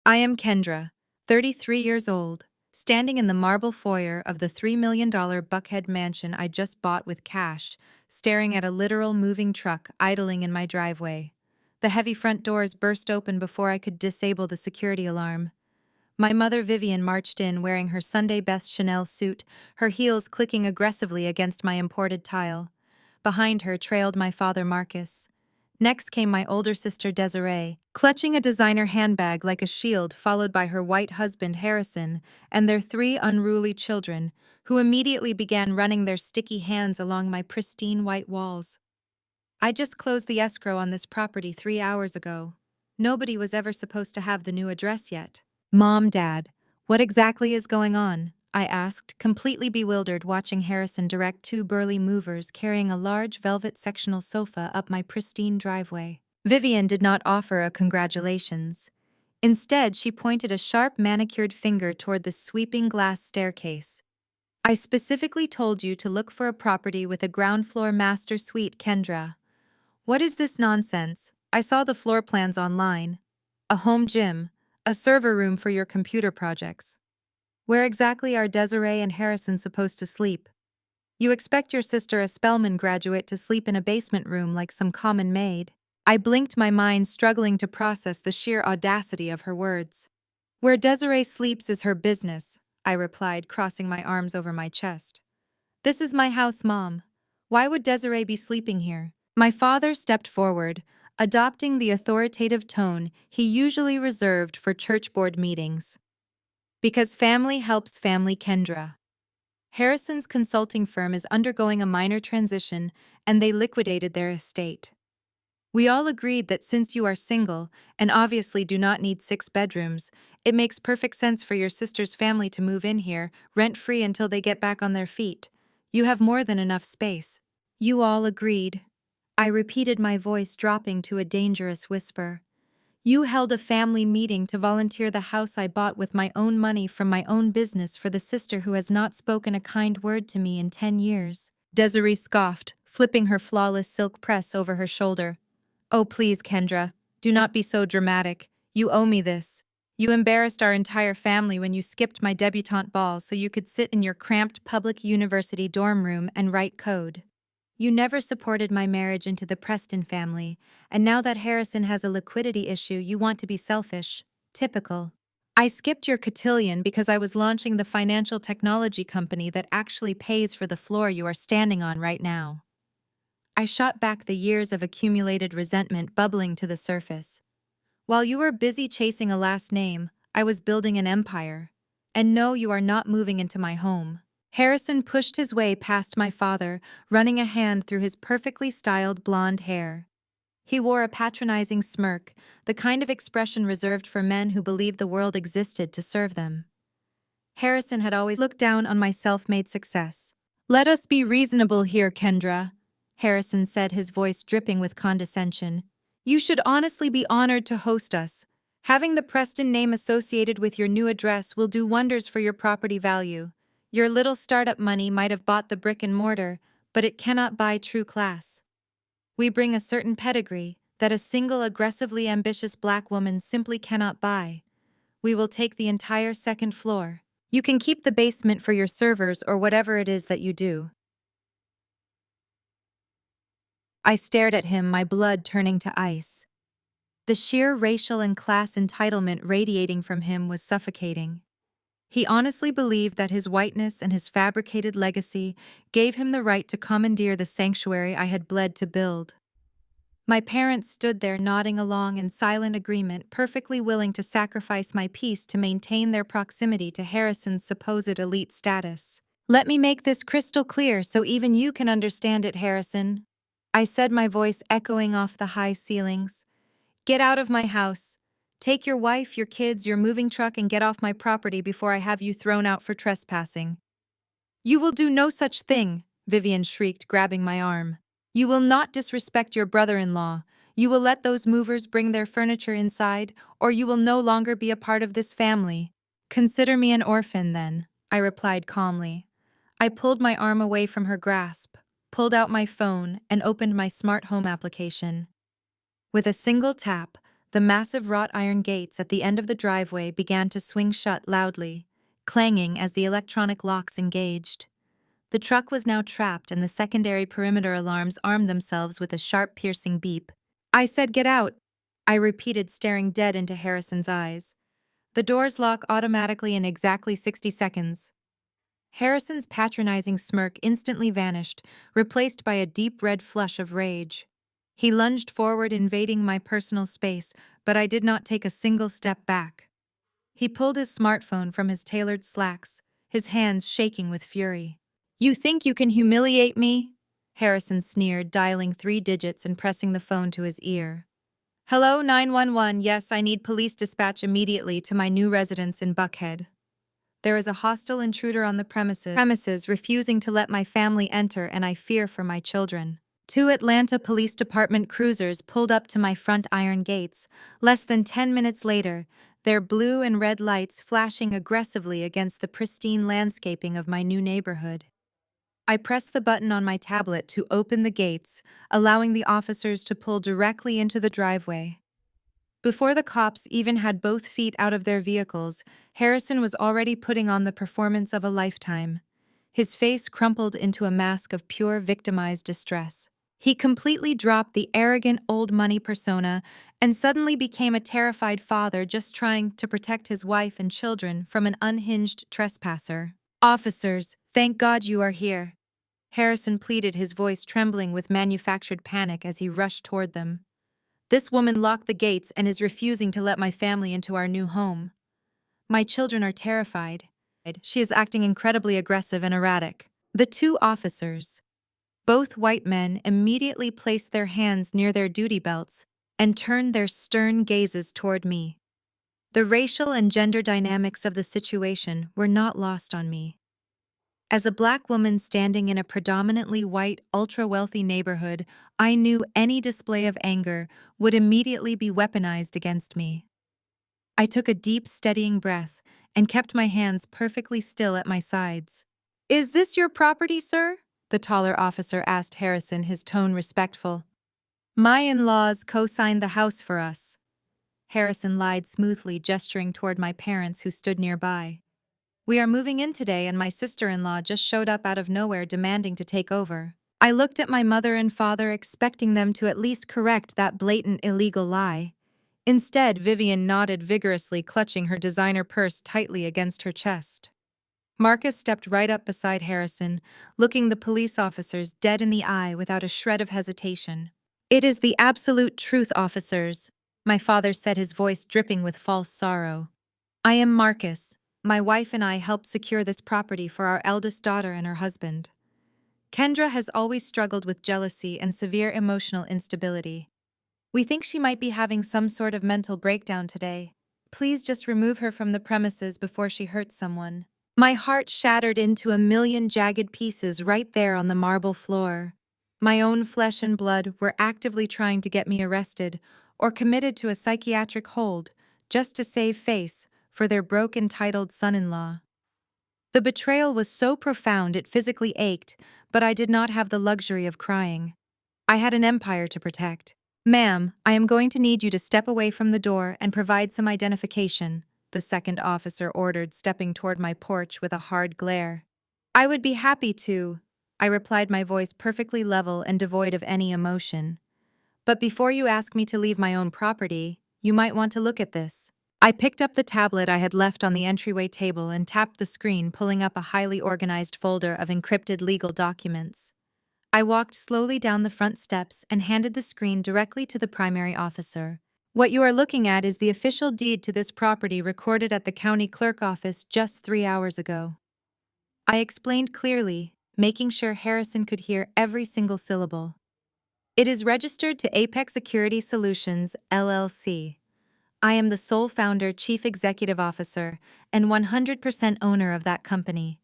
I am Kendra, 33 years old, standing in the marble foyer of the $3 million Buckhead mansion I just bought with cash, staring at a literal moving truck idling in my driveway. The heavy front doors burst open before I could disable the security alarm. My mother Vivian marched in wearing her Sunday best Chanel suit, her heels clicking aggressively against my imported tile. Behind her trailed my father Marcus. Next came my older sister Desiree, clutching a designer handbag like a shield, followed by her white husband Harrison and their three unruly children, who immediately began running their sticky hands along my pristine white walls. I just closed the escrow on this property 3 hours ago. Nobody was ever supposed to have the new address yet. Mom, Dad, what exactly is going on? I asked, completely bewildered watching Harrison direct two burly movers carrying a large velvet sectional sofa up my pristine driveway. Vivian did not offer a congratulations. Instead, she pointed a sharp manicured finger toward the sweeping glass staircase. I specifically told you to look for a property with a ground floor master suite, Kendra. What is this nonsense? I saw the floor plans online. A home gym, a server room for your computer projects. Where exactly are Desiree and Harrison supposed to sleep? You expect your sister, a Spelman graduate, to sleep in a basement room like some common maid? I blinked, my mind struggling to process the sheer audacity of her words. Where Desiree sleeps is her business, I replied, crossing my arms over my chest. This is my house, Mom. Why would Desiree be sleeping here? My father stepped forward, adopting the authoritative tone he usually reserved for church board meetings. Because family helps family, Kendra. Harrison's consulting firm is undergoing a minor transition, and they liquidated their estate. We all agreed that since you are single and obviously do not need 6 bedrooms, it makes perfect sense for your sister's family to move in here, rent-free until they get back on their feet. You have more than enough space. You all agreed. I repeated, my voice dropping to a dangerous whisper. You held a family meeting to volunteer the house I bought with my own money from my own business for the sister who has not spoken a kind word to me in 10 years. Desiree scoffed, flipping her flawless silk press over her shoulder. Oh, please, Kendra, do not be so dramatic. You owe me this. You embarrassed our entire family when you skipped my debutante ball so you could sit in your cramped public university dorm room and write code. You never supported my marriage into the Preston family, and now that Harrison has a liquidity issue, you want to be selfish. Typical. I skipped your cotillion because I was launching the financial technology company that actually pays for the floor you are standing on right now. I shot back, the years of accumulated resentment bubbling to the surface. While you were busy chasing a last name, I was building an empire. And no, you are not moving into my home. Harrison pushed his way past my father, running a hand through his perfectly styled blonde hair. He wore a patronizing smirk, the kind of expression reserved for men who believe the world existed to serve them. Harrison had always looked down on my self-made success. Let us be reasonable here, Kendra, Harrison said, his voice dripping with condescension. You should honestly be honored to host us. Having the Preston name associated with your new address will do wonders for your property value. Your little startup money might have bought the brick and mortar, but it cannot buy true class. We bring a certain pedigree that a single aggressively ambitious black woman simply cannot buy. We will take the entire second floor. You can keep the basement for your servers or whatever it is that you do. I stared at him, my blood turning to ice. The sheer racial and class entitlement radiating from him was suffocating. He honestly believed that his whiteness and his fabricated legacy gave him the right to commandeer the sanctuary I had bled to build. My parents stood there nodding along in silent agreement, perfectly willing to sacrifice my peace to maintain their proximity to Harrison's supposed elite status. Let me make this crystal clear so even you can understand it, Harrison, I said, my voice echoing off the high ceilings. Get out of my house. Take your wife, your kids, your moving truck, and get off my property before I have you thrown out for trespassing. You will do no such thing, Vivian shrieked, grabbing my arm. You will not disrespect your brother-in-law. You will let those movers bring their furniture inside, or you will no longer be a part of this family. Consider me an orphan, then, I replied calmly. I pulled my arm away from her grasp, pulled out my phone, and opened my smart home application. With a single tap, The massive wrought iron gates at the end of the driveway began to swing shut loudly, clanging as the electronic locks engaged. The truck was now trapped and the secondary perimeter alarms armed themselves with a sharp, piercing beep. "I said get out," I repeated, staring dead into Harrison's eyes. "The doors lock automatically in exactly 60 seconds. Harrison's patronizing smirk instantly vanished, replaced by a deep red flush of rage. He lunged forward, invading my personal space, but I did not take a single step back. He pulled his smartphone from his tailored slacks, his hands shaking with fury. "You think you can humiliate me?" Harrison sneered, dialing 3 digits and pressing the phone to his ear. "Hello, 911. Yes, I need police dispatch immediately to my new residence in Buckhead. There is a hostile intruder on the premises refusing to let my family enter, and I fear for my children." 2 Atlanta Police Department cruisers pulled up to my front iron gates, less than 10 minutes later, their blue and red lights flashing aggressively against the pristine landscaping of my new neighborhood. I pressed the button on my tablet to open the gates, allowing the officers to pull directly into the driveway. Before the cops even had both feet out of their vehicles, Harrison was already putting on the performance of a lifetime. His face crumpled into a mask of pure victimized distress. He completely dropped the arrogant old money persona and suddenly became a terrified father just trying to protect his wife and children from an unhinged trespasser. "Officers, thank God you are here," Harrison pleaded, his voice trembling with manufactured panic as he rushed toward them. "This woman locked the gates and is refusing to let my family into our new home. My children are terrified. She is acting incredibly aggressive and erratic." The 2 officers, both white men, immediately placed their hands near their duty belts and turned their stern gazes toward me. The racial and gender dynamics of the situation were not lost on me. As a black woman standing in a predominantly white, ultra-wealthy neighborhood, I knew any display of anger would immediately be weaponized against me. I took a deep, steadying breath and kept my hands perfectly still at my sides. "Is this your property, sir?" the taller officer asked Harrison, his tone respectful. "My in-laws co-signed the house for us," Harrison lied smoothly, gesturing toward my parents who stood nearby. "We are moving in today and my sister-in-law just showed up out of nowhere demanding to take over." I looked at my mother and father, expecting them to at least correct that blatant illegal lie. Instead, Vivian nodded vigorously, clutching her designer purse tightly against her chest. Marcus stepped right up beside Harrison, looking the police officers dead in the eye without a shred of hesitation. "It is the absolute truth, officers," my father said, his voice dripping with false sorrow. "I am Marcus. My wife and I helped secure this property for our eldest daughter and her husband. Kendra has always struggled with jealousy and severe emotional instability. We think she might be having some sort of mental breakdown today. Please just remove her from the premises before she hurts someone." My heart shattered into a million jagged pieces right there on the marble floor. My own flesh and blood were actively trying to get me arrested or committed to a psychiatric hold just to save face for their broke, entitled son-in-law. The betrayal was so profound it physically ached, but I did not have the luxury of crying. I had an empire to protect. "Ma'am, I am going to need you to step away from the door and provide some identification," the second officer ordered, stepping toward my porch with a hard glare. "I would be happy to," I replied, my voice perfectly level and devoid of any emotion. "But before you ask me to leave my own property, you might want to look at this." I picked up the tablet I had left on the entryway table and tapped the screen, pulling up a highly organized folder of encrypted legal documents. I walked slowly down the front steps and handed the screen directly to the primary officer. "What you are looking at is the official deed to this property recorded at the county clerk office just 3 hours ago," I explained clearly, making sure Harrison could hear every single syllable. "It is registered to Apex Security Solutions, LLC. I am the sole founder, chief executive officer, and 100% owner of that company.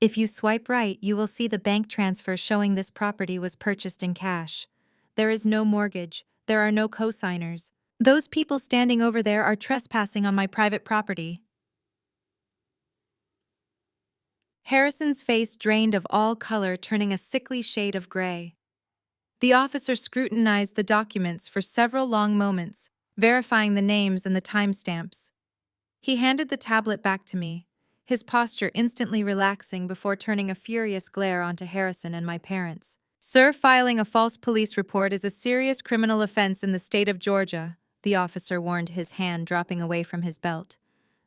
If you swipe right, you will see the bank transfer showing this property was purchased in cash. There is no mortgage. There are no co-signers. Those people standing over there are trespassing on my private property." Harrison's face drained of all color, turning a sickly shade of gray. The officer scrutinized the documents for several long moments, verifying the names and the timestamps. He handed the tablet back to me, his posture instantly relaxing before turning a furious glare onto Harrison and my parents. Sir, filing a false police report is a serious criminal offense in the state of Georgia, the officer warned, his hand dropping away from his belt.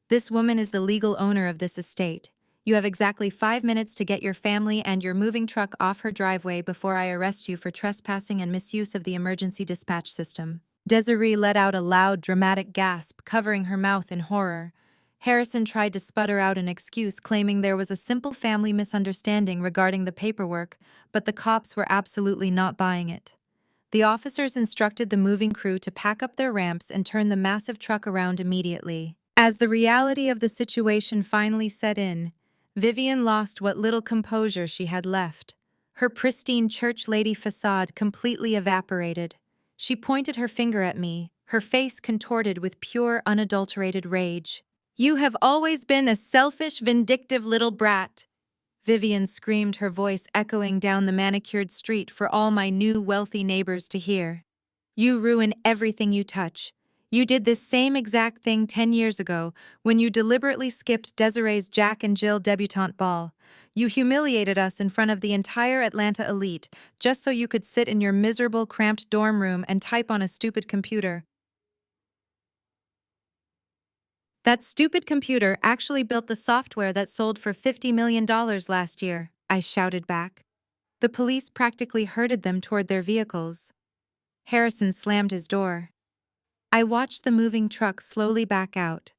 This woman is the legal owner of this estate. You have exactly 5 minutes to get your family and your moving truck off her driveway before I arrest you for trespassing and misuse of the emergency dispatch system. Desiree let out a loud, dramatic gasp, covering her mouth in horror. Harrison tried to sputter out an excuse, claiming there was a simple family misunderstanding regarding the paperwork, but the cops were absolutely not buying it. The officers instructed the moving crew to pack up their ramps and turn the massive truck around immediately. As the reality of the situation finally set in, Vivian lost what little composure she had left. Her pristine church lady facade completely evaporated. She pointed her finger at me, her face contorted with pure, unadulterated rage. "You have always been a selfish, vindictive little brat," Vivian screamed, her voice echoing down the manicured street for all my new wealthy neighbors to hear. "You ruin everything you touch. You did this same exact thing 10 years ago when you deliberately skipped Desiree's Jack and Jill debutante ball. You humiliated us in front of the entire Atlanta elite just so you could sit in your miserable, cramped dorm room and type on a stupid computer. That stupid computer actually built the software that sold for $50 million last year," I shouted back. The police practically herded them toward their vehicles. Harrison slammed his door. I watched the moving truck slowly back out.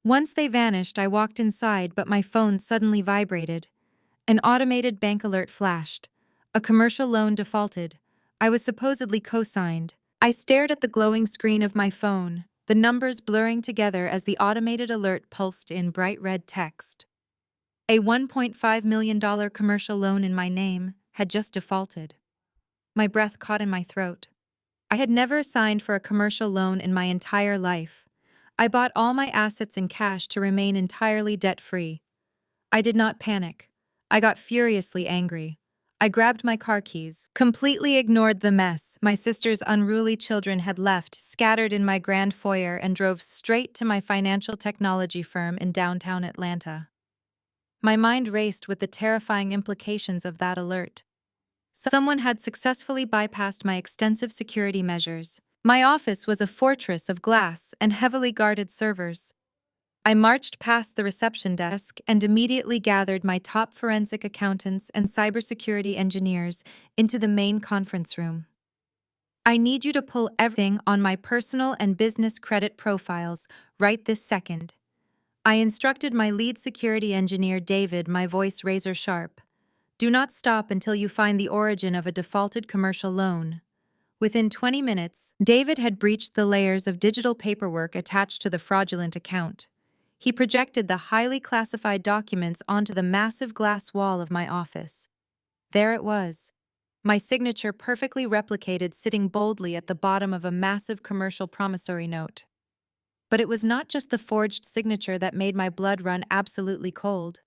Once they vanished, I walked inside, but my phone suddenly vibrated. An automated bank alert flashed. A commercial loan defaulted. I was supposedly co-signed. I stared at the glowing screen of my phone, the numbers blurring together as the automated alert pulsed in bright red text. A $1.5 million commercial loan in my name had just defaulted. My breath caught in my throat. I had never signed for a commercial loan in my entire life. I bought all my assets in cash to remain entirely debt-free. I did not panic. I got furiously angry. I grabbed my car keys, completely ignored the mess my sister's unruly children had left scattered in my grand foyer, and drove straight to my financial technology firm in downtown Atlanta. My mind raced with the terrifying implications of that alert. Someone had successfully bypassed my extensive security measures. My office was a fortress of glass and heavily guarded servers. I marched past the reception desk and immediately gathered my top forensic accountants and cybersecurity engineers into the main conference room. "I need you to pull everything on my personal and business credit profiles right this second," I instructed my lead security engineer, David, my voice razor sharp. "Do not stop until you find the origin of a defaulted commercial loan." Within 20 minutes, David had breached the layers of digital paperwork attached to the fraudulent account. He projected the highly classified documents onto the massive glass wall of my office. There it was, my signature perfectly replicated, sitting boldly at the bottom of a massive commercial promissory note. But it was not just the forged signature that made my blood run absolutely cold.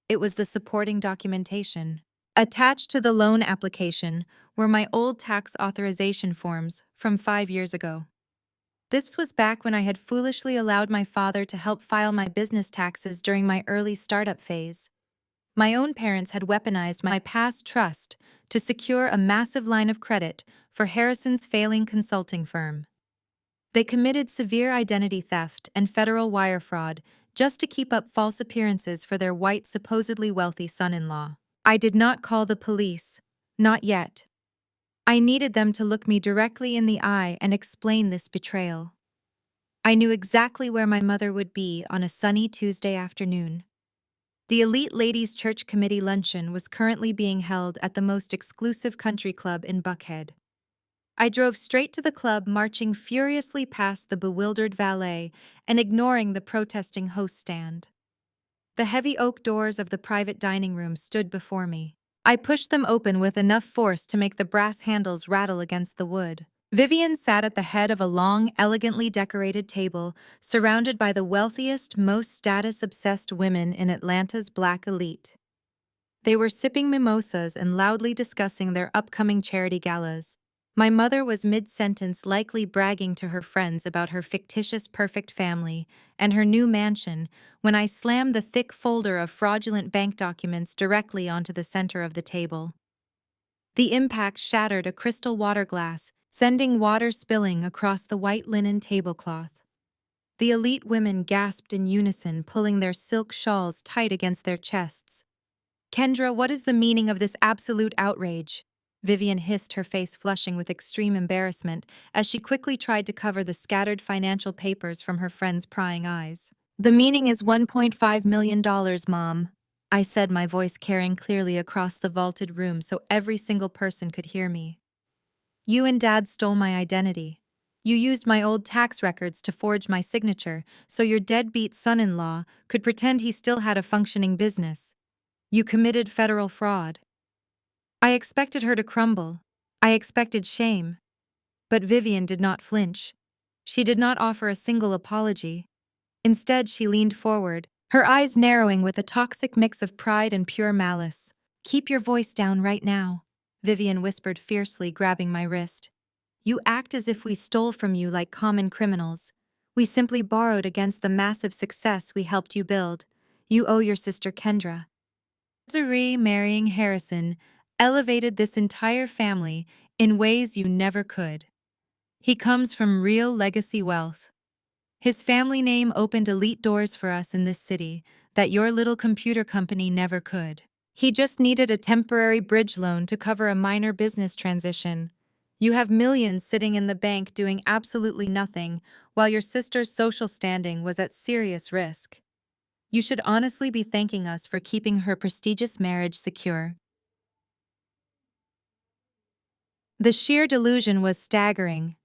It was the supporting documentation. Attached to the loan application were my old tax authorization forms from 5 years ago. This was back when I had foolishly allowed my father to help file my business taxes during my early startup phase. My own parents had weaponized my past trust to secure a massive line of credit for Harrison's failing consulting firm. They committed severe identity theft and federal wire fraud just to keep up false appearances for their white, supposedly wealthy son-in-law. I did not call the police. Not yet. I needed them to look me directly in the eye and explain this betrayal. I knew exactly where my mother would be on a sunny Tuesday afternoon. The Elite Ladies Church Committee luncheon was currently being held at the most exclusive country club in Buckhead. I drove straight to the club, marching furiously past the bewildered valet and ignoring the protesting host stand. The heavy oak doors of the private dining room stood before me. I pushed them open with enough force to make the brass handles rattle against the wood. Vivian sat at the head of a long, elegantly decorated table, surrounded by the wealthiest, most status-obsessed women in Atlanta's black elite. They were sipping mimosas and loudly discussing their upcoming charity galas. My mother was mid-sentence, likely bragging to her friends about her fictitious perfect family and her new mansion, when I slammed the thick folder of fraudulent bank documents directly onto the center of the table. The impact shattered a crystal water glass, sending water spilling across the white linen tablecloth. The elite women gasped in unison, pulling their silk shawls tight against their chests. "Kendra, what is the meaning of this absolute outrage?" Vivian hissed, her face flushing with extreme embarrassment as she quickly tried to cover the scattered financial papers from her friend's prying eyes. "The meaning is $1.5 million, Mom," I said, my voice carrying clearly across the vaulted room so every single person could hear me. "You and Dad stole my identity. You used my old tax records to forge my signature so your deadbeat son-in-law could pretend he still had a functioning business. You committed federal fraud." I expected her to crumble. I expected shame. But Vivian did not flinch. She did not offer a single apology. Instead, she leaned forward, her eyes narrowing with a toxic mix of pride and pure malice. "Keep your voice down right now," Vivian whispered fiercely, grabbing my wrist. "You act as if we stole from you like common criminals. We simply borrowed against the massive success we helped you build. You owe your sister Kendra." Desiree marrying Harrison elevated this entire family in ways you never could. He comes from real legacy wealth. His family name opened elite doors for us in this city that your little computer company never could. He just needed a temporary bridge loan to cover a minor business transition. You have millions sitting in the bank doing absolutely nothing, while your sister's social standing was at serious risk. You should honestly be thanking us for keeping her prestigious marriage secure. The sheer delusion was staggering.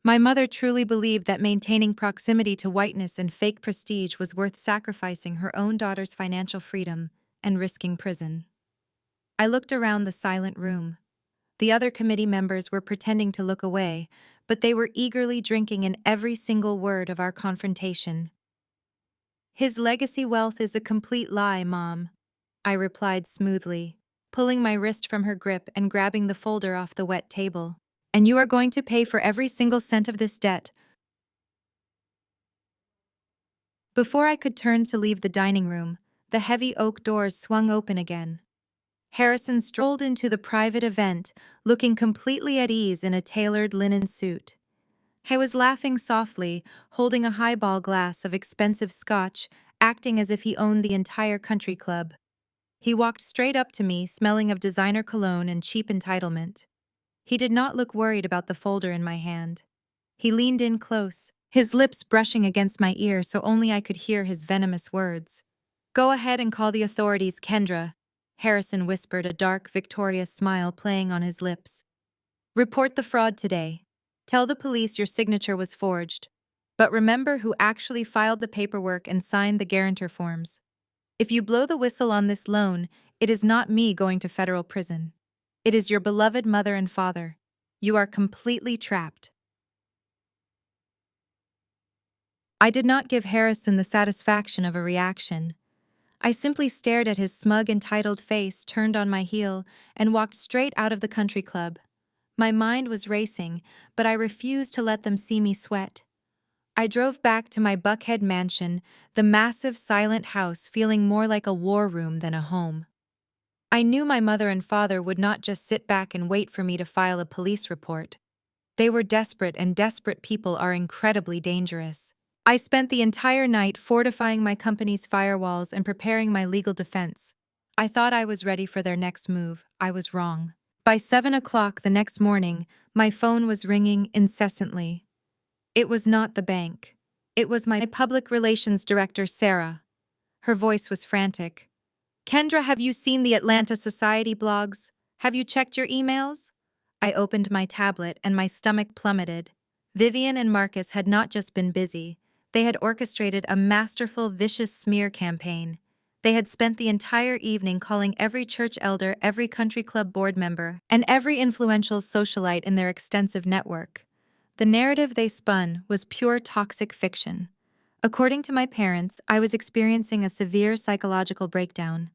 My mother truly believed that maintaining proximity to whiteness and fake prestige was worth sacrificing her own daughter's financial freedom and risking prison. I looked around the silent room. The other committee members were pretending to look away, but they were eagerly drinking in every single word of our confrontation. "His legacy wealth is a complete lie, Mom," I replied smoothly, pulling my wrist from her grip and grabbing the folder off the wet table. "And you are going to pay for every single cent of this debt." Before I could turn to leave the dining room, the heavy oak doors swung open again. Harrison strolled into the private event, looking completely at ease in a tailored linen suit. I was laughing softly, holding a highball glass of expensive scotch, acting as if he owned the entire country club. He walked straight up to me, smelling of designer cologne and cheap entitlement. He did not look worried about the folder in my hand. He leaned in close, his lips brushing against my ear so only I could hear his venomous words. "Go ahead and call the authorities, Kendra," Harrison whispered, a dark, victorious smile playing on his lips. "Report the fraud today. Tell the police your signature was forged. But remember who actually filed the paperwork and signed the guarantor forms. If you blow the whistle on this loan, it is not me going to federal prison. It is your beloved mother and father. You are completely trapped." I did not give Harrison the satisfaction of a reaction. I simply stared at his smug, entitled face turned on my heel and walked straight out of the country club. My mind was racing, but I refused to let them see me sweat. I drove back to my Buckhead mansion, the massive, silent house feeling more like a war room than a home. I knew my mother and father would not just sit back and wait for me to file a police report. They were desperate, and desperate people are incredibly dangerous. I spent the entire night fortifying my company's firewalls and preparing my legal defense. I thought I was ready for their next move. I was wrong. By 7 o'clock the next morning, my phone was ringing incessantly. It was not the bank. It was my public relations director, Sarah. Her voice was frantic. "Kendra, have you seen the Atlanta Society blogs? Have you checked your emails?" I opened my tablet and my stomach plummeted. Vivian and Marcus had not just been busy. They had orchestrated a masterful, vicious smear campaign. They had spent the entire evening calling every church elder, every country club board member, and every influential socialite in their extensive network. The narrative they spun was pure toxic fiction. According to my parents, I was experiencing a severe psychological breakdown.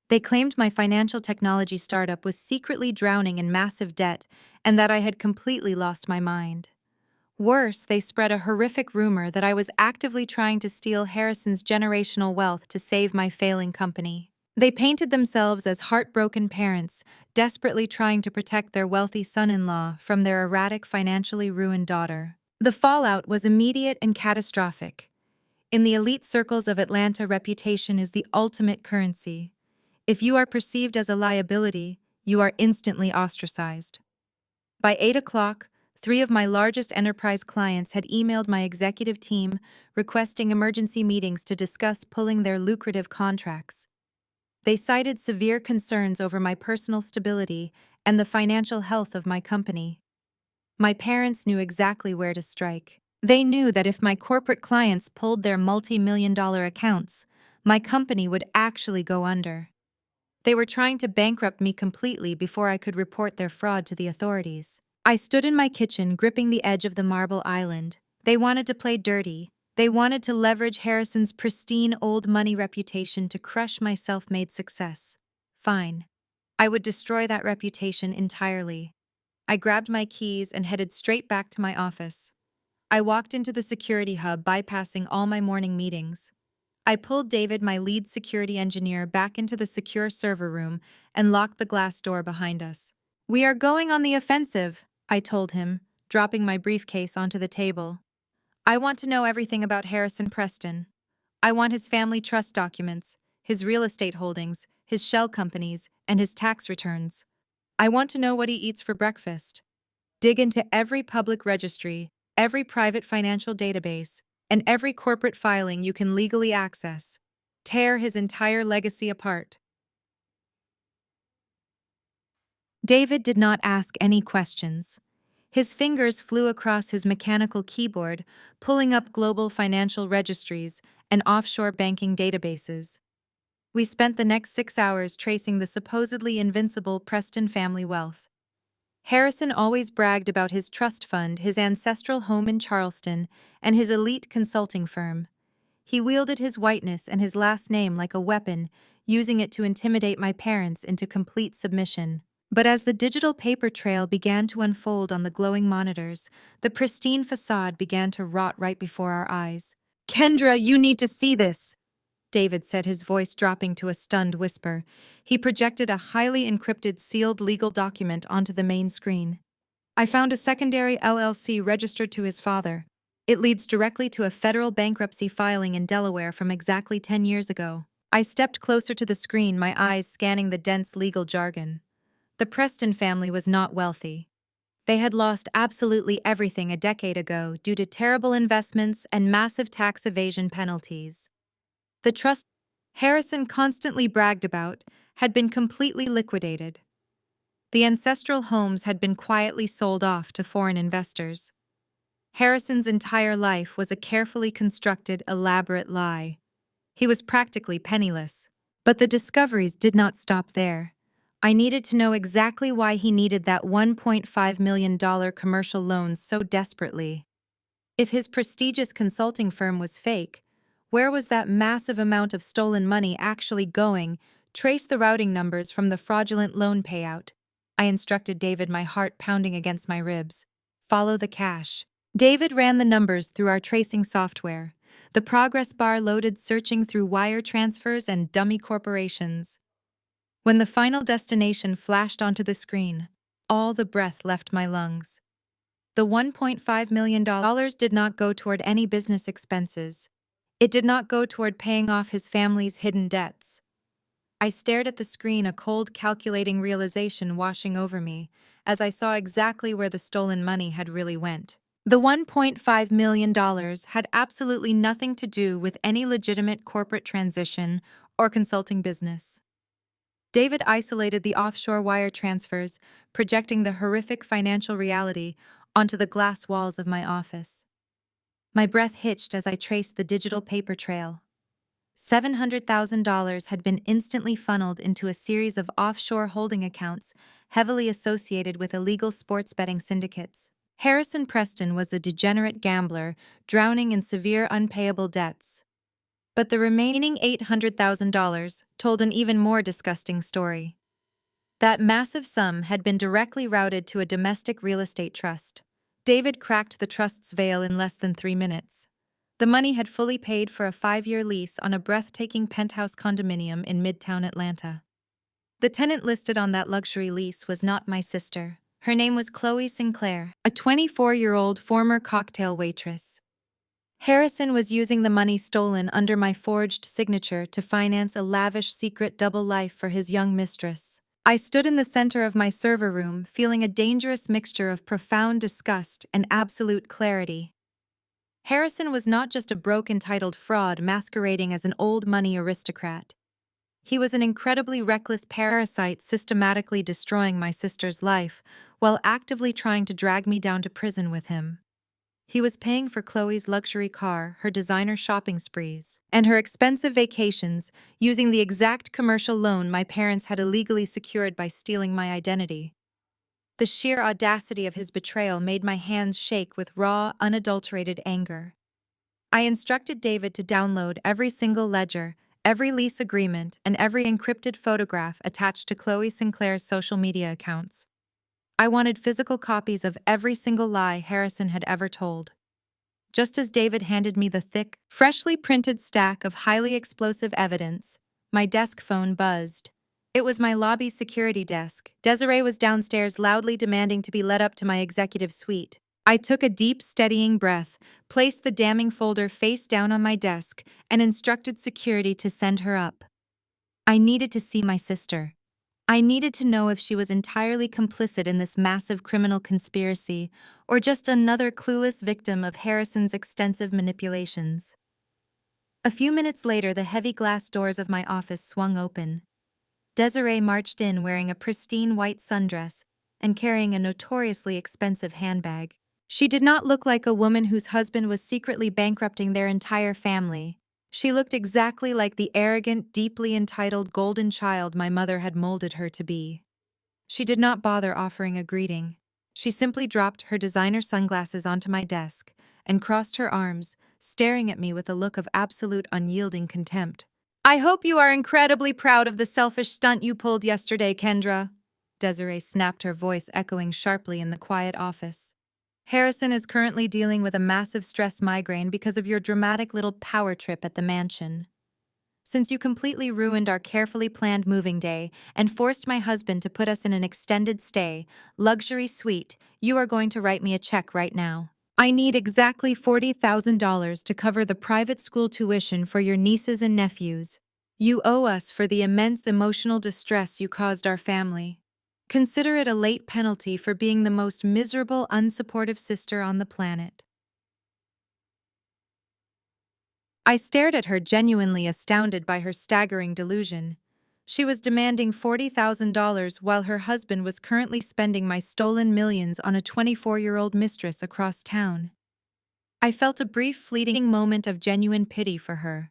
They claimed my financial technology startup was secretly drowning in massive debt and that I had completely lost my mind. Worse, they spread a horrific rumor that I was actively trying to steal Harrison's generational wealth to save my failing company. They painted themselves as heartbroken parents, desperately trying to protect their wealthy son-in-law from their erratic, financially ruined daughter. The fallout was immediate and catastrophic. In the elite circles of Atlanta, reputation is the ultimate currency. If you are perceived as a liability, you are instantly ostracized. By 8 o'clock, three of my largest enterprise clients had emailed my executive team requesting emergency meetings to discuss pulling their lucrative contracts. They cited severe concerns over my personal stability and the financial health of my company. My parents knew exactly where to strike. They knew that if my corporate clients pulled their multi-million-dollar accounts, my company would actually go under. They were trying to bankrupt me completely before I could report their fraud to the authorities. I stood in my kitchen gripping the edge of the marble island. They wanted to play dirty. They wanted to leverage Harrison's pristine old money reputation to crush my self-made success. Fine. I would destroy that reputation entirely. I grabbed my keys and headed straight back to my office. I walked into the security hub, bypassing all my morning meetings. I pulled David, my lead security engineer, back into the secure server room and locked the glass door behind us. "We are going on the offensive," I told him, dropping my briefcase onto the table. "I want to know everything about Harrison Preston. I want his family trust documents, his real estate holdings, his shell companies, and his tax returns. I want to know what he eats for breakfast. Dig into every public registry, every private financial database, and every corporate filing you can legally access. Tear his entire legacy apart." David did not ask any questions. His fingers flew across his mechanical keyboard, pulling up global financial registries and offshore banking databases. We spent the next 6 hours tracing the supposedly invincible Preston family wealth. Harrison always bragged about his trust fund, his ancestral home in Charleston, and his elite consulting firm. He wielded his whiteness and his last name like a weapon, using it to intimidate my parents into complete submission. But as the digital paper trail began to unfold on the glowing monitors, the pristine facade began to rot right before our eyes. "Kendra, you need to see this," David said, his voice dropping to a stunned whisper. He projected a highly encrypted sealed legal document onto the main screen. "I found a secondary LLC registered to his father. It leads directly to a federal bankruptcy filing in Delaware from exactly 10 years ago." I stepped closer to the screen, my eyes scanning the dense legal jargon. The Preston family was not wealthy. They had lost absolutely everything a decade ago due to terrible investments and massive tax evasion penalties. The trust Harrison constantly bragged about had been completely liquidated. The ancestral homes had been quietly sold off to foreign investors. Harrison's entire life was a carefully constructed, elaborate lie. He was practically penniless. But the discoveries did not stop there. I needed to know exactly why he needed that $1.5 million commercial loan so desperately. If his prestigious consulting firm was fake, where was that massive amount of stolen money actually going? Trace the routing numbers from the fraudulent loan payout, I instructed David, my heart pounding against my ribs. Follow the cash. David ran the numbers through our tracing software. The progress bar loaded, searching through wire transfers and dummy corporations. When the final destination flashed onto the screen, all the breath left my lungs. The $1.5 million did not go toward any business expenses. It did not go toward paying off his family's hidden debts. I stared at the screen, a cold, calculating realization washing over me, as I saw exactly where the stolen money had really went. The $1.5 million had absolutely nothing to do with any legitimate corporate transition or consulting business. David isolated the offshore wire transfers, projecting the horrific financial reality onto the glass walls of my office. My breath hitched as I traced the digital paper trail. $700,000 had been instantly funneled into a series of offshore holding accounts heavily associated with illegal sports betting syndicates. Harrison Preston was a degenerate gambler, drowning in severe unpayable debts. But the remaining $800,000 told an even more disgusting story. That massive sum had been directly routed to a domestic real estate trust. David cracked the trust's veil in less than 3 minutes. The money had fully paid for a 5-year lease on a breathtaking penthouse condominium in Midtown Atlanta. The tenant listed on that luxury lease was not my sister. Her name was Chloe Sinclair, a 24-year-old former cocktail waitress. Harrison was using the money stolen under my forged signature to finance a lavish secret double life for his young mistress. I stood in the center of my server room, feeling a dangerous mixture of profound disgust and absolute clarity. Harrison was not just a broke entitled fraud masquerading as an old money aristocrat. He was an incredibly reckless parasite systematically destroying my sister's life while actively trying to drag me down to prison with him. He was paying for Chloe's luxury car, her designer shopping sprees, and her expensive vacations using the exact commercial loan my parents had illegally secured by stealing my identity. The sheer audacity of his betrayal made my hands shake with raw, unadulterated anger. I instructed David to download every single ledger, every lease agreement, and every encrypted photograph attached to Chloe Sinclair's social media accounts. I wanted physical copies of every single lie Harrison had ever told. Just as David handed me the thick, freshly printed stack of highly explosive evidence, my desk phone buzzed. It was my lobby security desk. Desiree was downstairs loudly demanding to be led up to my executive suite. I took a deep, steadying breath, placed the damning folder face down on my desk, and instructed security to send her up. I needed to see my sister. I needed to know if she was entirely complicit in this massive criminal conspiracy or just another clueless victim of Harrison's extensive manipulations. A few minutes later, the heavy glass doors of my office swung open. Desiree marched in wearing a pristine white sundress and carrying a notoriously expensive handbag. She did not look like a woman whose husband was secretly bankrupting their entire family. She looked exactly like the arrogant, deeply entitled golden child my mother had molded her to be. She did not bother offering a greeting. She simply dropped her designer sunglasses onto my desk and crossed her arms, staring at me with a look of absolute unyielding contempt. "I hope you are incredibly proud of the selfish stunt you pulled yesterday, Kendra," Desiree snapped, her voice echoing sharply in the quiet office. "Harrison is currently dealing with a massive stress migraine because of your dramatic little power trip at the mansion. Since you completely ruined our carefully planned moving day and forced my husband to put us in an extended stay, luxury suite, you are going to write me a check right now. I need exactly $40,000 to cover the private school tuition for your nieces and nephews. You owe us for the immense emotional distress you caused our family. Consider it a late penalty for being the most miserable, unsupportive sister on the planet." I stared at her, genuinely astounded by her staggering delusion. She was demanding $40,000 while her husband was currently spending my stolen millions on a 24-year-old mistress across town. I felt a brief, fleeting moment of genuine pity for her.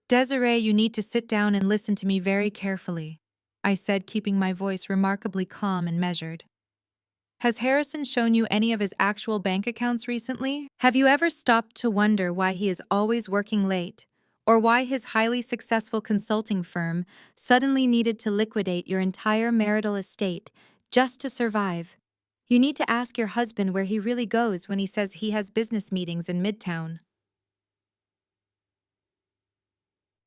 "Desiree, you need to sit down and listen to me very carefully," I said, keeping my voice remarkably calm and measured. "Has Harrison shown you any of his actual bank accounts recently? Have you ever stopped to wonder why he is always working late, or why his highly successful consulting firm suddenly needed to liquidate your entire marital estate just to survive? You need to ask your husband where he really goes when he says he has business meetings in Midtown."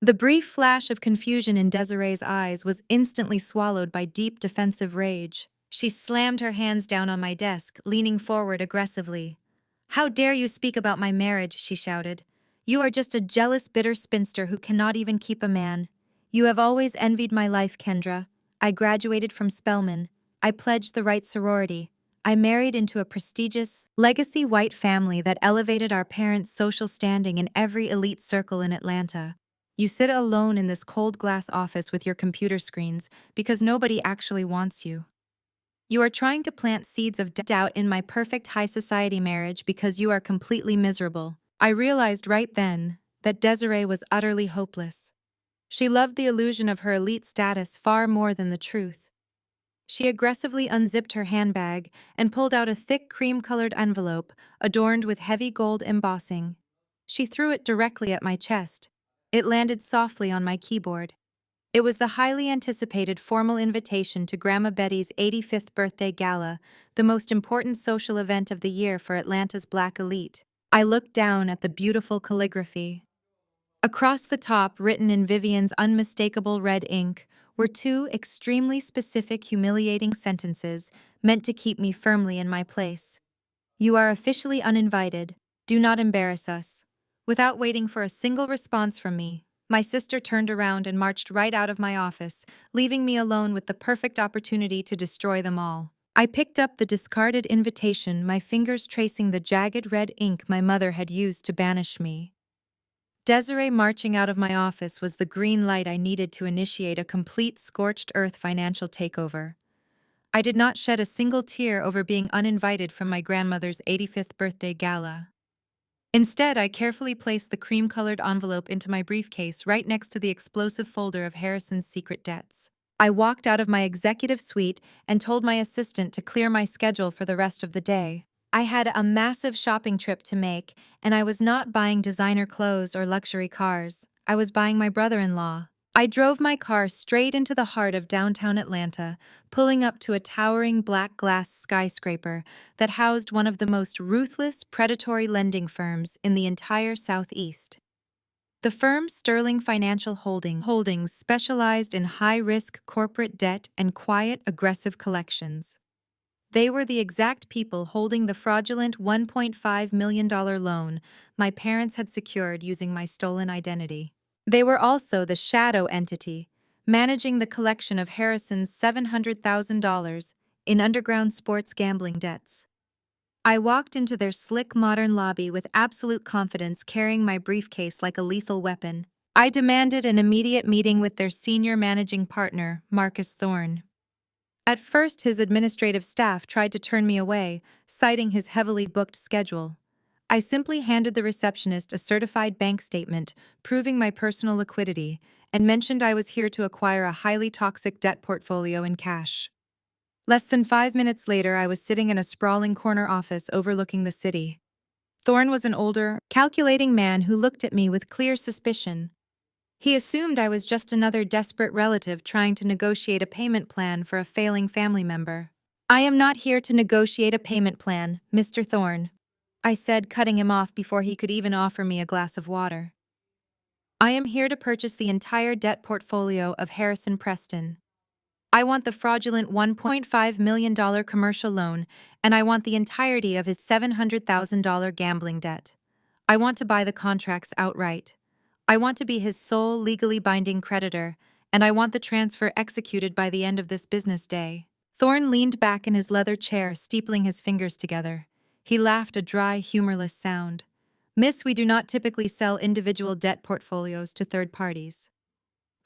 The brief flash of confusion in Desiree's eyes was instantly swallowed by deep defensive rage. She slammed her hands down on my desk, leaning forward aggressively. "How dare you speak about my marriage?" she shouted. "You are just a jealous, bitter spinster who cannot even keep a man. You have always envied my life, Kendra. I graduated from Spelman. I pledged the right sorority. I married into a prestigious, legacy white family that elevated our parents' social standing in every elite circle in Atlanta. You sit alone in this cold glass office with your computer screens because nobody actually wants you. You are trying to plant seeds of doubt in my perfect high society marriage because you are completely miserable." I realized right then that Desiree was utterly hopeless. She loved the illusion of her elite status far more than the truth. She aggressively unzipped her handbag and pulled out a thick cream-colored envelope adorned with heavy gold embossing. She threw it directly at my chest. It landed softly on my keyboard. It was the highly anticipated formal invitation to Grandma Betty's 85th birthday gala, the most important social event of the year for Atlanta's Black elite. I looked down at the beautiful calligraphy. Across the top, written in Vivian's unmistakable red ink, were two extremely specific, humiliating sentences meant to keep me firmly in my place. You are officially uninvited. Do not embarrass us. Without waiting for a single response from me, my sister turned around and marched right out of my office, leaving me alone with the perfect opportunity to destroy them all. I picked up the discarded invitation, my fingers tracing the jagged red ink my mother had used to banish me. Desiree marching out of my office was the green light I needed to initiate a complete scorched earth financial takeover. I did not shed a single tear over being uninvited from my grandmother's 85th birthday gala. Instead, I carefully placed the cream-colored envelope into my briefcase right next to the explosive folder of Harrison's secret debts. I walked out of my executive suite and told my assistant to clear my schedule for the rest of the day. I had a massive shopping trip to make, and I was not buying designer clothes or luxury cars. I was buying my brother-in-law. I drove my car straight into the heart of downtown Atlanta, pulling up to a towering black glass skyscraper that housed one of the most ruthless, predatory lending firms in the entire Southeast. The firm Sterling Financial Holdings specialized in high-risk corporate debt and quiet, aggressive collections. They were the exact people holding the fraudulent $1.5 million loan my parents had secured using my stolen identity. They were also the shadow entity, managing the collection of Harrison's $700,000 in underground sports gambling debts. I walked into their slick modern lobby with absolute confidence, carrying my briefcase like a lethal weapon. I demanded an immediate meeting with their senior managing partner, Marcus Thorne. At first, his administrative staff tried to turn me away, citing his heavily booked schedule. I simply handed the receptionist a certified bank statement proving my personal liquidity and mentioned I was here to acquire a highly toxic debt portfolio in cash. Less than 5 minutes later, I was sitting in a sprawling corner office overlooking the city. Thorne was an older, calculating man who looked at me with clear suspicion. He assumed I was just another desperate relative trying to negotiate a payment plan for a failing family member. I am not here to negotiate a payment plan, Mr. Thorne, I said, cutting him off before he could even offer me a glass of water. I am here to purchase the entire debt portfolio of Harrison Preston. I want the fraudulent $1.5 million commercial loan, and I want the entirety of his $700,000 gambling debt. I want to buy the contracts outright. I want to be his sole legally binding creditor, and I want the transfer executed by the end of this business day. Thorne leaned back in his leather chair, steepling his fingers together. He laughed a dry, humorless sound. Miss, we do not typically sell individual debt portfolios to third parties.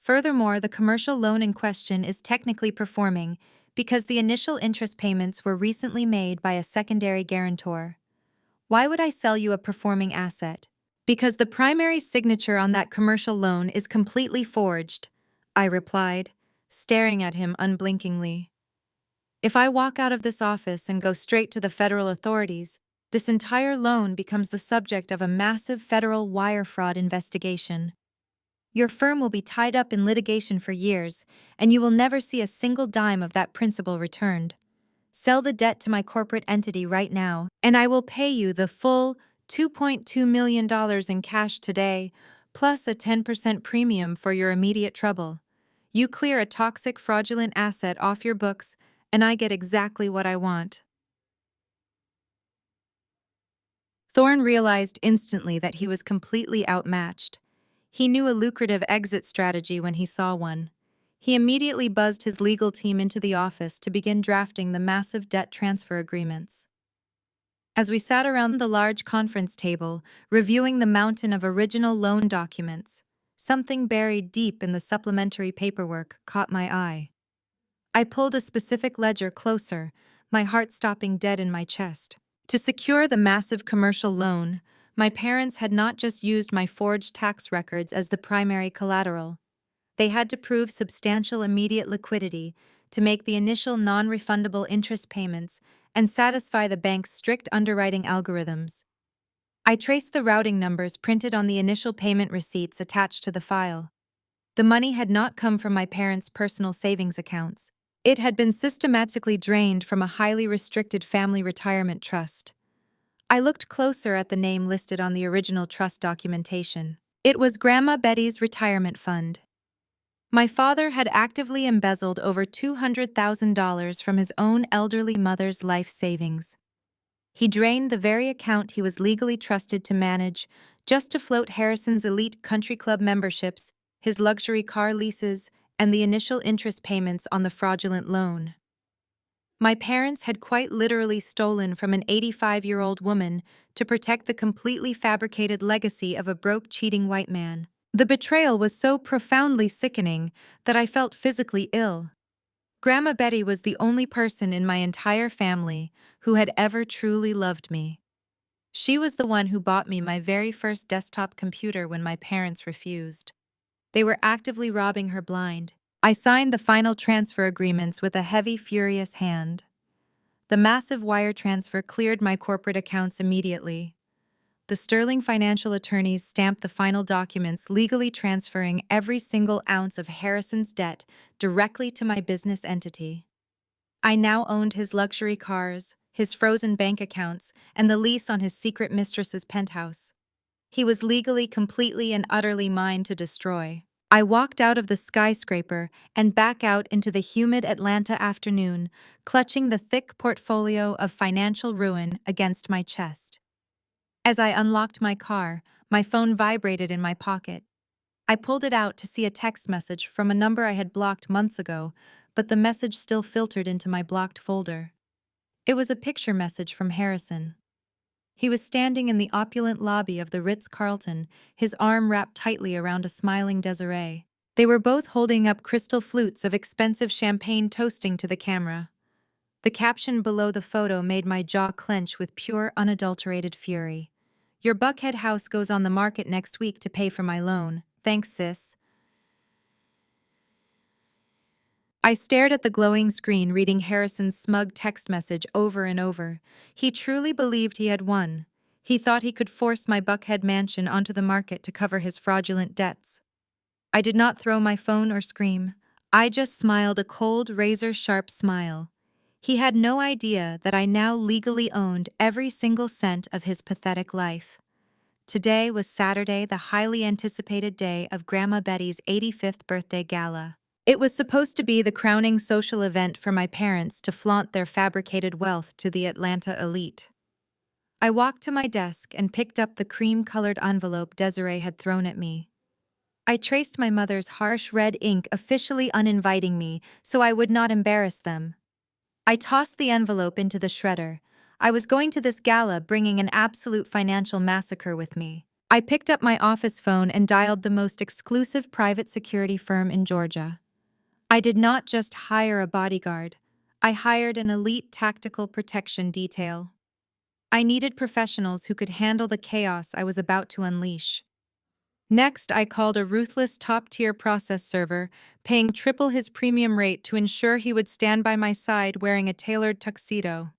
Furthermore, the commercial loan in question is technically performing because the initial interest payments were recently made by a secondary guarantor. Why would I sell you a performing asset? Because the primary signature on that commercial loan is completely forged, I replied, staring at him unblinkingly. If I walk out of this office and go straight to the federal authorities, this entire loan becomes the subject of a massive federal wire fraud investigation. Your firm will be tied up in litigation for years, and you will never see a single dime of that principal returned. Sell the debt to my corporate entity right now, and I will pay you the full $2.2 million in cash today, plus a 10% premium for your immediate trouble. You clear a toxic, fraudulent asset off your books, and I get exactly what I want. Thorne realized instantly that he was completely outmatched. He knew a lucrative exit strategy when he saw one. He immediately buzzed his legal team into the office to begin drafting the massive debt transfer agreements. As we sat around the large conference table, reviewing the mountain of original loan documents, something buried deep in the supplementary paperwork caught my eye. I pulled a specific ledger closer, my heart stopping dead in my chest. To secure the massive commercial loan, my parents had not just used my forged tax records as the primary collateral. They had to prove substantial immediate liquidity to make the initial non-refundable interest payments and satisfy the bank's strict underwriting algorithms. I traced the routing numbers printed on the initial payment receipts attached to the file. The money had not come from my parents' personal savings accounts. It had been systematically drained from a highly restricted family retirement trust. I looked closer at the name listed on the original trust documentation. It was Grandma Betty's retirement fund. My father had actively embezzled over $200,000 from his own elderly mother's life savings. He drained the very account he was legally trusted to manage just to float Harrison's elite country club memberships, his luxury car leases, and the initial interest payments on the fraudulent loan. My parents had quite literally stolen from an 85-year-old woman to protect the completely fabricated legacy of a broke, cheating white man. The betrayal was so profoundly sickening that I felt physically ill. Grandma Betty was the only person in my entire family who had ever truly loved me. She was the one who bought me my very first desktop computer when my parents refused. They were actively robbing her blind. I signed the final transfer agreements with a heavy, furious hand. The massive wire transfer cleared my corporate accounts immediately. The Sterling financial attorneys stamped the final documents legally transferring every single ounce of Harrison's debt directly to my business entity. I now owned his luxury cars, his frozen bank accounts, and the lease on his secret mistress's penthouse. He was legally, completely, and utterly mine to destroy. I walked out of the skyscraper and back out into the humid Atlanta afternoon, clutching the thick portfolio of financial ruin against my chest. As I unlocked my car, my phone vibrated in my pocket. I pulled it out to see a text message from a number I had blocked months ago, but the message still filtered into my blocked folder. It was a picture message from Harrison. He was standing in the opulent lobby of the Ritz-Carlton, his arm wrapped tightly around a smiling Desiree. They were both holding up crystal flutes of expensive champagne toasting to the camera. The caption below the photo made my jaw clench with pure, unadulterated fury. "Your Buckhead house goes on the market next week to pay for my loan. Thanks, sis." I stared at the glowing screen, reading Harrison's smug text message over and over. He truly believed he had won. He thought he could force my Buckhead mansion onto the market to cover his fraudulent debts. I did not throw my phone or scream. I just smiled a cold, razor-sharp smile. He had no idea that I now legally owned every single cent of his pathetic life. Today was Saturday, the highly anticipated day of Grandma Betty's 85th birthday gala. It was supposed to be the crowning social event for my parents to flaunt their fabricated wealth to the Atlanta elite. I walked to my desk and picked up the cream-colored envelope Desiree had thrown at me. I traced my mother's harsh red ink, officially uninviting me, so I would not embarrass them. I tossed the envelope into the shredder. I was going to this gala bringing an absolute financial massacre with me. I picked up my office phone and dialed the most exclusive private security firm in Georgia. I did not just hire a bodyguard. I hired an elite tactical protection detail. I needed professionals who could handle the chaos I was about to unleash. Next, I called a ruthless top-tier process server, paying triple his premium rate to ensure he would stand by my side wearing a tailored tuxedo.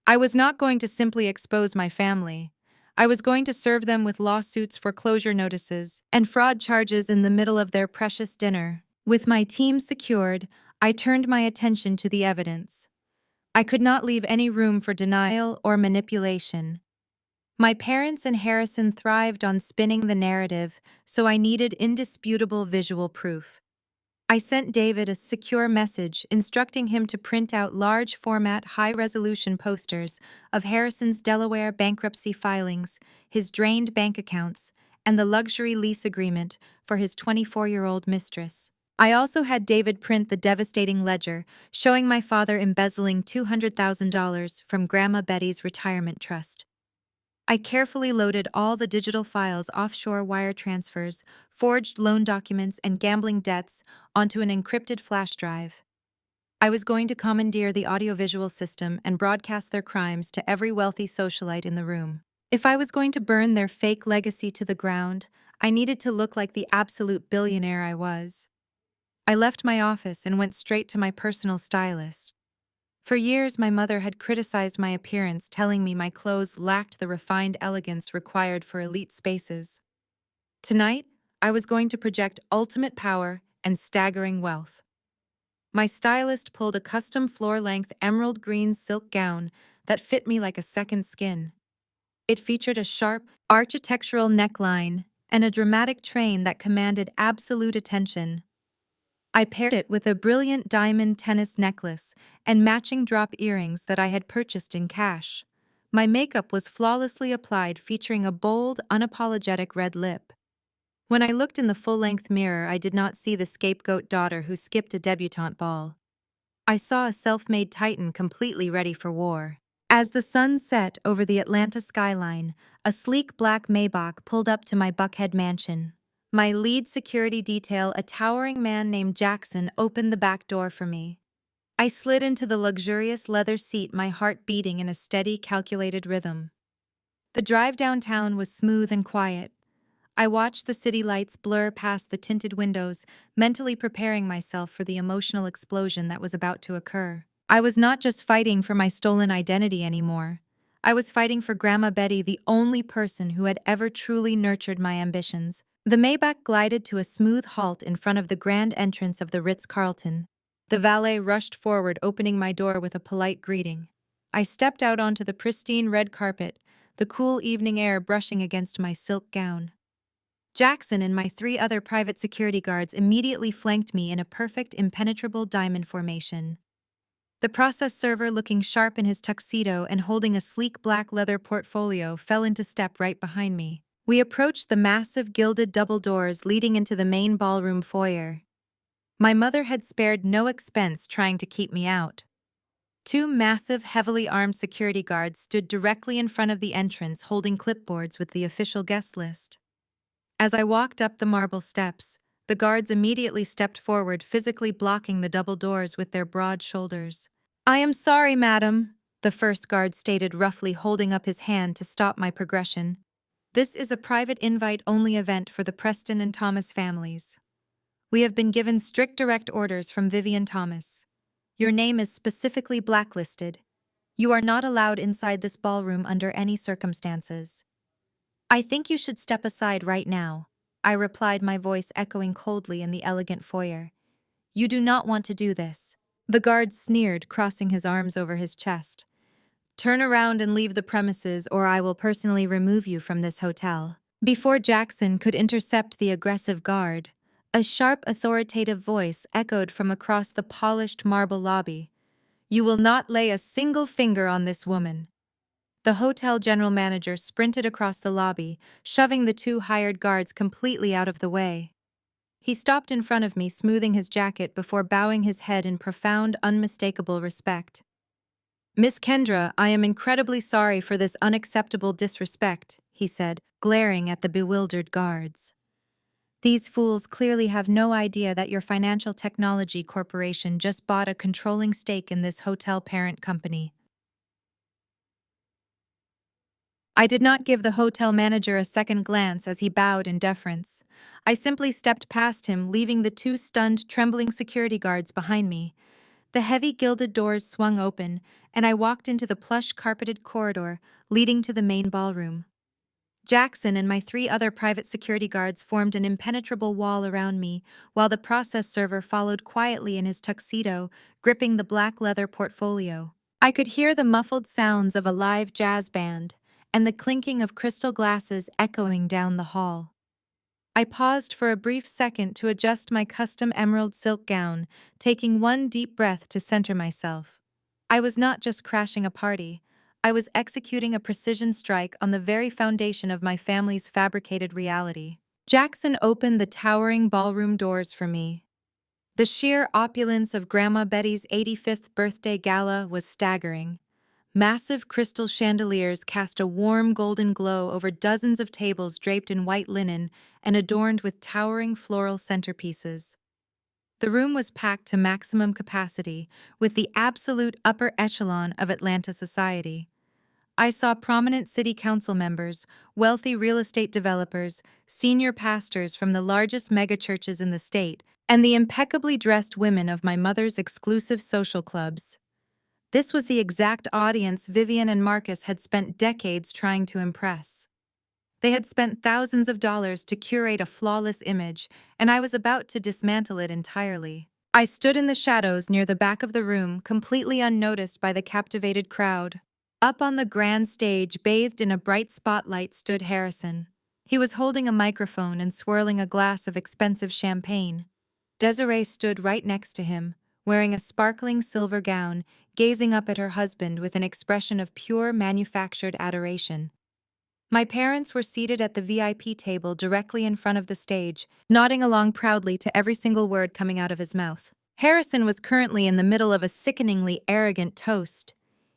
I was not going to simply expose my family. I was going to serve them with lawsuits, foreclosure notices, and fraud charges in the middle of their precious dinner. With my team secured, I turned my attention to the evidence. I could not leave any room for denial or manipulation. My parents and Harrison thrived on spinning the narrative, so I needed indisputable visual proof. I sent David a secure message instructing him to print out large-format, high-resolution posters of Harrison's Delaware bankruptcy filings, his drained bank accounts, and the luxury lease agreement for his 24-year-old mistress. I also had David print the devastating ledger showing my father embezzling $200,000 from Grandma Betty's retirement trust. I carefully loaded all the digital files, offshore wire transfers, forged loan documents, and gambling debts onto an encrypted flash drive. I was going to commandeer the audiovisual system and broadcast their crimes to every wealthy socialite in the room. If I was going to burn their fake legacy to the ground, I needed to look like the absolute billionaire I was. I left my office and went straight to my personal stylist. For years, my mother had criticized my appearance, telling me my clothes lacked the refined elegance required for elite spaces. Tonight, I was going to project ultimate power and staggering wealth. My stylist pulled a custom floor-length emerald green silk gown that fit me like a second skin. It featured a sharp, architectural neckline and a dramatic train that commanded absolute attention. I paired it with a brilliant diamond tennis necklace and matching drop earrings that I had purchased in cash. My makeup was flawlessly applied, featuring a bold, unapologetic red lip. When I looked in the full-length mirror, I did not see the scapegoat daughter who skipped a debutante ball. I saw a self-made titan completely ready for war. As the sun set over the Atlanta skyline, a sleek black Maybach pulled up to my Buckhead mansion. My lead security detail, a towering man named Jackson, opened the back door for me. I slid into the luxurious leather seat, my heart beating in a steady, calculated rhythm. The drive downtown was smooth and quiet. I watched the city lights blur past the tinted windows, mentally preparing myself for the emotional explosion that was about to occur. I was not just fighting for my stolen identity anymore. I was fighting for Grandma Betty, the only person who had ever truly nurtured my ambitions. The Maybach glided to a smooth halt in front of the grand entrance of the Ritz-Carlton. The valet rushed forward, opening my door with a polite greeting. I stepped out onto the pristine red carpet, the cool evening air brushing against my silk gown. Jackson and my three other private security guards immediately flanked me in a perfect, impenetrable diamond formation. The process server, looking sharp in his tuxedo and holding a sleek black leather portfolio, fell into step right behind me. We approached the massive gilded double doors leading into the main ballroom foyer. My mother had spared no expense trying to keep me out. Two massive, heavily armed security guards stood directly in front of the entrance, holding clipboards with the official guest list. As I walked up the marble steps, the guards immediately stepped forward, physically blocking the double doors with their broad shoulders. "I am sorry, madam," the first guard stated, roughly holding up his hand to stop my progression. "This is a private invite-only event for the Preston and Thomas families. We have been given strict direct orders from Vivian Thomas. Your name is specifically blacklisted. You are not allowed inside this ballroom under any circumstances." "I think you should step aside right now," I replied, my voice echoing coldly in the elegant foyer. "You do not want to do this." The guard sneered, crossing his arms over his chest. "Turn around and leave the premises, or I will personally remove you from this hotel." Before Jackson could intercept the aggressive guard, a sharp, authoritative voice echoed from across the polished marble lobby. "You will not lay a single finger on this woman." The hotel general manager sprinted across the lobby, shoving the two hired guards completely out of the way. He stopped in front of me, smoothing his jacket before bowing his head in profound, unmistakable respect. "Miss Kendra, I am incredibly sorry for this unacceptable disrespect," he said, glaring at the bewildered guards. "These fools clearly have no idea that your financial technology corporation just bought a controlling stake in this hotel parent company." I did not give the hotel manager a second glance as he bowed in deference. I simply stepped past him, leaving the two stunned, trembling security guards behind me. The heavy gilded doors swung open, and I walked into the plush carpeted corridor leading to the main ballroom. Jackson and my three other private security guards formed an impenetrable wall around me, while the process server followed quietly in his tuxedo, gripping the black leather portfolio. I could hear the muffled sounds of a live jazz band and the clinking of crystal glasses echoing down the hall. I paused for a brief second to adjust my custom emerald silk gown, taking one deep breath to center myself. I was not just crashing a party. I was executing a precision strike on the very foundation of my family's fabricated reality. Jackson opened the towering ballroom doors for me. The sheer opulence of Grandma Betty's 85th birthday gala was staggering. Massive crystal chandeliers cast a warm golden glow over dozens of tables draped in white linen and adorned with towering floral centerpieces. The room was packed to maximum capacity, with the absolute upper echelon of Atlanta society. I saw prominent city council members, wealthy real estate developers, senior pastors from the largest megachurches in the state, and the impeccably dressed women of my mother's exclusive social clubs. This was the exact audience Vivian and Marcus had spent decades trying to impress. They had spent thousands of dollars to curate a flawless image, and I was about to dismantle it entirely. I stood in the shadows near the back of the room, completely unnoticed by the captivated crowd. Up on the grand stage, bathed in a bright spotlight, stood Harrison. He was holding a microphone and swirling a glass of expensive champagne. Desiree stood right next to him, wearing a sparkling silver gown, gazing up at her husband with an expression of pure manufactured adoration. My parents were seated at the VIP table directly in front of the stage, nodding along proudly to every single word coming out of his mouth. Harrison was currently in the middle of a sickeningly arrogant toast.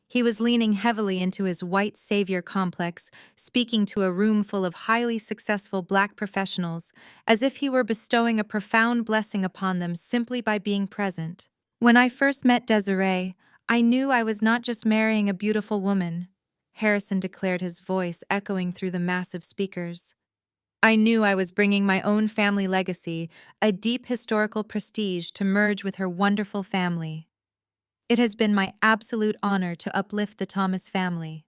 He was leaning heavily into his white savior complex, speaking to a room full of highly successful black professionals, as if he were bestowing a profound blessing upon them simply by being present. When I first met Desiree, I knew I was not just marrying a beautiful woman, Harrison declared, his voice echoing through the massive speakers. I knew I was bringing my own family legacy, a deep historical prestige, to merge with her wonderful family. It has been my absolute honor to uplift the Thomas family.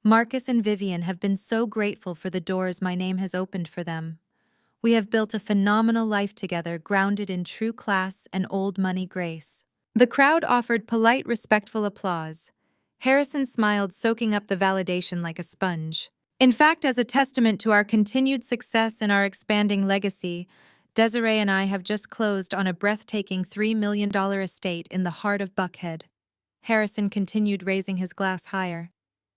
Marcus and Vivian have been so grateful for the doors my name has opened for them. We have built a phenomenal life together, grounded in true class and old money grace. The crowd offered polite, respectful applause. Harrison smiled, soaking up the validation like a sponge. In fact, as a testament to our continued success and our expanding legacy, Desiree and I have just closed on a breathtaking $3 million estate in the heart of Buckhead. Harrison continued, raising his glass higher.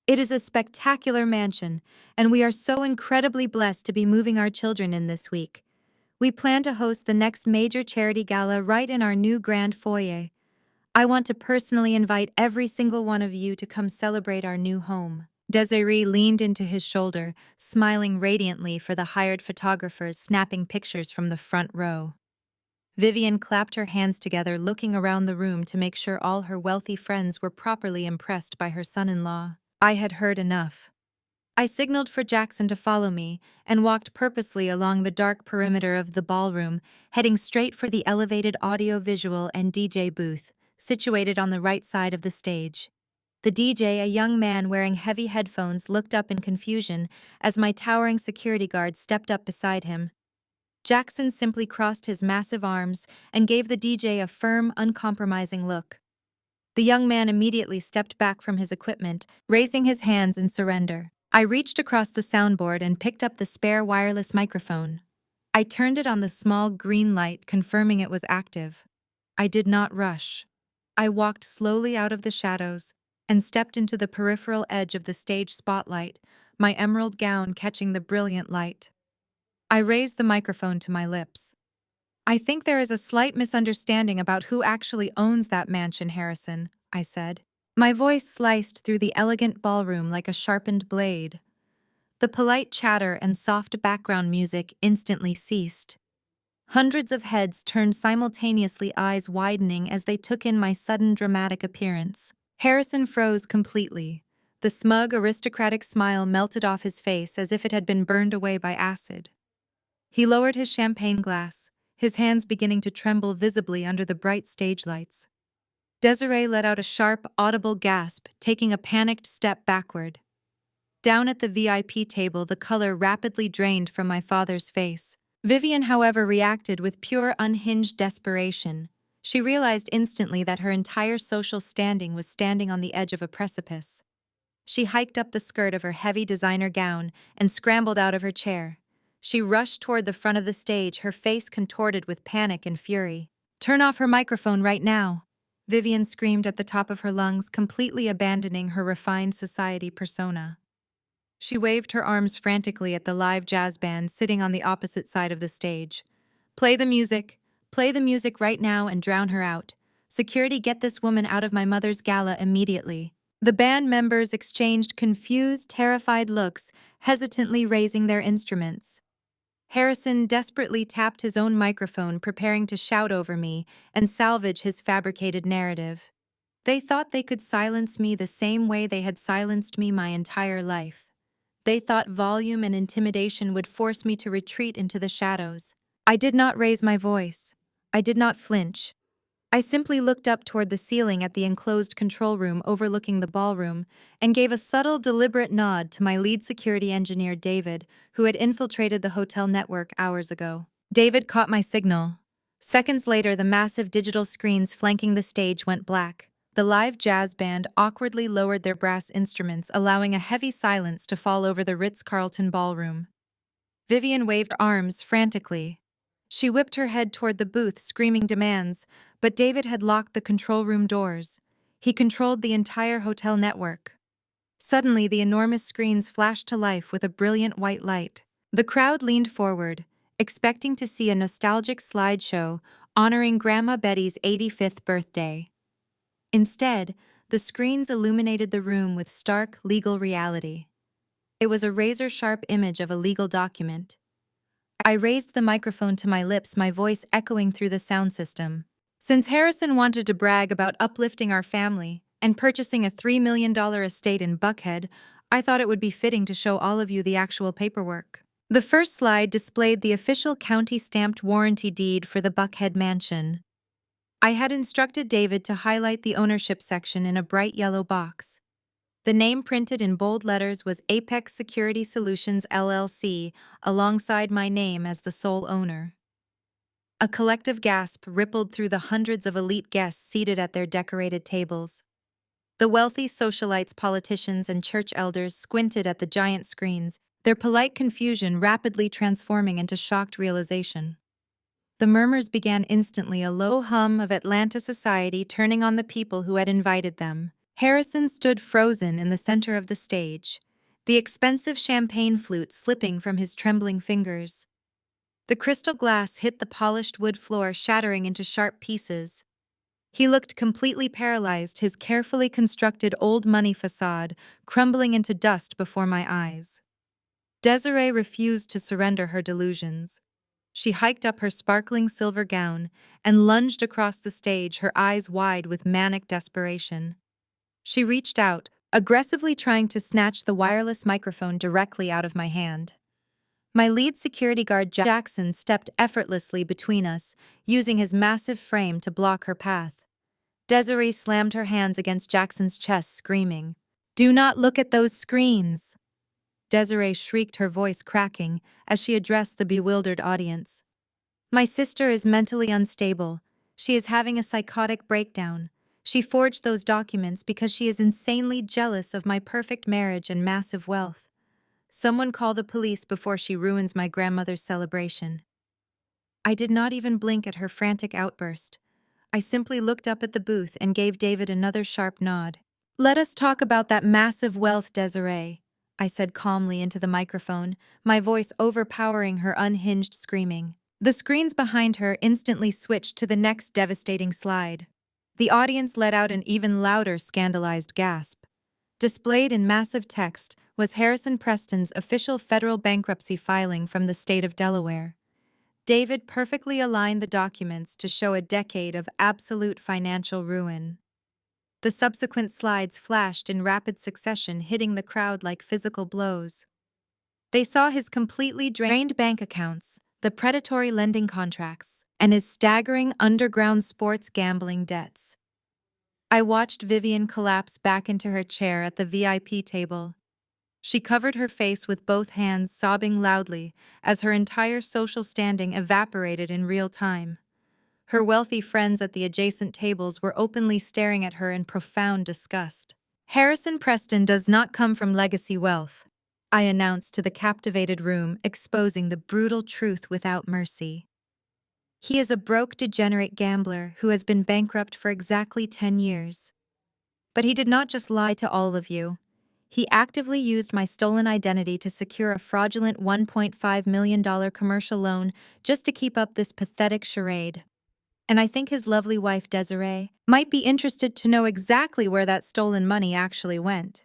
It is a spectacular mansion, and we are so incredibly blessed to be moving our children in this week. We plan to host the next major charity gala right in our new grand foyer. I want to personally invite every single one of you to come celebrate our new home. Desiree leaned into his shoulder, smiling radiantly for the hired photographers snapping pictures from the front row. Vivian clapped her hands together, looking around the room to make sure all her wealthy friends were properly impressed by her son-in-law. I had heard enough. I signaled for Jackson to follow me and walked purposely along the dark perimeter of the ballroom, heading straight for the elevated audio-visual and DJ booth, situated on the right side of the stage. The DJ, a young man wearing heavy headphones, looked up in confusion as my towering security guard stepped up beside him. Jackson simply crossed his massive arms and gave the DJ a firm, uncompromising look. The young man immediately stepped back from his equipment, raising his hands in surrender. I reached across the soundboard and picked up the spare wireless microphone. I turned it on the small green light, confirming it was active. I did not rush. I walked slowly out of the shadows and stepped into the peripheral edge of the stage spotlight, my emerald gown catching the brilliant light. I raised the microphone to my lips. I think there is a slight misunderstanding about who actually owns that mansion, Harrison, I said. My voice sliced through the elegant ballroom like a sharpened blade. The polite chatter and soft background music instantly ceased. Hundreds of heads turned simultaneously, eyes widening as they took in my sudden dramatic appearance. Harrison froze completely. The smug, aristocratic smile melted off his face as if it had been burned away by acid. He lowered his champagne glass, his hands beginning to tremble visibly under the bright stage lights. Desiree let out a sharp, audible gasp, taking a panicked step backward. Down at the VIP table, the color rapidly drained from my father's face. Vivian, however, reacted with pure, unhinged desperation. She realized instantly that her entire social standing was standing on the edge of a precipice. She hiked up the skirt of her heavy designer gown and scrambled out of her chair. She rushed toward the front of the stage, her face contorted with panic and fury. "Turn off her microphone right now!" Vivian screamed at the top of her lungs, completely abandoning her refined society persona. She waved her arms frantically at the live jazz band sitting on the opposite side of the stage. Play the music right now and drown her out. Security, get this woman out of my mother's gala immediately." The band members exchanged confused, terrified looks, hesitantly raising their instruments. Harrison desperately tapped his own microphone, preparing to shout over me and salvage his fabricated narrative. They thought they could silence me the same way they had silenced me my entire life. They thought volume and intimidation would force me to retreat into the shadows. I did not raise my voice. I did not flinch. I simply looked up toward the ceiling at the enclosed control room overlooking the ballroom and gave a subtle, deliberate nod to my lead security engineer, David, who had infiltrated the hotel network hours ago. David caught my signal. Seconds later, the massive digital screens flanking the stage went black. The live jazz band awkwardly lowered their brass instruments, allowing a heavy silence to fall over the Ritz-Carlton ballroom. Vivian waved arms frantically. She whipped her head toward the booth, screaming demands, but David had locked the control room doors. He controlled the entire hotel network. Suddenly, the enormous screens flashed to life with a brilliant white light. The crowd leaned forward, expecting to see a nostalgic slideshow honoring Grandma Betty's 85th birthday. Instead, the screens illuminated the room with stark legal reality. It was a razor-sharp image of a legal document. I raised the microphone to my lips, my voice echoing through the sound system. Since Harrison wanted to brag about uplifting our family and purchasing a $3 million estate in Buckhead, I thought it would be fitting to show all of you the actual paperwork. The first slide displayed the official county-stamped warranty deed for the Buckhead mansion. I had instructed David to highlight the ownership section in a bright yellow box. The name printed in bold letters was Apex Security Solutions LLC, alongside my name as the sole owner. A collective gasp rippled through the hundreds of elite guests seated at their decorated tables. The wealthy socialites, politicians, and church elders squinted at the giant screens, their polite confusion rapidly transforming into shocked realization. The murmurs began instantly, a low hum of Atlanta society turning on the people who had invited them. Harrison stood frozen in the center of the stage, the expensive champagne flute slipping from his trembling fingers. The crystal glass hit the polished wood floor, shattering into sharp pieces. He looked completely paralyzed, his carefully constructed old money facade crumbling into dust before my eyes. Desiree refused to surrender her delusions. She hiked up her sparkling silver gown and lunged across the stage, her eyes wide with manic desperation. She reached out, aggressively trying to snatch the wireless microphone directly out of my hand. My lead security guard Jackson stepped effortlessly between us, using his massive frame to block her path. Desiree slammed her hands against Jackson's chest, screaming, "Do not look at those screens!" Desiree shrieked, her voice cracking, as she addressed the bewildered audience. "My sister is mentally unstable. She is having a psychotic breakdown. She forged those documents because she is insanely jealous of my perfect marriage and massive wealth. Someone call the police before she ruins my grandmother's celebration." I did not even blink at her frantic outburst. I simply looked up at the booth and gave David another sharp nod. "Let us talk about that massive wealth, Desiree," I said calmly into the microphone, my voice overpowering her unhinged screaming. The screens behind her instantly switched to the next devastating slide. The audience let out an even louder, scandalized gasp. Displayed in massive text was Harrison Preston's official federal bankruptcy filing from the state of Delaware. David perfectly aligned the documents to show a decade of absolute financial ruin. The subsequent slides flashed in rapid succession, hitting the crowd like physical blows. They saw his completely drained bank accounts, the predatory lending contracts, and his staggering underground sports gambling debts. I watched Vivian collapse back into her chair at the VIP table. She covered her face with both hands, sobbing loudly as her entire social standing evaporated in real time. Her wealthy friends at the adjacent tables were openly staring at her in profound disgust. "Harrison Preston does not come from legacy wealth," I announced to the captivated room, exposing the brutal truth without mercy. "He is a broke, degenerate gambler who has been bankrupt for exactly 10 years. But he did not just lie to all of you. He actively used my stolen identity to secure a fraudulent $1.5 million commercial loan just to keep up this pathetic charade. And I think his lovely wife, Desiree, might be interested to know exactly where that stolen money actually went."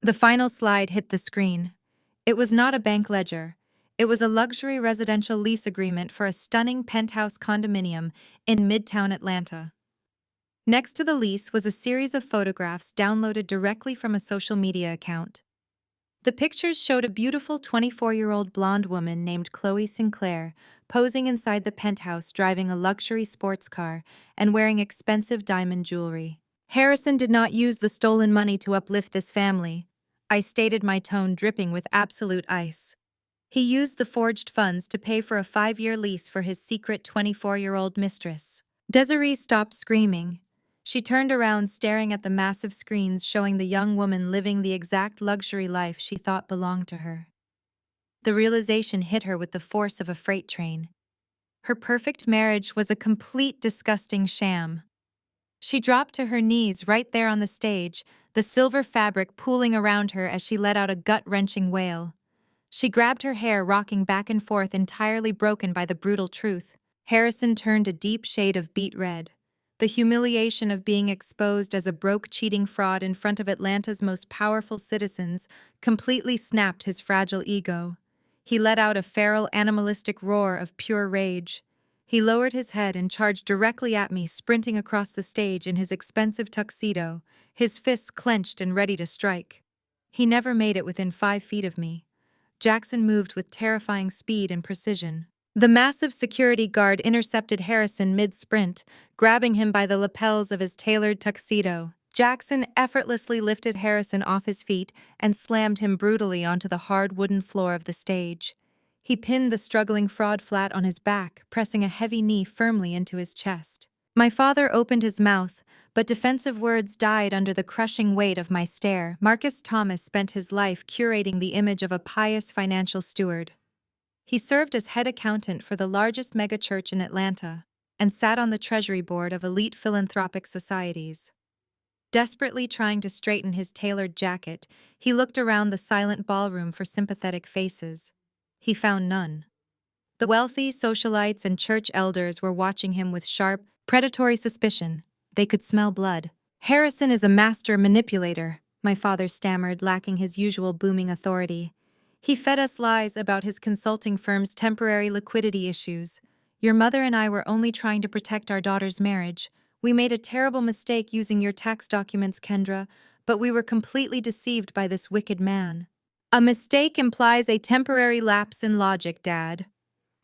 The final slide hit the screen. It was not a bank ledger. It was a luxury residential lease agreement for a stunning penthouse condominium in Midtown Atlanta. Next to the lease was a series of photographs downloaded directly from a social media account. The pictures showed a beautiful 24-year-old blonde woman named Chloe Sinclair posing inside the penthouse driving a luxury sports car and wearing expensive diamond jewelry. Harrison did not use the stolen money to uplift this family. I stated, my tone dripping with absolute ice. He used the forged funds to pay for a 5-year lease for his secret 24-year-old mistress. Desiree stopped screaming. She turned around, staring at the massive screens showing the young woman living the exact luxury life she thought belonged to her. The realization hit her with the force of a freight train. Her perfect marriage was a complete disgusting sham. She dropped to her knees right there on the stage, the silver fabric pooling around her as she let out a gut-wrenching wail. She grabbed her hair, rocking back and forth, entirely broken by the brutal truth. Harrison turned a deep shade of beet red. The humiliation of being exposed as a broke, cheating fraud in front of Atlanta's most powerful citizens completely snapped his fragile ego. He let out a feral, animalistic roar of pure rage. He lowered his head and charged directly at me, sprinting across the stage in his expensive tuxedo, his fists clenched and ready to strike. He never made it within 5 feet of me. Jackson moved with terrifying speed and precision. The massive security guard intercepted Harrison mid-sprint, grabbing him by the lapels of his tailored tuxedo. Jackson effortlessly lifted Harrison off his feet and slammed him brutally onto the hard wooden floor of the stage. He pinned the struggling fraud flat on his back, pressing a heavy knee firmly into his chest. My father opened his mouth, but defensive words died under the crushing weight of my stare. Marcus Thomas spent his life curating the image of a pious financial steward. He served as head accountant for the largest megachurch in Atlanta and sat on the treasury board of elite philanthropic societies. Desperately trying to straighten his tailored jacket, he looked around the silent ballroom for sympathetic faces. He found none. The wealthy socialites and church elders were watching him with sharp, predatory suspicion. They could smell blood. "Harrison is a master manipulator," my father stammered, lacking his usual booming authority. "He fed us lies about his consulting firm's temporary liquidity issues. Your mother and I were only trying to protect our daughter's marriage. We made a terrible mistake using your tax documents, Kendra, but we were completely deceived by this wicked man." "A mistake implies a temporary lapse in logic, Dad,"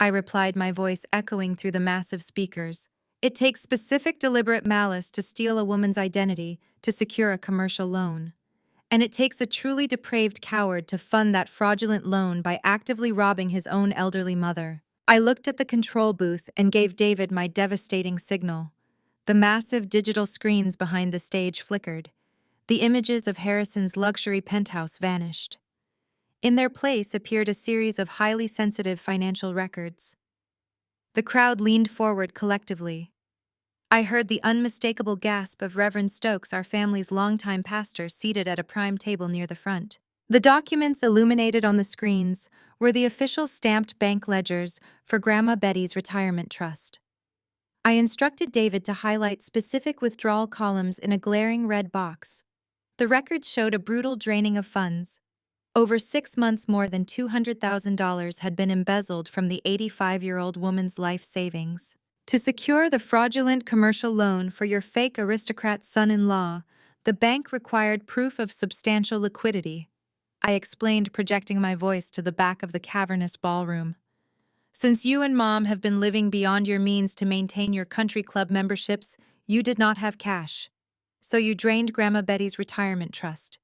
I replied, my voice echoing through the massive speakers. "It takes specific, deliberate malice to steal a woman's identity to secure a commercial loan. And it takes a truly depraved coward to fund that fraudulent loan by actively robbing his own elderly mother." I looked at the control booth and gave David my devastating signal. The massive digital screens behind the stage flickered. The images of Harrison's luxury penthouse vanished. In their place appeared a series of highly sensitive financial records. The crowd leaned forward collectively. I heard the unmistakable gasp of Reverend Stokes, our family's longtime pastor, seated at a prime table near the front. The documents illuminated on the screens were the official stamped bank ledgers for Grandma Betty's retirement trust. I instructed David to highlight specific withdrawal columns in a glaring red box. The records showed a brutal draining of funds. Over 6 months, more than $200,000 had been embezzled from the 85-year-old woman's life savings. To secure the fraudulent commercial loan for your fake aristocrat son-in-law, the bank required proof of substantial liquidity. I explained, projecting my voice to the back of the cavernous ballroom. "Since you and Mom have been living beyond your means to maintain your country club memberships, you did not have cash. So you drained Grandma Betty's retirement trust.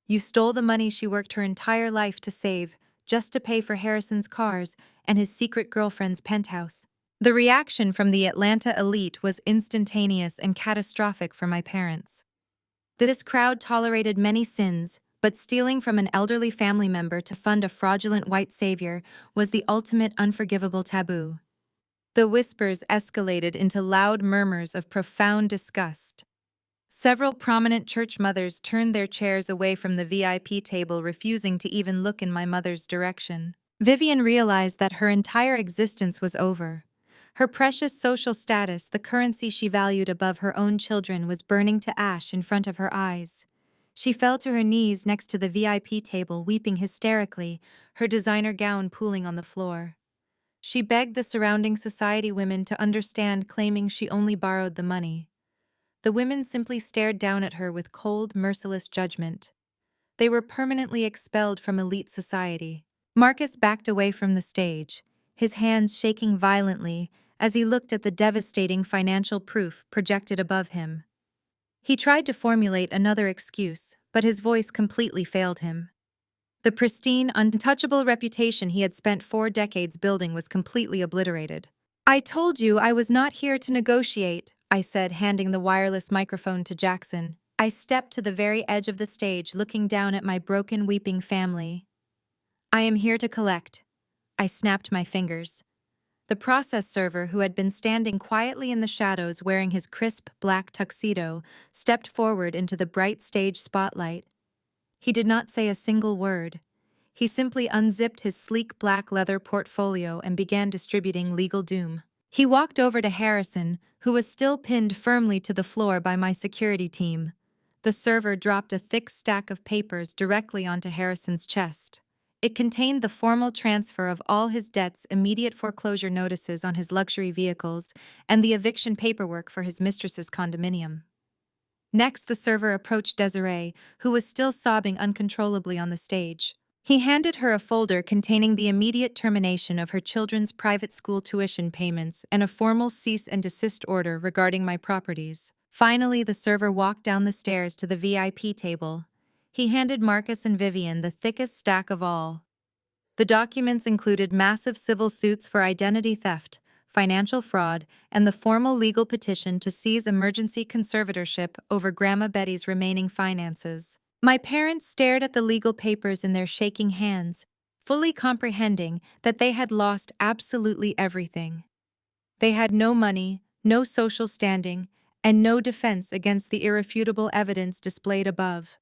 You stole the money she worked her entire life to save, just to pay for Harrison's cars and his secret girlfriend's penthouse." The reaction from the Atlanta elite was instantaneous and catastrophic for my parents. This crowd tolerated many sins, but stealing from an elderly family member to fund a fraudulent white savior was the ultimate unforgivable taboo. The whispers escalated into loud murmurs of profound disgust. Several prominent church mothers turned their chairs away from the VIP table, refusing to even look in my mother's direction. Vivian realized that her entire existence was over. Her precious social status, the currency she valued above her own children, was burning to ash in front of her eyes. She fell to her knees next to the VIP table, weeping hysterically, her designer gown pooling on the floor. She begged the surrounding society women to understand, claiming she only borrowed the money. The women simply stared down at her with cold, merciless judgment. They were permanently expelled from elite society. Marcus backed away from the stage, his hands shaking violently as he looked at the devastating financial proof projected above him. He tried to formulate another excuse, but his voice completely failed him. The pristine, untouchable reputation he had spent 4 decades building was completely obliterated. "I told you I was not here to negotiate," I said, handing the wireless microphone to Jackson. I stepped to the very edge of the stage, looking down at my broken, weeping family. "I am here to collect." I snapped my fingers. The process server, who had been standing quietly in the shadows wearing his crisp black tuxedo, stepped forward into the bright stage spotlight. He did not say a single word. He simply unzipped his sleek black leather portfolio and began distributing legal doom. He walked over to Harrison, who was still pinned firmly to the floor by my security team. The server dropped a thick stack of papers directly onto Harrison's chest. It contained the formal transfer of all his debts, immediate foreclosure notices on his luxury vehicles, and the eviction paperwork for his mistress's condominium. Next, the server approached Desiree, who was still sobbing uncontrollably on the stage. He handed her a folder containing the immediate termination of her children's private school tuition payments and a formal cease and desist order regarding my properties. Finally, the server walked down the stairs to the VIP table. He handed Marcus and Vivian the thickest stack of all. The documents included massive civil suits for identity theft, financial fraud, and the formal legal petition to seize emergency conservatorship over Grandma Betty's remaining finances. My parents stared at the legal papers in their shaking hands, fully comprehending that they had lost absolutely everything. They had no money, no social standing, and no defense against the irrefutable evidence displayed above.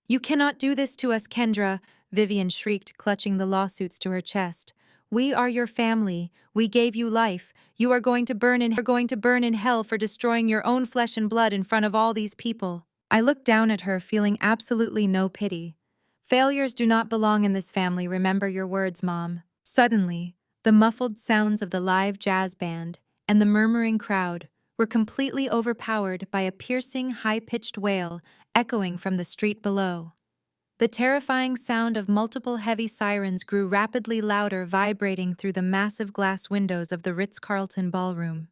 "You cannot do this to us, Kendra," Vivian shrieked, clutching the lawsuits to her chest. "We are your family. We gave you life. You are going to burn in hell for destroying your own flesh and blood in front of all these people." I looked down at her, feeling absolutely no pity. "Failures do not belong in this family, remember your words, Mom." Suddenly, the muffled sounds of the live jazz band and the murmuring crowd were completely overpowered by a piercing, high-pitched wail echoing from the street below. The terrifying sound of multiple heavy sirens grew rapidly louder, vibrating through the massive glass windows of the Ritz-Carlton ballroom.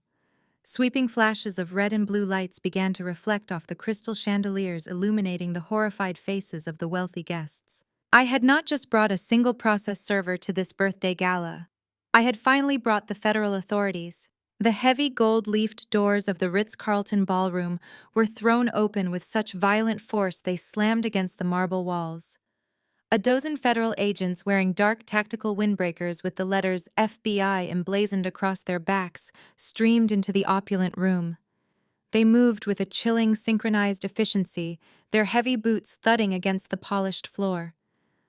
Sweeping flashes of red and blue lights began to reflect off the crystal chandeliers, illuminating the horrified faces of the wealthy guests. I had not just brought a single process server to this birthday gala. I had finally brought the federal authorities. The heavy gold-leafed doors of the Ritz-Carlton ballroom were thrown open with such violent force they slammed against the marble walls. A dozen federal agents wearing dark tactical windbreakers with the letters FBI emblazoned across their backs streamed into the opulent room. They moved with a chilling, synchronized efficiency, their heavy boots thudding against the polished floor.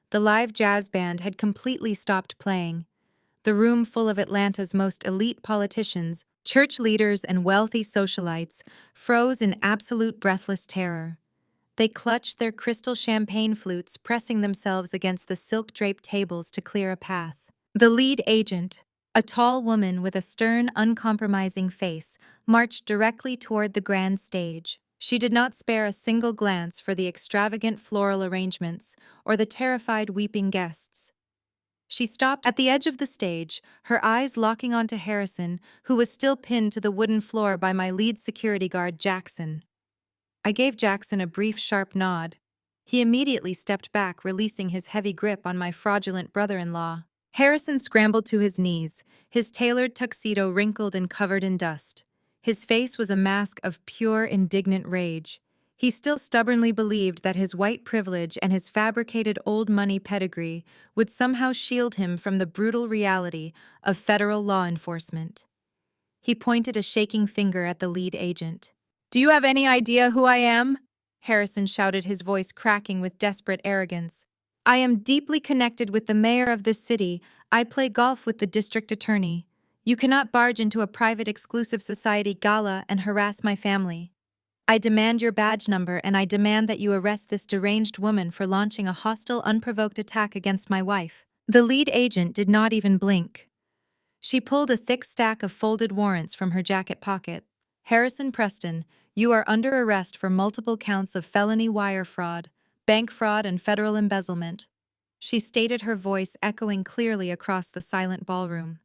The live jazz band had completely stopped playing. The room full of Atlanta's most elite politicians, church leaders, and wealthy socialites froze in absolute breathless terror. They clutched their crystal champagne flutes, pressing themselves against the silk-draped tables to clear a path. The lead agent, a tall woman with a stern, uncompromising face, marched directly toward the grand stage. She did not spare a single glance for the extravagant floral arrangements or the terrified, weeping guests. She stopped at the edge of the stage, her eyes locking onto Harrison, who was still pinned to the wooden floor by my lead security guard, Jackson. I gave Jackson a brief, sharp nod. He immediately stepped back, releasing his heavy grip on my fraudulent brother-in-law. Harrison scrambled to his knees, his tailored tuxedo wrinkled and covered in dust. His face was a mask of pure, indignant rage. He still stubbornly believed that his white privilege and his fabricated old money pedigree would somehow shield him from the brutal reality of federal law enforcement. He pointed a shaking finger at the lead agent. "Do you have any idea who I am?" Harrison shouted, his voice cracking with desperate arrogance. "I am deeply connected with the mayor of this city. I play golf with the district attorney. You cannot barge into a private exclusive society gala and harass my family. I demand your badge number, and I demand that you arrest this deranged woman for launching a hostile, unprovoked attack against my wife." The lead agent did not even blink. She pulled a thick stack of folded warrants from her jacket pocket. "Harrison Preston, you are under arrest for multiple counts of felony wire fraud, bank fraud and federal embezzlement. She stated, her voice echoing clearly across the silent ballroom.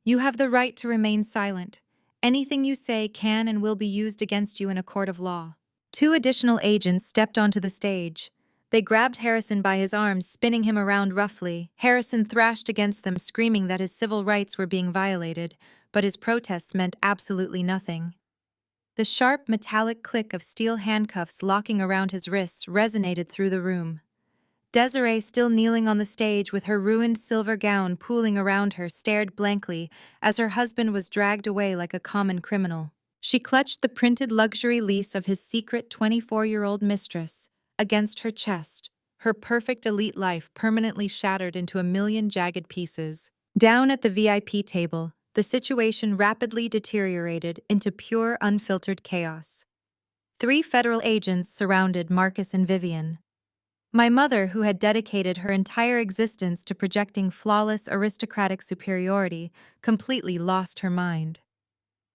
You have the right to remain silent. Anything you say can and will be used against you in a court of law. Two additional agents stepped onto the stage. They grabbed Harrison by his arms, spinning him around roughly. Harrison thrashed against them, screaming that his civil rights were being violated, but his protests meant absolutely nothing. The sharp, metallic click of steel handcuffs locking around his wrists resonated through the room. Desiree, still kneeling on the stage with her ruined silver gown pooling around her, stared blankly as her husband was dragged away like a common criminal. She clutched the printed luxury lease of his secret 24-year-old mistress against her chest, her perfect elite life permanently shattered into a million jagged pieces. Down at the VIP table, the situation rapidly deteriorated into pure, unfiltered chaos. Three federal agents surrounded Marcus and Vivian. My mother, who had dedicated her entire existence to projecting flawless aristocratic superiority, completely lost her mind.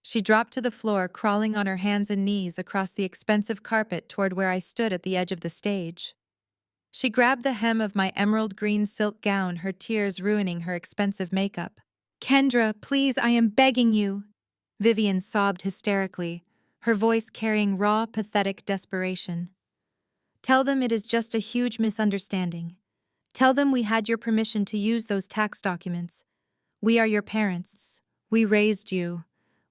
She dropped to the floor, crawling on her hands and knees across the expensive carpet toward where I stood at the edge of the stage. She grabbed the hem of my emerald green silk gown, her tears ruining her expensive makeup. Kendra, please, I am begging you. Vivian sobbed hysterically, her voice carrying raw, pathetic desperation. Tell them it is just a huge misunderstanding. Tell them we had your permission to use those tax documents. We are your parents. We raised you.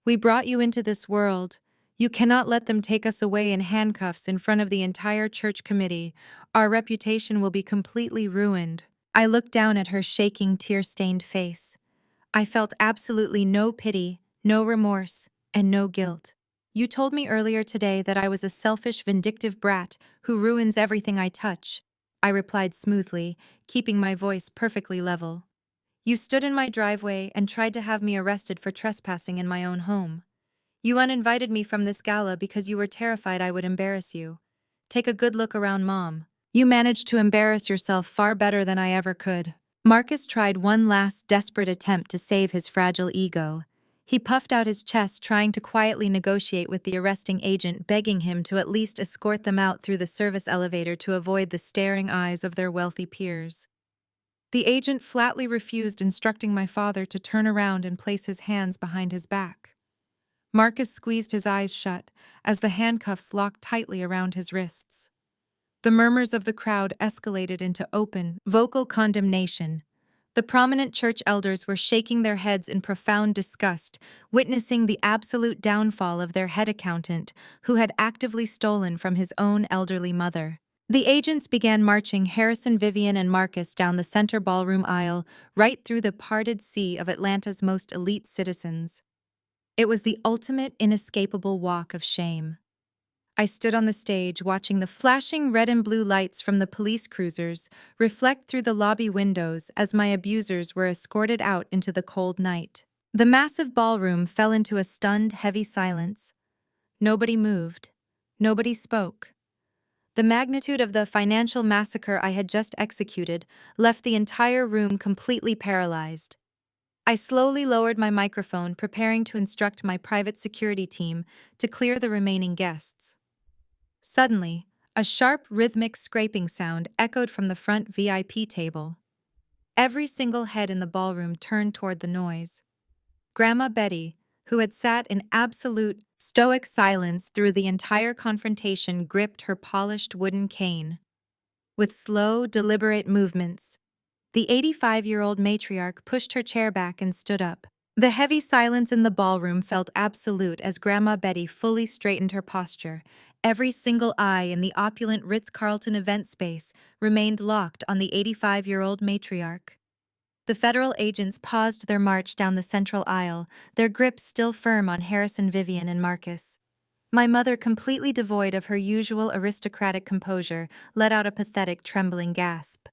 We brought you into this world. You cannot let them take us away in handcuffs in front of the entire church committee. Our reputation will be completely ruined. I looked down at her shaking, tear-stained face. I felt absolutely no pity, no remorse, and no guilt. You told me earlier today that I was a selfish, vindictive brat who ruins everything I touch. I replied smoothly, keeping my voice perfectly level. You stood in my driveway and tried to have me arrested for trespassing in my own home. You uninvited me from this gala because you were terrified I would embarrass you. Take a good look around, Mom. You managed to embarrass yourself far better than I ever could. Marcus tried one last desperate attempt to save his fragile ego. He puffed out his chest, trying to quietly negotiate with the arresting agent, begging him to at least escort them out through the service elevator to avoid the staring eyes of their wealthy peers. The agent flatly refused, instructing my father to turn around and place his hands behind his back. Marcus squeezed his eyes shut as the handcuffs locked tightly around his wrists. The murmurs of the crowd escalated into open, vocal condemnation. The prominent church elders were shaking their heads in profound disgust, witnessing the absolute downfall of their head accountant, who had actively stolen from his own elderly mother. The agents began marching Harrison, Vivian, and Marcus down the center ballroom aisle, right through the parted sea of Atlanta's most elite citizens. It was the ultimate, inescapable walk of shame. I stood on the stage watching the flashing red and blue lights from the police cruisers reflect through the lobby windows as my abusers were escorted out into the cold night. The massive ballroom fell into a stunned, heavy silence. Nobody moved. Nobody spoke. The magnitude of the financial massacre I had just executed left the entire room completely paralyzed. I slowly lowered my microphone, preparing to instruct my private security team to clear the remaining guests. Suddenly, a sharp, rhythmic scraping sound echoed from the front VIP table. Every single head in the ballroom turned toward the noise. Grandma Betty, who had sat in absolute, stoic silence through the entire confrontation, gripped her polished wooden cane. With slow, deliberate movements, the 85-year-old matriarch pushed her chair back and stood up. The heavy silence in the ballroom felt absolute as Grandma Betty fully straightened her posture. Every single eye in the opulent Ritz-Carlton event space remained locked on the 85-year-old matriarch. The federal agents paused their march down the central aisle, their grip still firm on Harrison, Vivian, and Marcus. My mother, completely devoid of her usual aristocratic composure, let out a pathetic, trembling gasp.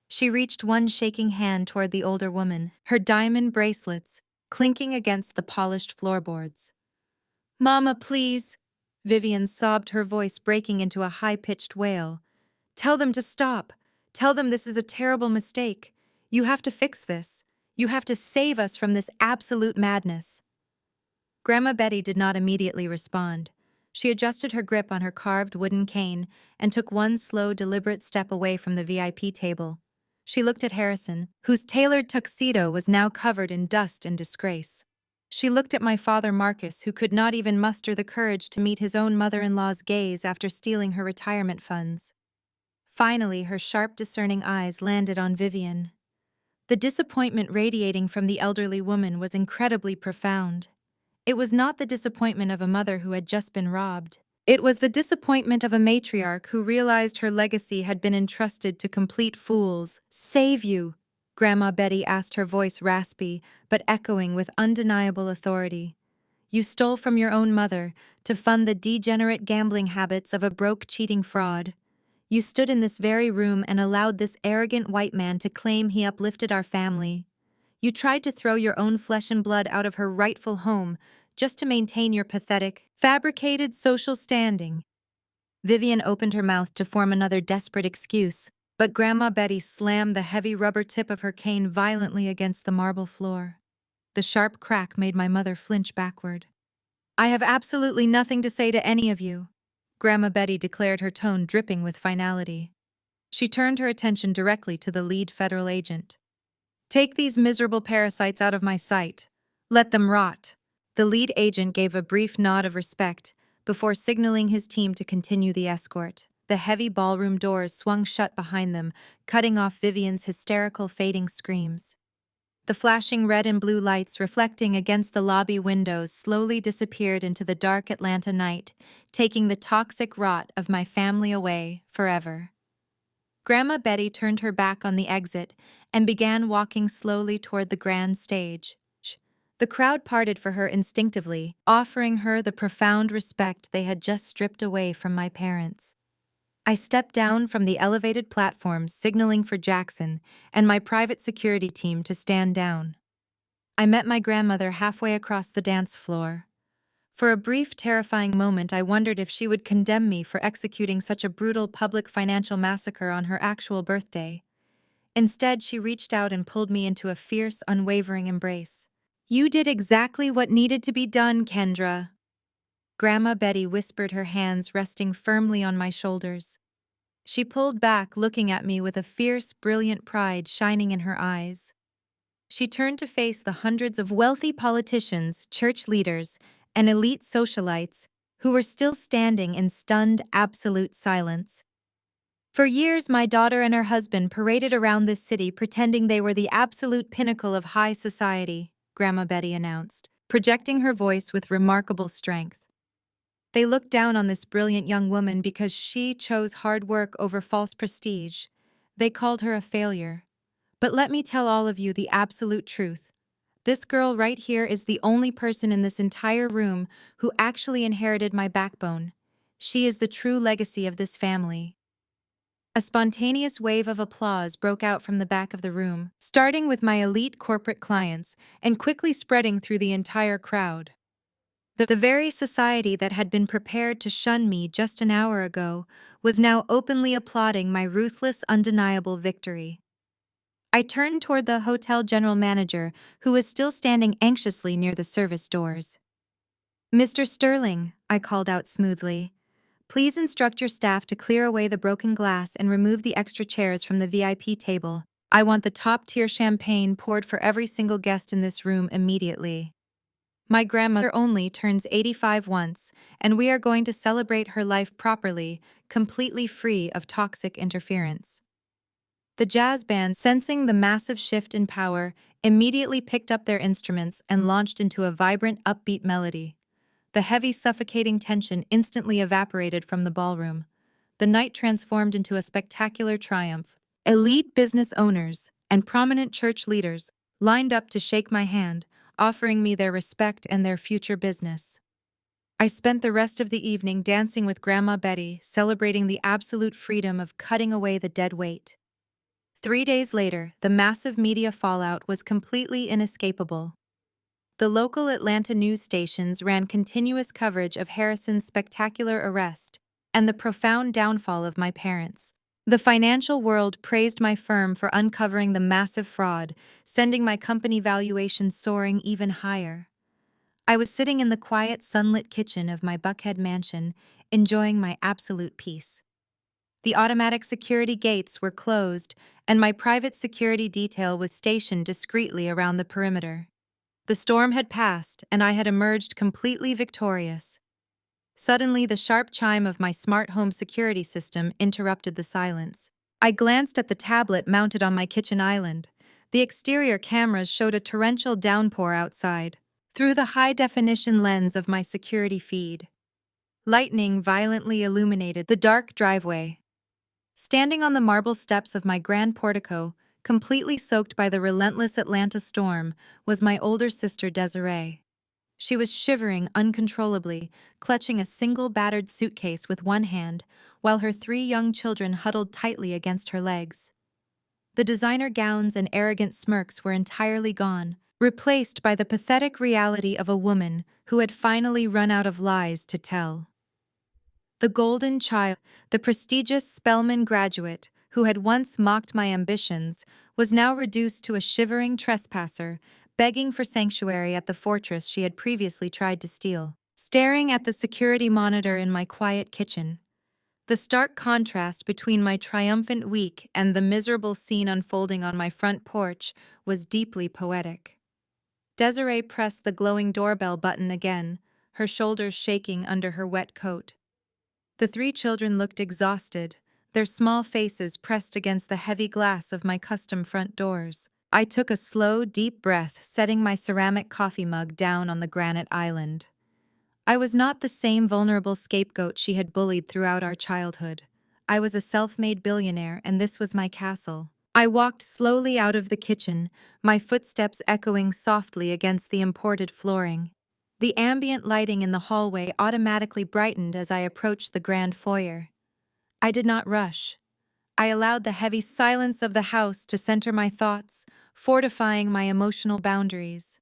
She reached one shaking hand toward the older woman, her diamond bracelets clinking against the polished floorboards. "Mama, please!" Vivian sobbed, her voice breaking into a high-pitched wail. "Tell them to stop. Tell them this is a terrible mistake. You have to fix this. You have to save us from this absolute madness." Grandma Betty did not immediately respond. She adjusted her grip on her carved wooden cane and took one slow, deliberate step away from the VIP table. She looked at Harrison, whose tailored tuxedo was now covered in dust and disgrace. She looked at my father Marcus, who could not even muster the courage to meet his own mother-in-law's gaze after stealing her retirement funds. Finally, her sharp, discerning eyes landed on Vivian. The disappointment radiating from the elderly woman was incredibly profound. It was not the disappointment of a mother who had just been robbed. It was the disappointment of a matriarch who realized her legacy had been entrusted to complete fools. "Save you," Grandma Betty asked, her voice raspy, but echoing with undeniable authority. "You stole from your own mother to fund the degenerate gambling habits of a broke, cheating fraud. You stood in this very room and allowed this arrogant white man to claim he uplifted our family. You tried to throw your own flesh and blood out of her rightful home just to maintain your pathetic, fabricated social standing." Vivian opened her mouth to form another desperate excuse, but Grandma Betty slammed the heavy rubber tip of her cane violently against the marble floor. The sharp crack made my mother flinch backward. "I have absolutely nothing to say to any of you," Grandma Betty declared, her tone dripping with finality. She turned her attention directly to the lead federal agent. "Take these miserable parasites out of my sight. Let them rot." The lead agent gave a brief nod of respect before signaling his team to continue the escort. The heavy ballroom doors swung shut behind them, cutting off Vivian's hysterical, fading screams. The flashing red and blue lights reflecting against the lobby windows slowly disappeared into the dark Atlanta night, taking the toxic rot of my family away forever. Grandma Betty turned her back on the exit and began walking slowly toward the grand stage. The crowd parted for her instinctively, offering her the profound respect they had just stripped away from my parents. I stepped down from the elevated platform, signaling for Jackson and my private security team to stand down. I met my grandmother halfway across the dance floor. For a brief, terrifying moment, I wondered if she would condemn me for executing such a brutal public financial massacre on her actual birthday. Instead, she reached out and pulled me into a fierce, unwavering embrace. "You did exactly what needed to be done, Kendra." Grandma Betty whispered, her hands resting firmly on my shoulders. She pulled back, looking at me with a fierce, brilliant pride shining in her eyes. She turned to face the hundreds of wealthy politicians, church leaders, and elite socialites who were still standing in stunned, absolute silence. "For years, my daughter and her husband paraded around this city pretending they were the absolute pinnacle of high society," Grandma Betty announced, projecting her voice with remarkable strength. "They looked down on this brilliant young woman because she chose hard work over false prestige. They called her a failure. But let me tell all of you the absolute truth. This girl right here is the only person in this entire room who actually inherited my backbone. She is the true legacy of this family." A spontaneous wave of applause broke out from the back of the room, starting with my elite corporate clients and quickly spreading through the entire crowd. The very society that had been prepared to shun me just an hour ago was now openly applauding my ruthless, undeniable victory. I turned toward the hotel general manager, who was still standing anxiously near the service doors. "Mr. Sterling," I called out smoothly, "please instruct your staff to clear away the broken glass and remove the extra chairs from the VIP table. I want the top-tier champagne poured for every single guest in this room immediately. My grandmother only turns 85 once, and we are going to celebrate her life properly, completely free of toxic interference." The jazz band, sensing the massive shift in power, immediately picked up their instruments and launched into a vibrant, upbeat melody. The heavy, suffocating tension instantly evaporated from the ballroom. The night transformed into a spectacular triumph. Elite business owners and prominent church leaders lined up to shake my hand, offering me their respect and their future business. I spent the rest of the evening dancing with Grandma Betty, celebrating the absolute freedom of cutting away the dead weight. 3 days later, the massive media fallout was completely inescapable. The local Atlanta news stations ran continuous coverage of Harrison's spectacular arrest and the profound downfall of my parents. The financial world praised my firm for uncovering the massive fraud, sending my company valuation soaring even higher. I was sitting in the quiet, sunlit kitchen of my Buckhead mansion, enjoying my absolute peace. The automatic security gates were closed, and my private security detail was stationed discreetly around the perimeter. The storm had passed, and I had emerged completely victorious. Suddenly, the sharp chime of my smart home security system interrupted the silence. I glanced at the tablet mounted on my kitchen island. The exterior cameras showed a torrential downpour outside. Through the high-definition lens of my security feed, lightning violently illuminated the dark driveway. Standing on the marble steps of my grand portico, completely soaked by the relentless Atlanta storm, was my older sister Desiree. She was shivering uncontrollably, clutching a single battered suitcase with one hand, while her three young children huddled tightly against her legs. The designer gowns and arrogant smirks were entirely gone, replaced by the pathetic reality of a woman who had finally run out of lies to tell. The golden child, the prestigious Spelman graduate, who had once mocked my ambitions, was now reduced to a shivering trespasser, begging for sanctuary at the fortress she had previously tried to steal. Staring at the security monitor in my quiet kitchen, the stark contrast between my triumphant week and the miserable scene unfolding on my front porch was deeply poetic. Desiree pressed the glowing doorbell button again, her shoulders shaking under her wet coat. The three children looked exhausted, their small faces pressed against the heavy glass of my custom front doors. I took a slow, deep breath, setting my ceramic coffee mug down on the granite island. I was not the same vulnerable scapegoat she had bullied throughout our childhood. I was a self-made billionaire, and this was my castle. I walked slowly out of the kitchen, my footsteps echoing softly against the imported flooring. The ambient lighting in the hallway automatically brightened as I approached the grand foyer. I did not rush. I allowed the heavy silence of the house to center my thoughts, fortifying my emotional boundaries.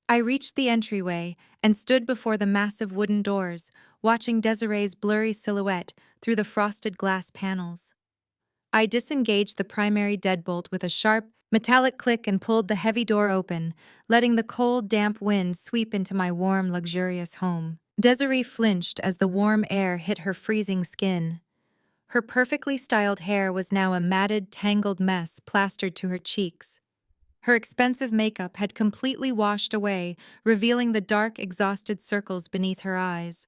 I reached the entryway and stood before the massive wooden doors, watching Desiree's blurry silhouette through the frosted glass panels. I disengaged the primary deadbolt with a sharp, metallic click and pulled the heavy door open, letting the cold, damp wind sweep into my warm, luxurious home. Desiree flinched as the warm air hit her freezing skin. Her perfectly styled hair was now a matted, tangled mess plastered to her cheeks. Her expensive makeup had completely washed away, revealing the dark, exhausted circles beneath her eyes.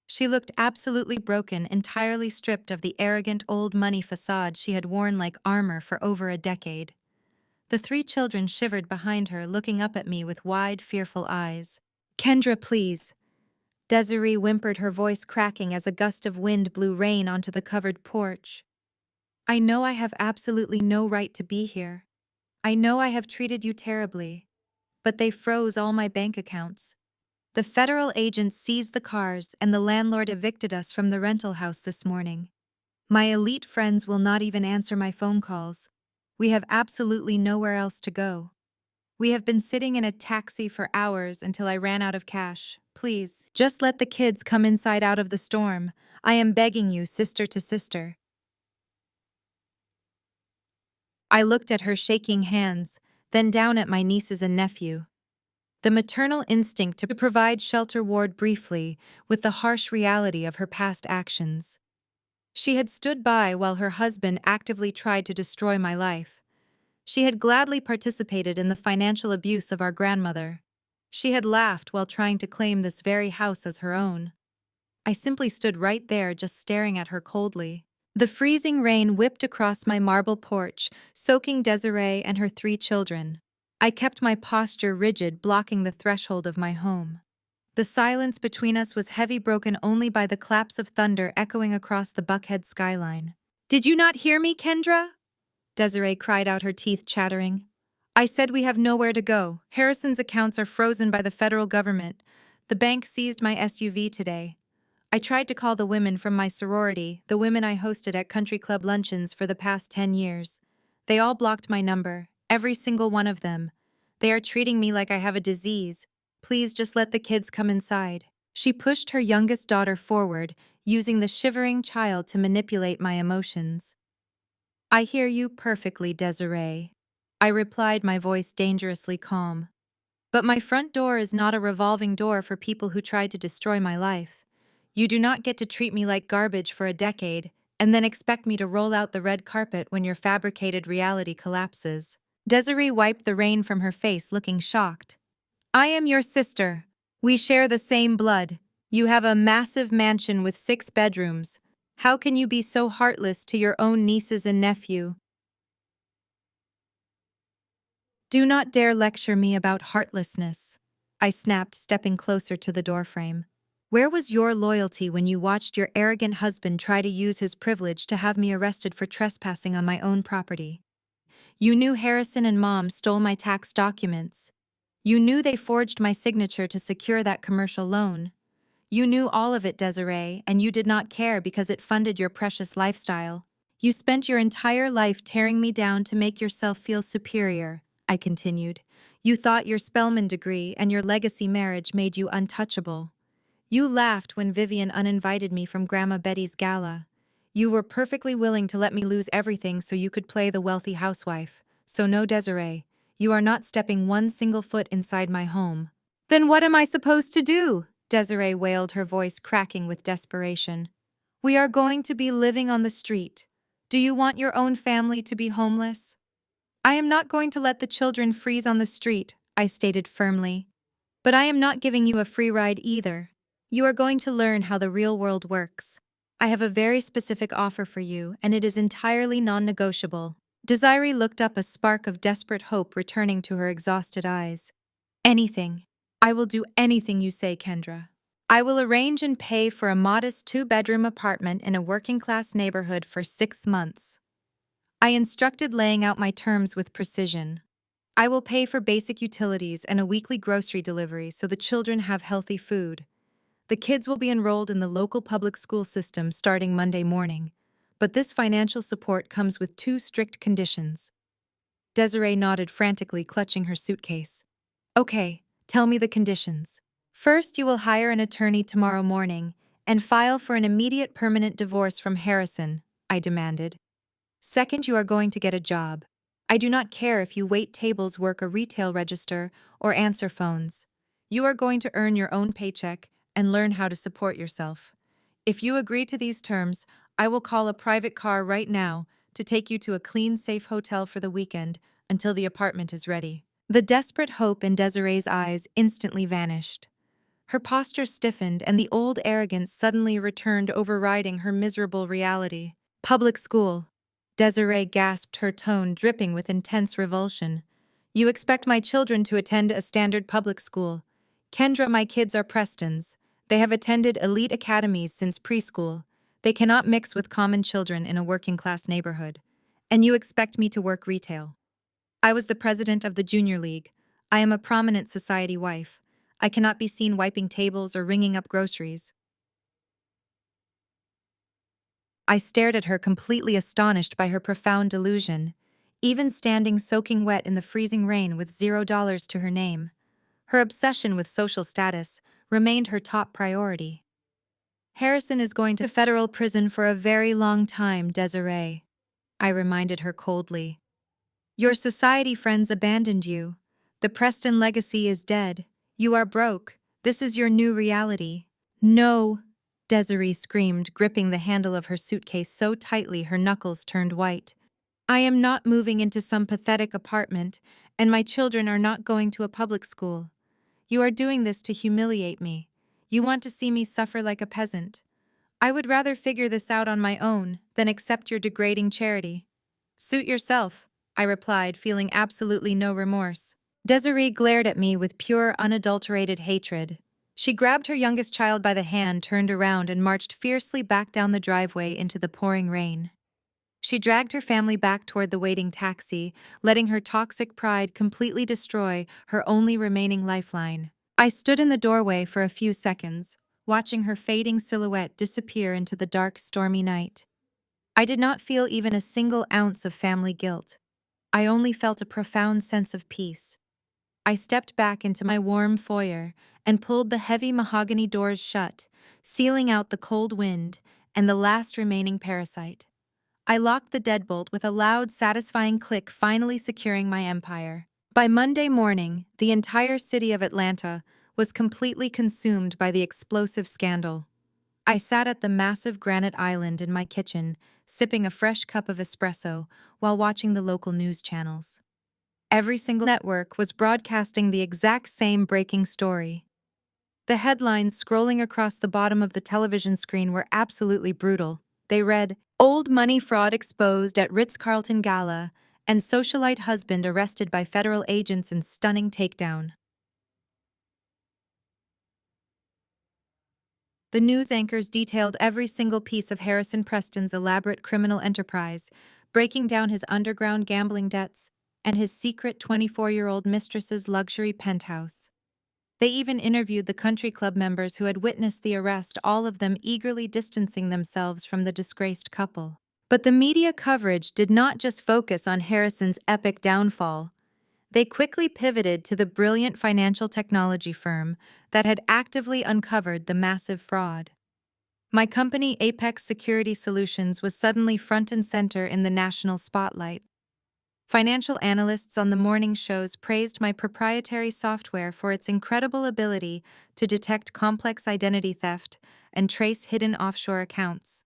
She looked absolutely broken, entirely stripped of the arrogant old money facade she had worn like armor for over a decade. The three children shivered behind her, looking up at me with wide, fearful eyes. "Kendra, please." Desiree whimpered, her voice cracking as a gust of wind blew rain onto the covered porch. "I know I have absolutely no right to be here. I know I have treated you terribly. But they froze all my bank accounts. The federal agents seized the cars, and the landlord evicted us from the rental house this morning. My elite friends will not even answer my phone calls. We have absolutely nowhere else to go. We have been sitting in a taxi for hours until I ran out of cash. Please, just let the kids come inside out of the storm. I am begging you, sister to sister." I looked at her shaking hands, then down at my nieces and nephew. The maternal instinct to provide shelter warred briefly with the harsh reality of her past actions. She had stood by while her husband actively tried to destroy my life. She had gladly participated in the financial abuse of our grandmother. She had laughed while trying to claim this very house as her own. I simply stood right there, just staring at her coldly. The freezing rain whipped across my marble porch, soaking Desiree and her three children. I kept my posture rigid, blocking the threshold of my home. The silence between us was heavy, broken only by the claps of thunder echoing across the Buckhead skyline. "Did you not hear me, Kendra?" Desiree cried out, her teeth chattering. "I said we have nowhere to go. Harrison's accounts are frozen by the federal government. The bank seized my SUV today. I tried to call the women from my sorority, the women I hosted at country club luncheons for the past 10 years. They all blocked my number, every single one of them. They are treating me like I have a disease. Please just let the kids come inside." She pushed her youngest daughter forward, using the shivering child to manipulate my emotions. "I hear you perfectly, Desiree," I replied, my voice dangerously calm. But my front door is not a revolving door for people who tried to destroy my life. You do not get to treat me like garbage for a decade and then expect me to roll out the red carpet when your fabricated reality collapses. Desiree wiped the rain from her face, looking shocked. I am your sister. We share the same blood. You have a massive mansion with 6 bedrooms. How can you be so heartless to your own nieces and nephew? Do not dare lecture me about heartlessness, I snapped, stepping closer to the doorframe. Where was your loyalty when you watched your arrogant husband try to use his privilege to have me arrested for trespassing on my own property? You knew Harrison and Mom stole my tax documents. You knew they forged my signature to secure that commercial loan. You knew all of it, Desiree, and you did not care because it funded your precious lifestyle. You spent your entire life tearing me down to make yourself feel superior, I continued. You thought your Spelman degree and your legacy marriage made you untouchable. You laughed when Vivian uninvited me from Grandma Betty's gala. You were perfectly willing to let me lose everything so you could play the wealthy housewife. So no, Desiree, you are not stepping one single foot inside my home. Then what am I supposed to do? Desiree wailed, her voice cracking with desperation. We are going to be living on the street. Do you want your own family to be homeless? I am not going to let the children freeze on the street, I stated firmly. But I am not giving you a free ride either. You are going to learn how the real world works. I have a very specific offer for you, and it is entirely non-negotiable. Desiree looked up, a spark of desperate hope returning to her exhausted eyes. Anything. I will do anything you say, Kendra. I will arrange and pay for a modest 2-bedroom apartment in a working-class neighborhood for 6 months. I instructed, laying out my terms with precision. I will pay for basic utilities and a weekly grocery delivery so the children have healthy food. The kids will be enrolled in the local public school system starting Monday morning. But this financial support comes with 2 strict conditions. Desiree nodded, frantically clutching her suitcase. Okay, tell me the conditions. First, you will hire an attorney tomorrow morning and file for an immediate permanent divorce from Harrison, I demanded. Second, you are going to get a job. I do not care if you wait tables, work a retail register, or answer phones. You are going to earn your own paycheck and learn how to support yourself. If you agree to these terms, I will call a private car right now to take you to a clean, safe hotel for the weekend until the apartment is ready. The desperate hope in Desiree's eyes instantly vanished. Her posture stiffened and the old arrogance suddenly returned, overriding her miserable reality. Public school. Desiree gasped, her tone dripping with intense revulsion. You expect my children to attend a standard public school. Kendra, my kids are Preston's. They have attended elite academies since preschool. They cannot mix with common children in a working-class neighborhood. And you expect me to work retail. I was the president of the junior league. I am a prominent society wife. I cannot be seen wiping tables or ringing up groceries. I stared at her, completely astonished by her profound delusion, even standing soaking wet in the freezing rain with $0 to her name. Her obsession with social status remained her top priority. Harrison is going to federal prison for a very long time, Desiree, I reminded her coldly. Your society friends abandoned you. The Preston legacy is dead. You are broke. This is your new reality. No, Desiree screamed, gripping the handle of her suitcase so tightly her knuckles turned white. I am not moving into some pathetic apartment, and my children are not going to a public school. You are doing this to humiliate me. You want to see me suffer like a peasant. I would rather figure this out on my own than accept your degrading charity. Suit yourself, I replied, feeling absolutely no remorse. Desiree glared at me with pure, unadulterated hatred. She grabbed her youngest child by the hand, turned around, and marched fiercely back down the driveway into the pouring rain. She dragged her family back toward the waiting taxi, letting her toxic pride completely destroy her only remaining lifeline. I stood in the doorway for a few seconds, watching her fading silhouette disappear into the dark, stormy night. I did not feel even a single ounce of family guilt. I only felt a profound sense of peace. I stepped back into my warm foyer and pulled the heavy mahogany doors shut, sealing out the cold wind and the last remaining parasite. I locked the deadbolt with a loud, satisfying click, finally securing my empire. By Monday morning, the entire city of Atlanta was completely consumed by the explosive scandal. I sat at the massive granite island in my kitchen, sipping a fresh cup of espresso while watching the local news channels. Every single network was broadcasting the exact same breaking story. The headlines scrolling across the bottom of the television screen were absolutely brutal. They read, "Old money fraud exposed at Ritz-Carlton Gala," and "Socialite husband arrested by federal agents in stunning takedown." The news anchors detailed every single piece of Harrison Preston's elaborate criminal enterprise, breaking down his underground gambling debts and his secret 24-year-old mistress's luxury penthouse. They even interviewed the country club members who had witnessed the arrest, all of them eagerly distancing themselves from the disgraced couple. But the media coverage did not just focus on Harrison's epic downfall. They quickly pivoted to the brilliant financial technology firm that had actively uncovered the massive fraud. My company, Apex Security Solutions, was suddenly front and center in the national spotlight. Financial analysts on the morning shows praised my proprietary software for its incredible ability to detect complex identity theft and trace hidden offshore accounts.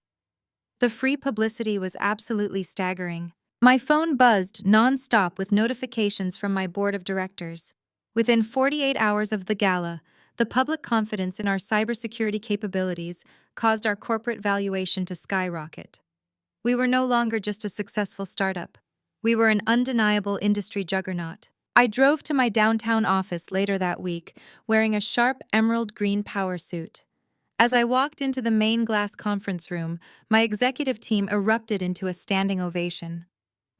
The free publicity was absolutely staggering. My phone buzzed non-stop with notifications from my board of directors. Within 48 hours of the gala, the public confidence in our cybersecurity capabilities caused our corporate valuation to skyrocket. We were no longer just a successful startup. We were an undeniable industry juggernaut. I drove to my downtown office later that week, wearing a sharp emerald green power suit. As I walked into the main glass conference room, my executive team erupted into a standing ovation.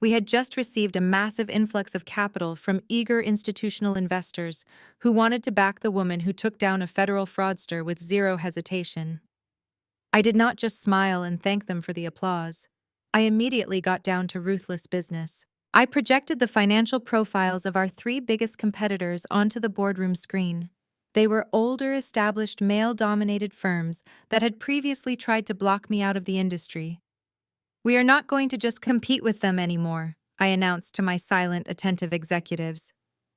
We had just received a massive influx of capital from eager institutional investors who wanted to back the woman who took down a federal fraudster with zero hesitation. I did not just smile and thank them for the applause. I immediately got down to ruthless business. I projected the financial profiles of our three biggest competitors onto the boardroom screen. They were older, established, male-dominated firms that had previously tried to block me out of the industry. "We are not going to just compete with them anymore," I announced to my silent, attentive executives.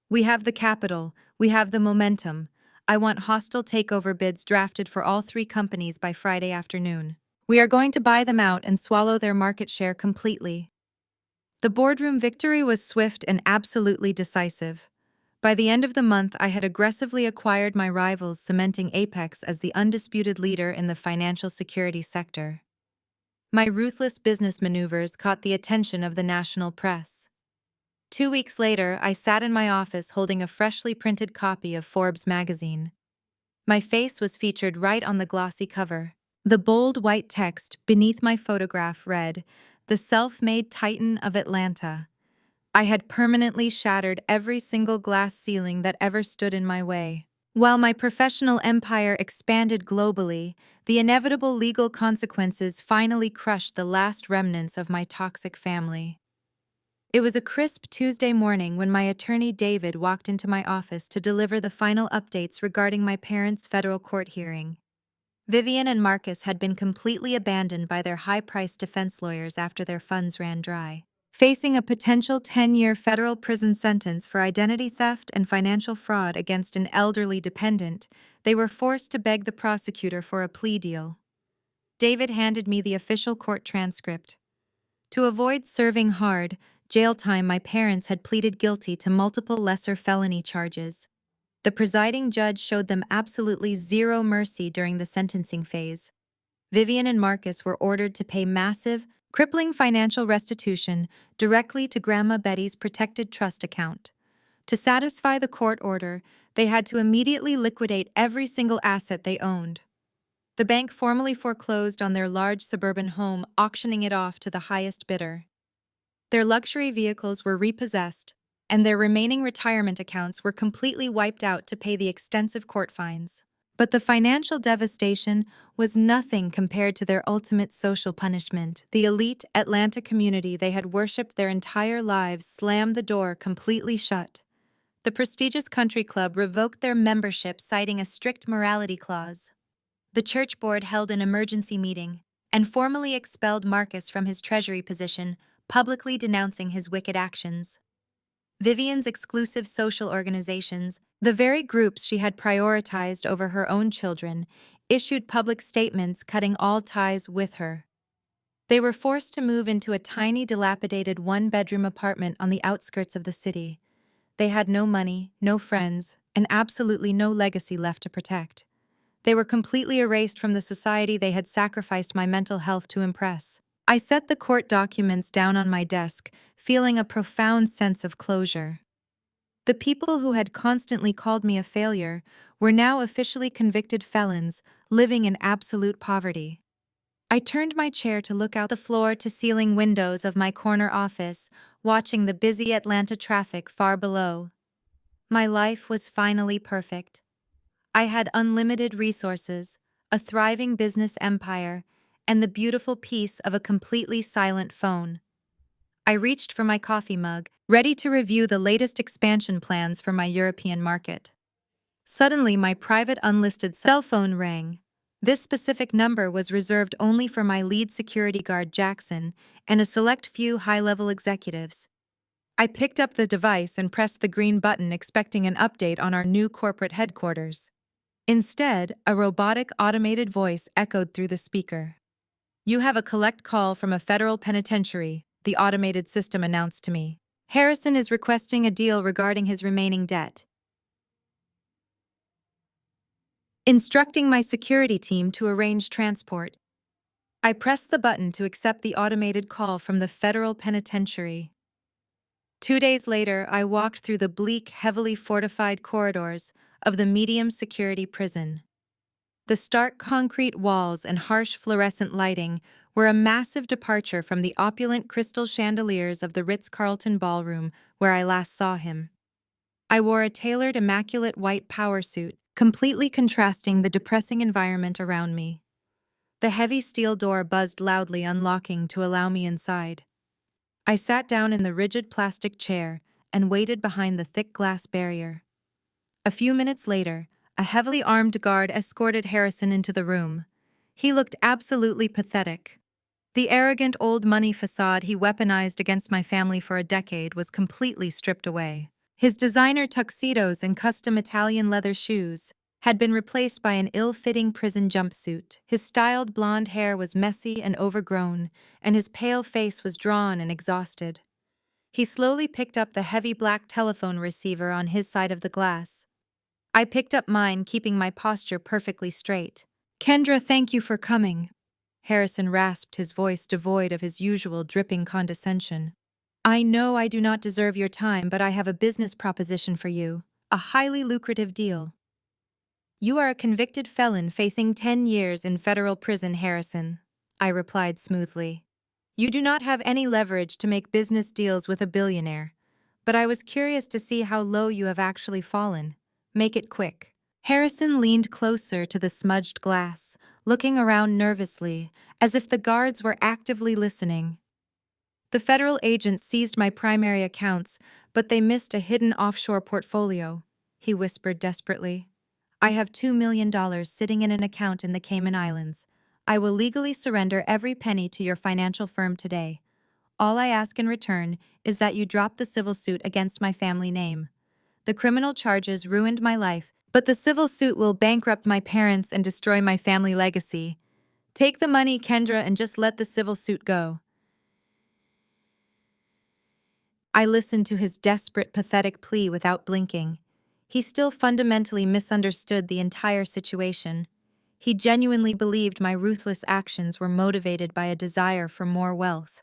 "We have the capital, we have the momentum. I want hostile takeover bids drafted for all three companies by Friday afternoon. We are going to buy them out and swallow their market share completely." The boardroom victory was swift and absolutely decisive. By the end of the month, I had aggressively acquired my rivals, cementing Apex as the undisputed leader in the financial security sector. My ruthless business maneuvers caught the attention of the national press. 2 weeks later, I sat in my office holding a freshly printed copy of Forbes magazine. My face was featured right on the glossy cover. The bold white text beneath my photograph read, "The self-made titan of Atlanta." I had permanently shattered every single glass ceiling that ever stood in my way. While my professional empire expanded globally, the inevitable legal consequences finally crushed the last remnants of my toxic family. It was a crisp Tuesday morning when my attorney David walked into my office to deliver the final updates regarding my parents' federal court hearing. Vivian and Marcus had been completely abandoned by their high-priced defense lawyers after their funds ran dry. Facing a potential 10-year federal prison sentence for identity theft and financial fraud against an elderly dependent, they were forced to beg the prosecutor for a plea deal. David handed me the official court transcript. To avoid serving hard jail time, my parents had pleaded guilty to multiple lesser felony charges. The presiding judge showed them absolutely zero mercy during the sentencing phase. Vivian and Marcus were ordered to pay massive, crippling financial restitution directly to Grandma Betty's protected trust account. To satisfy the court order, they had to immediately liquidate every single asset they owned. The bank formally foreclosed on their large suburban home, auctioning it off to the highest bidder. Their luxury vehicles were repossessed, and their remaining retirement accounts were completely wiped out to pay the extensive court fines. But the financial devastation was nothing compared to their ultimate social punishment. The elite Atlanta community they had worshipped their entire lives slammed the door completely shut. The prestigious country club revoked their membership, citing a strict morality clause. The church board held an emergency meeting and formally expelled Marcus from his treasury position, publicly denouncing his wicked actions. Vivian's exclusive social organizations, the very groups she had prioritized over her own children, issued public statements cutting all ties with her. They were forced to move into a tiny, dilapidated one-bedroom apartment on the outskirts of the city. They had no money, no friends, and absolutely no legacy left to protect. They were completely erased from the society they had sacrificed my mental health to impress. I set the court documents down on my desk, feeling a profound sense of closure. The people who had constantly called me a failure were now officially convicted felons, living in absolute poverty. I turned my chair to look out the floor-to-ceiling windows of my corner office, watching the busy Atlanta traffic far below. My life was finally perfect. I had unlimited resources, a thriving business empire, and the beautiful peace of a completely silent phone. I reached for my coffee mug, ready to review the latest expansion plans for my European market. Suddenly, my private unlisted cell phone rang. This specific number was reserved only for my lead security guard Jackson and a select few high-level executives. I picked up the device and pressed the green button, expecting an update on our new corporate headquarters. Instead, a robotic automated voice echoed through the speaker. "You have a collect call from a federal penitentiary," the automated system announced to me. "Harrison is requesting a deal regarding his remaining debt." Instructing my security team to arrange transport. I pressed the button to accept the automated call from the federal penitentiary. 2 days later, I walked through the bleak, heavily fortified corridors of the medium-security prison. The stark concrete walls and harsh fluorescent lighting were a massive departure from the opulent crystal chandeliers of the Ritz-Carlton ballroom where I last saw him. I wore a tailored, immaculate white power suit, completely contrasting the depressing environment around me. The heavy steel door buzzed loudly, unlocking to allow me inside. I sat down in the rigid plastic chair and waited behind the thick glass barrier. A few minutes later, a heavily armed guard escorted Harrison into the room. He looked absolutely pathetic. The arrogant old money facade he weaponized against my family for a decade was completely stripped away. His designer tuxedos and custom Italian leather shoes had been replaced by an ill-fitting prison jumpsuit. His styled blonde hair was messy and overgrown, and his pale face was drawn and exhausted. He slowly picked up the heavy black telephone receiver on his side of the glass. I picked up mine, keeping my posture perfectly straight. "Kendra, thank you for coming," Harrison rasped, his voice devoid of his usual dripping condescension. "I know I do not deserve your time, but I have a business proposition for you, a highly lucrative deal." "You are a convicted felon facing 10 years in federal prison, Harrison," I replied smoothly. "You do not have any leverage to make business deals with a billionaire, but I was curious to see how low you have actually fallen. Make it quick." Harrison leaned closer to the smudged glass, looking around nervously, as if the guards were actively listening. "The federal agents seized my primary accounts, but they missed a hidden offshore portfolio," he whispered desperately. "I have $2 million sitting in an account in the Cayman Islands. I will legally surrender every penny to your financial firm today. All I ask in return is that you drop the civil suit against my family name. The criminal charges ruined my life, but the civil suit will bankrupt my parents and destroy my family legacy. Take the money, Kendra, and just let the civil suit go." I listened to his desperate, pathetic plea without blinking. He still fundamentally misunderstood the entire situation. He genuinely believed my ruthless actions were motivated by a desire for more wealth.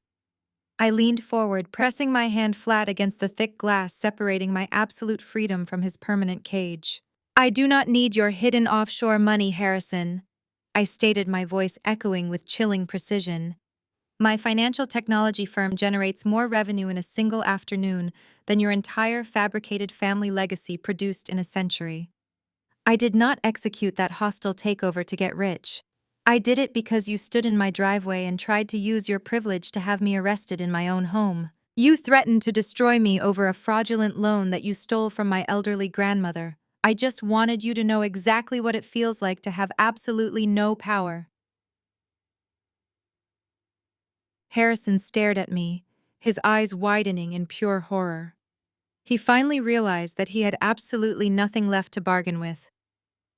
I leaned forward, pressing my hand flat against the thick glass separating my absolute freedom from his permanent cage. "I do not need your hidden offshore money, Harrison," I stated, my voice echoing with chilling precision. "My financial technology firm generates more revenue in a single afternoon than your entire fabricated family legacy produced in a century. I did not execute that hostile takeover to get rich. I did it because you stood in my driveway and tried to use your privilege to have me arrested in my own home. You threatened to destroy me over a fraudulent loan that you stole from my elderly grandmother. I just wanted you to know exactly what it feels like to have absolutely no power." Harrison stared at me, his eyes widening in pure horror. He finally realized that he had absolutely nothing left to bargain with.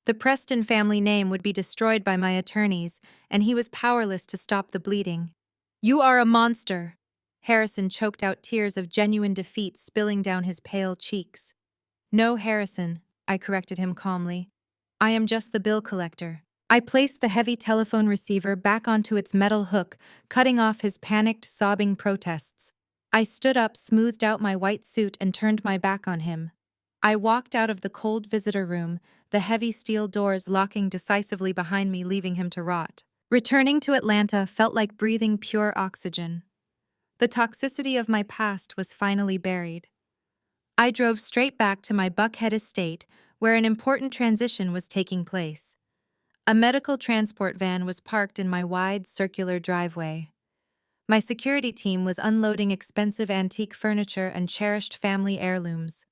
The Preston family name would be destroyed by my attorneys, and he was powerless to stop the bleeding. "You are a monster!" Harrison choked out tears of genuine defeat spilling down his pale cheeks. "No, Harrison," I corrected him calmly. "I am just the bill collector." I placed the heavy telephone receiver back onto its metal hook, cutting off his panicked, sobbing protests. I stood up, smoothed out my white suit, and turned my back on him. I walked out of the cold visitor room, the heavy steel doors locking decisively behind me, leaving him to rot. Returning to Atlanta felt like breathing pure oxygen. The toxicity of my past was finally buried. I drove straight back to my Buckhead estate, where an important transition was taking place. A medical transport van was parked in my wide, circular driveway. My security team was unloading expensive antique furniture and cherished family heirlooms.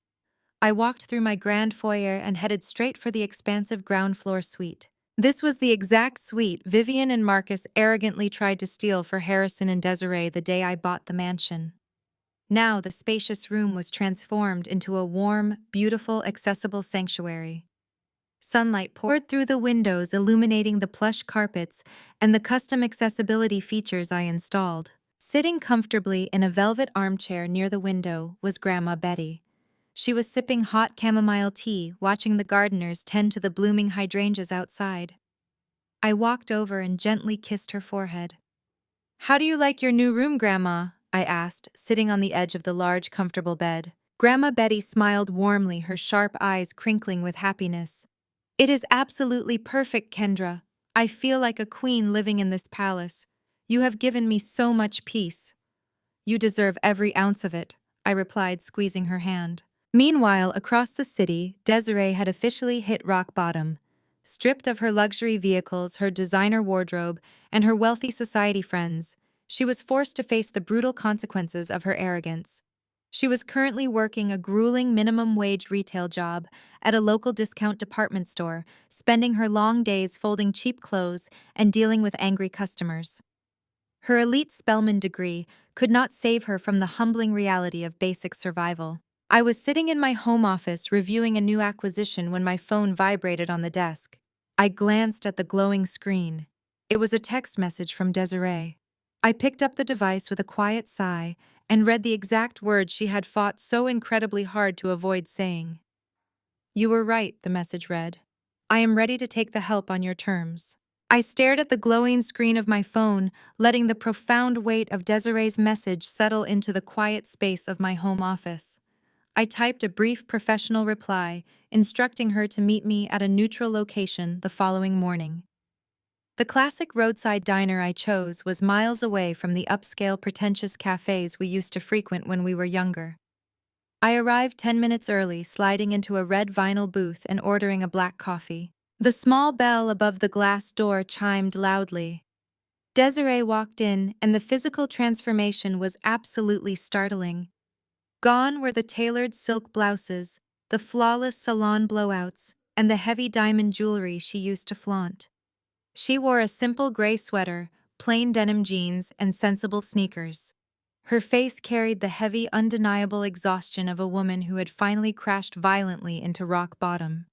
I walked through my grand foyer and headed straight for the expansive ground floor suite. This was the exact suite Vivian and Marcus arrogantly tried to steal for Harrison and Desiree the day I bought the mansion. Now the spacious room was transformed into a warm, beautiful, accessible sanctuary. Sunlight poured through the windows, illuminating the plush carpets and the custom accessibility features I installed. Sitting comfortably in a velvet armchair near the window was Grandma Betty. She was sipping hot chamomile tea, watching the gardeners tend to the blooming hydrangeas outside. I walked over and gently kissed her forehead. "How do you like your new room, Grandma?" I asked, sitting on the edge of the large, comfortable bed. Grandma Betty smiled warmly, her sharp eyes crinkling with happiness. "It is absolutely perfect, Kendra. I feel like a queen living in this palace. You have given me so much peace." "You deserve every ounce of it," I replied, squeezing her hand. Meanwhile, across the city, Desiree had officially hit rock bottom. Stripped of her luxury vehicles, her designer wardrobe, and her wealthy society friends, she was forced to face the brutal consequences of her arrogance. She was currently working a grueling minimum-wage retail job at a local discount department store, spending her long days folding cheap clothes and dealing with angry customers. Her elite Spelman degree could not save her from the humbling reality of basic survival. I was sitting in my home office reviewing a new acquisition when my phone vibrated on the desk. I glanced at the glowing screen. It was a text message from Desiree. I picked up the device with a quiet sigh and read the exact words she had fought so incredibly hard to avoid saying. "You were right," the message read. "I am ready to take the help on your terms." I stared at the glowing screen of my phone, letting the profound weight of Desiree's message settle into the quiet space of my home office. I typed a brief professional reply, instructing her to meet me at a neutral location the following morning. The classic roadside diner I chose was miles away from the upscale, pretentious cafes we used to frequent when we were younger. I arrived 10 minutes early, sliding into a red vinyl booth and ordering a black coffee. The small bell above the glass door chimed loudly. Desiree walked in, and the physical transformation was absolutely startling. Gone were the tailored silk blouses, the flawless salon blowouts, and the heavy diamond jewelry she used to flaunt. She wore a simple gray sweater, plain denim jeans, and sensible sneakers. Her face carried the heavy, undeniable exhaustion of a woman who had finally crashed violently into rock bottom.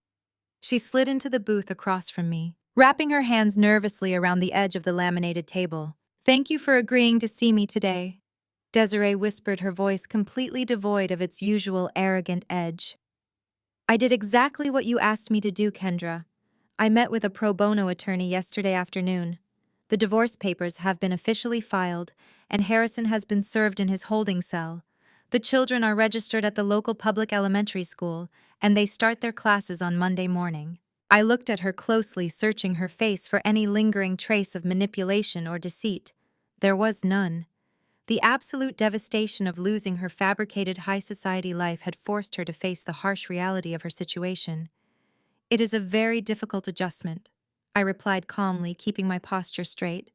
She slid into the booth across from me, wrapping her hands nervously around the edge of the laminated table. "Thank you for agreeing to see me today," Desiree whispered, her voice completely devoid of its usual arrogant edge. "I did exactly what you asked me to do, Kendra. I met with a pro bono attorney yesterday afternoon. The divorce papers have been officially filed, and Harrison has been served in his holding cell. The children are registered at the local public elementary school, and they start their classes on Monday morning." I looked at her closely, searching her face for any lingering trace of manipulation or deceit. There was none. The absolute devastation of losing her fabricated high society life had forced her to face the harsh reality of her situation. "It is a very difficult adjustment," I replied calmly, keeping my posture straight.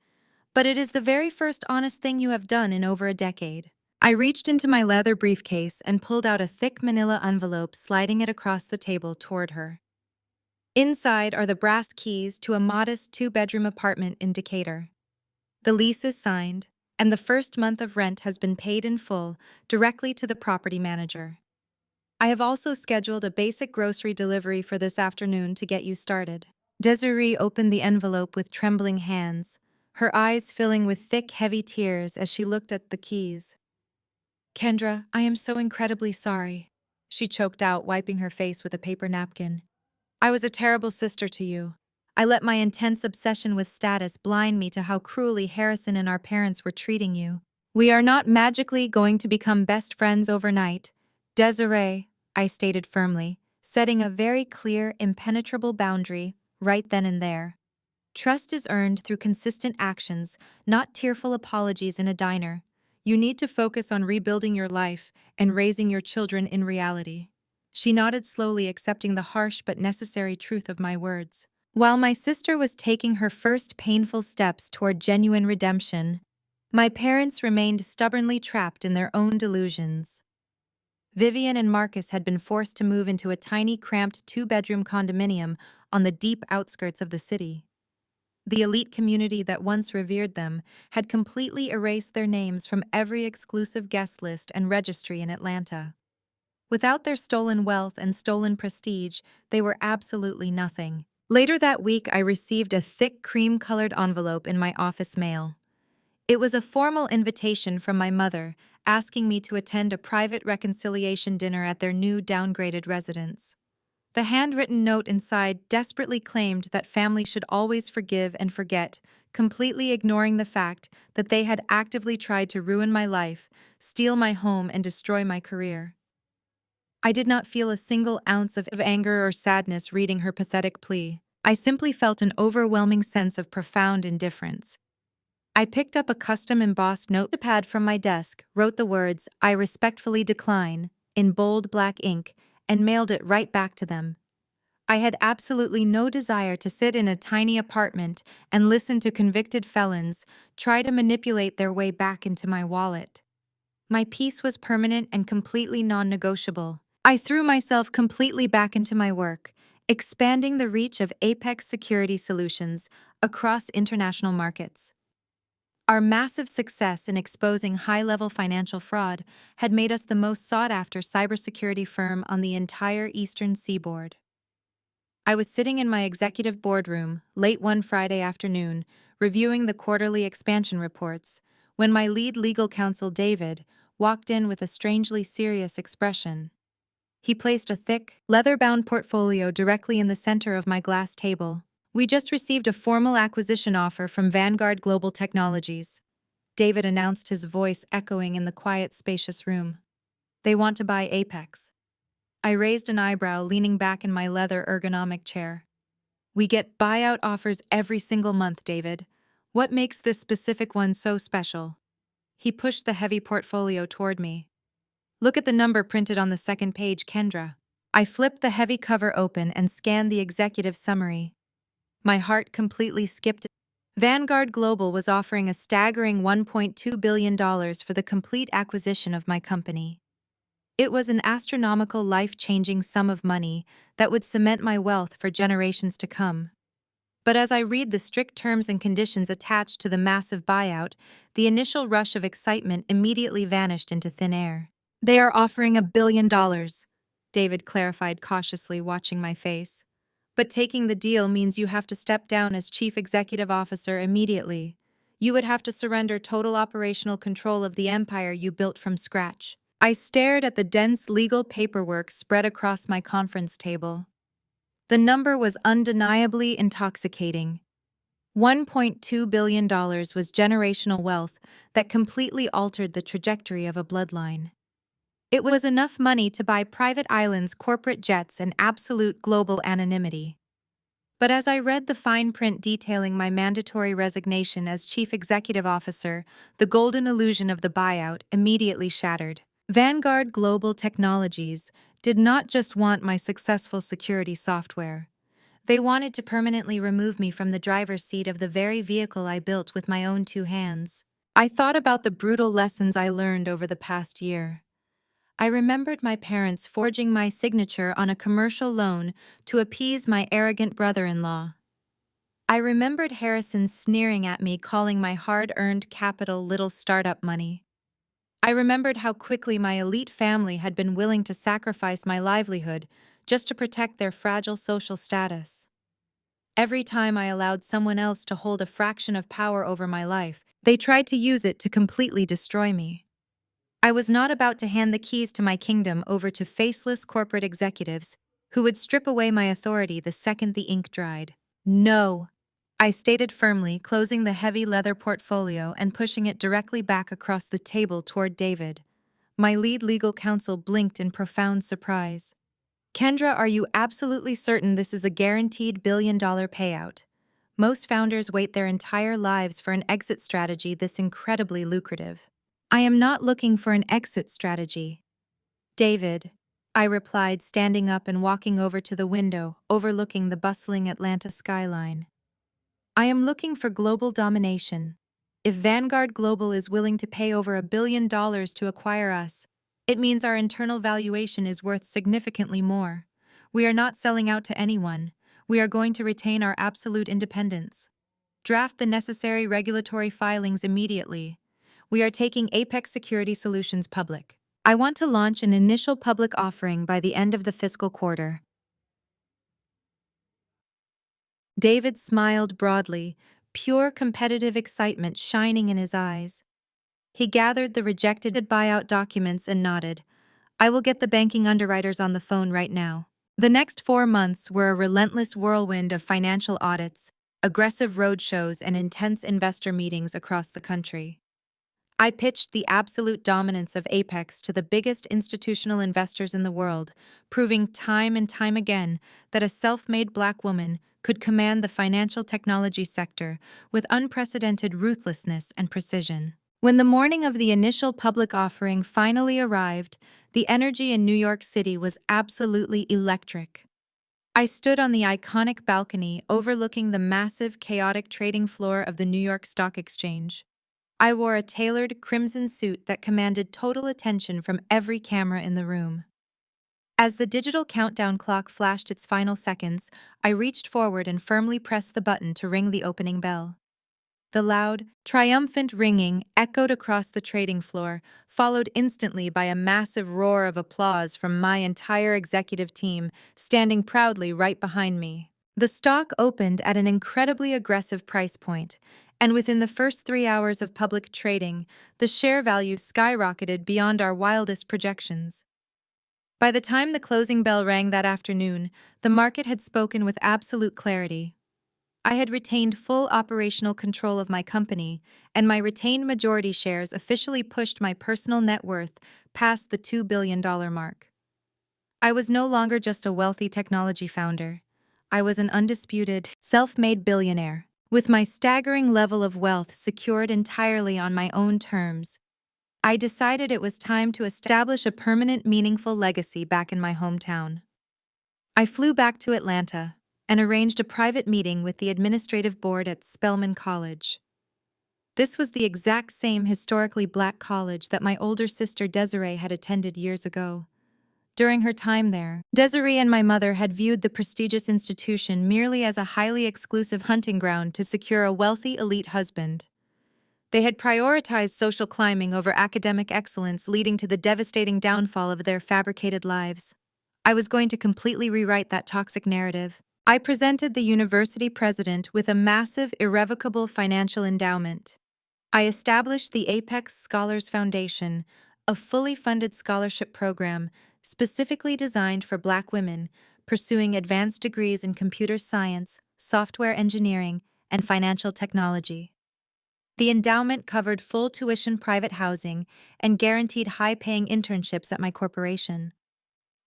"But it is the very first honest thing you have done in over a decade." I reached into my leather briefcase and pulled out a thick manila envelope, sliding it across the table toward her. Inside are the brass keys to a modest two-bedroom apartment in Decatur. The lease is signed, and the first month of rent has been paid in full directly to the property manager. I have also scheduled a basic grocery delivery for this afternoon to get you started. Desiree opened the envelope with trembling hands, her eyes filling with thick, heavy tears as she looked at the keys. Kendra, I am so incredibly sorry, she choked out, wiping her face with a paper napkin. I was a terrible sister to you. I let my intense obsession with status blind me to how cruelly Harrison and our parents were treating you. We are not magically going to become best friends overnight. Desiree, I stated firmly, setting a very clear, impenetrable boundary right then and there. Trust is earned through consistent actions, not tearful apologies in a diner. You need to focus on rebuilding your life and raising your children in reality. She nodded slowly, accepting the harsh but necessary truth of my words. While my sister was taking her first painful steps toward genuine redemption, my parents remained stubbornly trapped in their own delusions. Vivian and Marcus had been forced to move into a tiny, cramped two-bedroom condominium on the deep outskirts of the city. The elite community that once revered them had completely erased their names from every exclusive guest list and registry in Atlanta. Without their stolen wealth and stolen prestige, they were absolutely nothing. Later that week, I received a thick cream-colored envelope in my office mail. It was a formal invitation from my mother, asking me to attend a private reconciliation dinner at their new downgraded residence. The handwritten note inside desperately claimed that family should always forgive and forget, completely ignoring the fact that they had actively tried to ruin my life, steal my home, and destroy my career. I did not feel a single ounce of anger or sadness reading her pathetic plea. I simply felt an overwhelming sense of profound indifference. I picked up a custom embossed notepad from my desk, wrote the words, "I respectfully decline," in bold black ink, and mailed it right back to them. I had absolutely no desire to sit in a tiny apartment and listen to convicted felons try to manipulate their way back into my wallet. My peace was permanent and completely non-negotiable. I threw myself completely back into my work, expanding the reach of Apex Security Solutions across international markets. Our massive success in exposing high-level financial fraud had made us the most sought-after cybersecurity firm on the entire Eastern Seaboard. I was sitting in my executive boardroom late one Friday afternoon, reviewing the quarterly expansion reports, when my lead legal counsel, David, walked in with a strangely serious expression. He placed a thick, leather-bound portfolio directly in the center of my glass table. "We just received a formal acquisition offer from Vanguard Global Technologies," David announced, his voice echoing in the quiet, spacious room. "They want to buy Apex." I raised an eyebrow, leaning back in my leather ergonomic chair. "We get buyout offers every single month, David. What makes this specific one so special?" He pushed the heavy portfolio toward me. "Look at the number printed on the second page, Kendra." I flipped the heavy cover open and scanned the executive summary. My heart completely skipped. Vanguard Global was offering a staggering $1.2 billion for the complete acquisition of my company. It was an astronomical, life-changing sum of money that would cement my wealth for generations to come. But as I read the strict terms and conditions attached to the massive buyout, the initial rush of excitement immediately vanished into thin air. "They are offering $1 billion," David clarified cautiously, watching my face. "But taking the deal means you have to step down as chief executive officer immediately. You would have to surrender total operational control of the empire you built from scratch." I stared at the dense legal paperwork spread across my conference table. The number was undeniably intoxicating. $1.2 billion was generational wealth that completely altered the trajectory of a bloodline. It was enough money to buy private islands, corporate jets, and absolute global anonymity. But as I read the fine print detailing my mandatory resignation as chief executive officer, the golden illusion of the buyout immediately shattered. Vanguard Global Technologies did not just want my successful security software. They wanted to permanently remove me from the driver's seat of the very vehicle I built with my own two hands. I thought about the brutal lessons I learned over the past year. I remembered my parents forging my signature on a commercial loan to appease my arrogant brother-in-law. I remembered Harrison sneering at me, calling my hard-earned capital little startup money. I remembered how quickly my elite family had been willing to sacrifice my livelihood just to protect their fragile social status. Every time I allowed someone else to hold a fraction of power over my life, they tried to use it to completely destroy me. I was not about to hand the keys to my kingdom over to faceless corporate executives who would strip away my authority the second the ink dried. No, I stated firmly, closing the heavy leather portfolio and pushing it directly back across the table toward David. My lead legal counsel blinked in profound surprise. Kendra, are you absolutely certain this is a guaranteed billion-dollar payout? Most founders wait their entire lives for an exit strategy this incredibly lucrative. I am not looking for an exit strategy, David, I replied, standing up and walking over to the window overlooking the bustling Atlanta skyline. I am looking for global domination. If Vanguard Global is willing to pay over $1 billion to acquire us, it means our internal valuation is worth significantly more. We are not selling out to anyone. We are going to retain our absolute independence. Draft the necessary regulatory filings immediately. We are taking Apex Security Solutions public. I want to launch an initial public offering by the end of the fiscal quarter. David smiled broadly, pure competitive excitement shining in his eyes. He gathered the rejected buyout documents and nodded. I will get the banking underwriters on the phone right now. The next 4 months were a relentless whirlwind of financial audits, aggressive roadshows, and intense investor meetings across the country. I pitched the absolute dominance of Apex to the biggest institutional investors in the world, proving time and time again that a self-made Black woman could command the financial technology sector with unprecedented ruthlessness and precision. When the morning of the initial public offering finally arrived, the energy in New York City was absolutely electric. I stood on the iconic balcony overlooking the massive, chaotic trading floor of the New York Stock Exchange. I wore a tailored crimson suit that commanded total attention from every camera in the room. As the digital countdown clock flashed its final seconds, I reached forward and firmly pressed the button to ring the opening bell. The loud, triumphant ringing echoed across the trading floor, followed instantly by a massive roar of applause from my entire executive team, standing proudly right behind me. The stock opened at an incredibly aggressive price point, and within the first 3 hours of public trading, the share value skyrocketed beyond our wildest projections. By the time the closing bell rang that afternoon, the market had spoken with absolute clarity. I had retained full operational control of my company, and my retained majority shares officially pushed my personal net worth past the $2 billion mark. I was no longer just a wealthy technology founder. I was an undisputed, self-made billionaire, with my staggering level of wealth secured entirely on my own terms. I decided it was time to establish a permanent, meaningful legacy back in my hometown. I flew back to Atlanta and arranged a private meeting with the administrative board at Spelman College. This was the exact same historically Black college that my older sister Desiree had attended years ago. During her time there, Desiree and my mother had viewed the prestigious institution merely as a highly exclusive hunting ground to secure a wealthy elite husband. They had prioritized social climbing over academic excellence, leading to the devastating downfall of their fabricated lives. I was going to completely rewrite that toxic narrative. I presented the university president with a massive, irrevocable financial endowment. I established the Apex Scholars Foundation, a fully funded scholarship program specifically designed for Black women pursuing advanced degrees in computer science, software engineering, and financial technology. The endowment covered full tuition private housing and guaranteed high-paying internships at my corporation.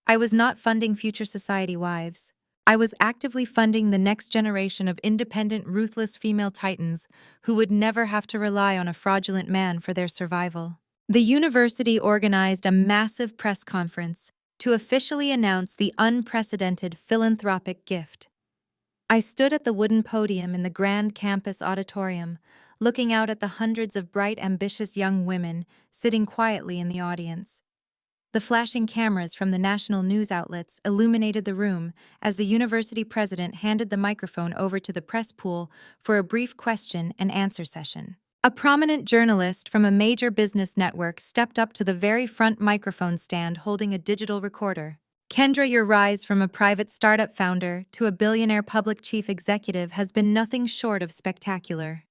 I was not funding future society wives. I was actively funding the next generation of independent, ruthless female titans who would never have to rely on a fraudulent man for their survival. The university organized a massive press conference to officially announce the unprecedented philanthropic gift. I stood at the wooden podium in the grand campus auditorium, looking out at the hundreds of bright, ambitious young women sitting quietly in the audience. The flashing cameras from the national news outlets illuminated the room as the university president handed the microphone over to the press pool for a brief question and answer session. A prominent journalist from a major business network stepped up to the very front microphone stand holding a digital recorder. Kendra, your rise from a private startup founder to a billionaire public chief executive has been nothing short of spectacular.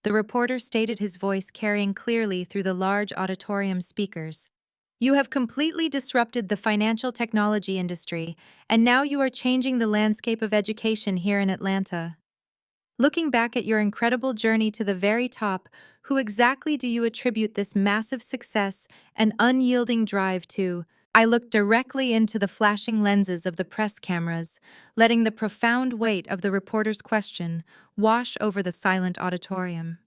The reporter stated, his voice carrying clearly through the large auditorium speakers. You have completely disrupted the financial technology industry, and now you are changing the landscape of education here in Atlanta. Looking back at your incredible journey to the very top, who exactly do you attribute this massive success and unyielding drive to? I looked directly into the flashing lenses of the press cameras, letting the profound weight of the reporter's question wash over the silent auditorium.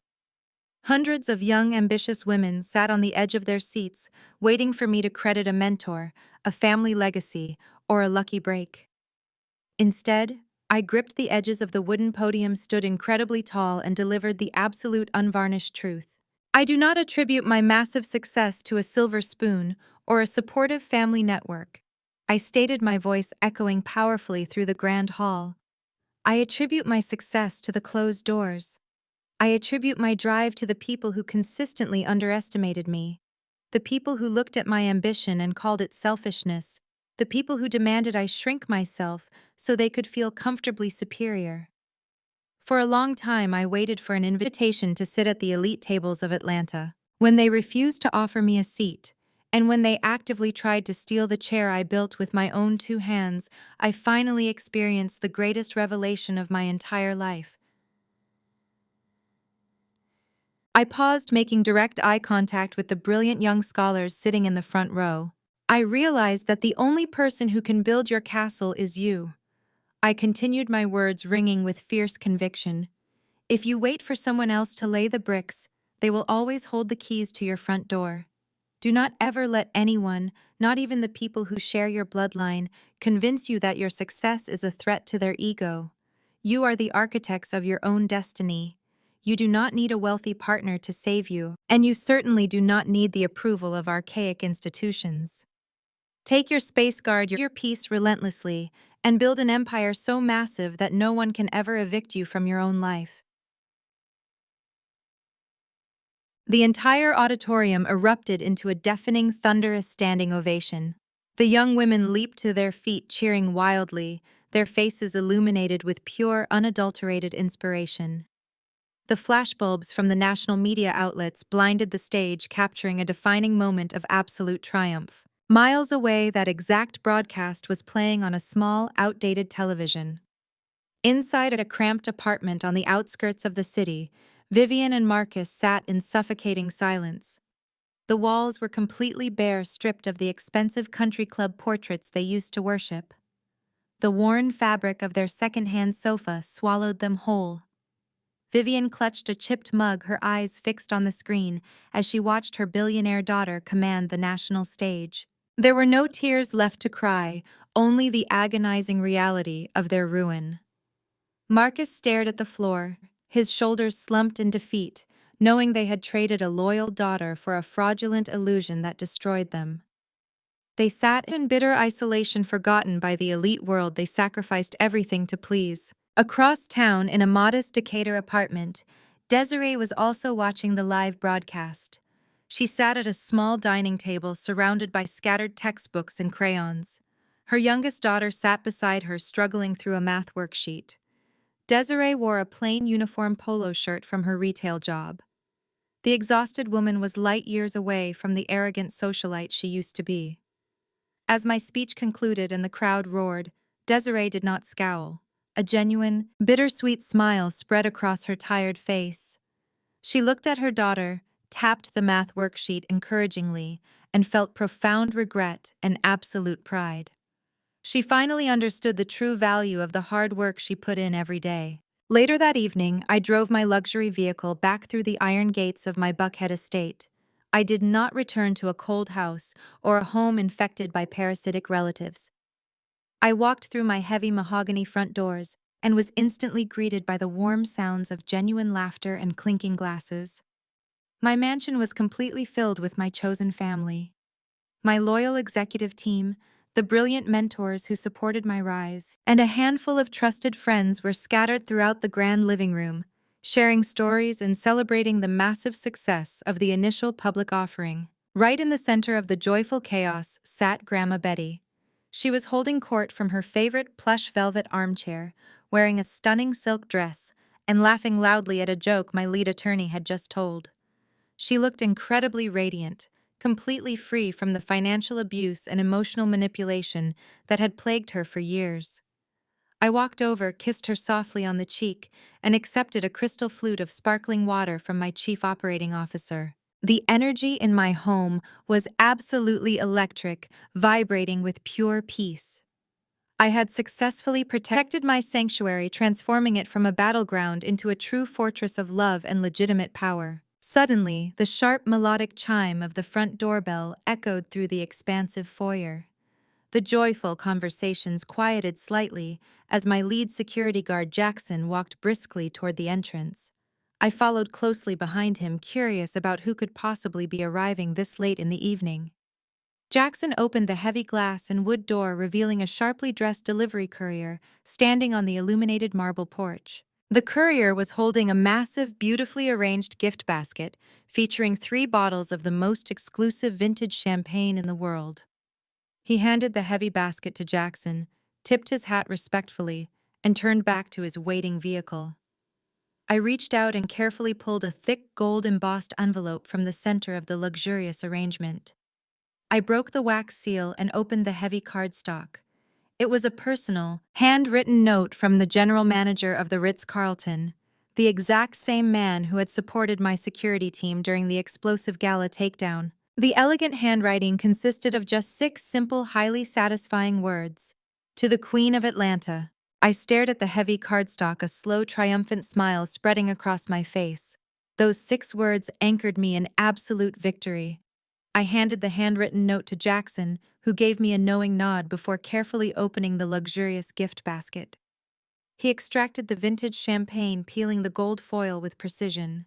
Hundreds of young, ambitious women sat on the edge of their seats, waiting for me to credit a mentor, a family legacy, or a lucky break. Instead, I gripped the edges of the wooden podium, stood incredibly tall, and delivered the absolute unvarnished truth. I do not attribute my massive success to a silver spoon or a supportive family network. I stated, my voice echoing powerfully through the grand hall. I attribute my success to the closed doors. I attribute my drive to the people who consistently underestimated me. The people who looked at my ambition and called it selfishness. The people who demanded I shrink myself so they could feel comfortably superior. For a long time, I waited for an invitation to sit at the elite tables of Atlanta. When they refused to offer me a seat, and when they actively tried to steal the chair I built with my own two hands, I finally experienced the greatest revelation of my entire life. I paused, making direct eye contact with the brilliant young scholars sitting in the front row. I realized that the only person who can build your castle is you. I continued, my words ringing with fierce conviction. If you wait for someone else to lay the bricks, they will always hold the keys to your front door. Do not ever let anyone, not even the people who share your bloodline, convince you that your success is a threat to their ego. You are the architects of your own destiny. You do not need a wealthy partner to save you, and you certainly do not need the approval of archaic institutions. Take your space, guard your peace relentlessly, and build an empire so massive that no one can ever evict you from your own life. The entire auditorium erupted into a deafening, thunderous standing ovation. The young women leaped to their feet, cheering wildly, their faces illuminated with pure, unadulterated inspiration. The flashbulbs from the national media outlets blinded the stage, capturing a defining moment of absolute triumph. Miles away, that exact broadcast was playing on a small, outdated television. Inside a cramped apartment on the outskirts of the city, Vivian and Marcus sat in suffocating silence. The walls were completely bare, stripped of the expensive country club portraits they used to worship. The worn fabric of their second-hand sofa swallowed them whole. Vivian clutched a chipped mug, her eyes fixed on the screen as she watched her billionaire daughter command the national stage. There were no tears left to cry, only the agonizing reality of their ruin. Marcus stared at the floor, his shoulders slumped in defeat, knowing they had traded a loyal daughter for a fraudulent illusion that destroyed them. They sat in bitter isolation, forgotten by the elite world they sacrificed everything to please. Across town, in a modest Decatur apartment, Desiree was also watching the live broadcast. She sat at a small dining table surrounded by scattered textbooks and crayons. Her youngest daughter sat beside her, struggling through a math worksheet. Desiree wore a plain uniform polo shirt from her retail job. The exhausted woman was light years away from the arrogant socialite she used to be. As my speech concluded and the crowd roared, Desiree did not scowl. A genuine, bittersweet smile spread across her tired face. She looked at her daughter, tapped the math worksheet encouragingly, and felt profound regret and absolute pride. She finally understood the true value of the hard work she put in every day. Later that evening, I drove my luxury vehicle back through the iron gates of my Buckhead estate. I did not return to a cold house or a home infected by parasitic relatives. I walked through my heavy mahogany front doors and was instantly greeted by the warm sounds of genuine laughter and clinking glasses. My mansion was completely filled with my chosen family. My loyal executive team, the brilliant mentors who supported my rise, and a handful of trusted friends were scattered throughout the grand living room, sharing stories and celebrating the massive success of the initial public offering. Right in the center of the joyful chaos sat Grandma Betty. She was holding court from her favorite plush velvet armchair, wearing a stunning silk dress, and laughing loudly at a joke my lead attorney had just told. She looked incredibly radiant, completely free from the financial abuse and emotional manipulation that had plagued her for years. I walked over, kissed her softly on the cheek, and accepted a crystal flute of sparkling water from my chief operating officer. The energy in my home was absolutely electric, vibrating with pure peace. I had successfully protected my sanctuary, transforming it from a battleground into a true fortress of love and legitimate power. Suddenly, the sharp melodic chime of the front doorbell echoed through the expansive foyer. The joyful conversations quieted slightly as my lead security guard Jackson walked briskly toward the entrance. I followed closely behind him, curious about who could possibly be arriving this late in the evening. Jackson opened the heavy glass and wood door, revealing a sharply dressed delivery courier standing on the illuminated marble porch. The courier was holding a massive, beautifully arranged gift basket featuring 3 bottles of the most exclusive vintage champagne in the world. He handed the heavy basket to Jackson, tipped his hat respectfully, and turned back to his waiting vehicle. I reached out and carefully pulled a thick gold-embossed envelope from the center of the luxurious arrangement. I broke the wax seal and opened the heavy cardstock. It was a personal, handwritten note from the general manager of the Ritz-Carlton, the exact same man who had supported my security team during the explosive gala takedown. The elegant handwriting consisted of just 6 simple, highly satisfying words. To the Queen of Atlanta. I stared at the heavy cardstock, a slow, triumphant smile spreading across my face. Those 6 words anchored me in absolute victory. I handed the handwritten note to Jackson, who gave me a knowing nod before carefully opening the luxurious gift basket. He extracted the vintage champagne, peeling the gold foil with precision.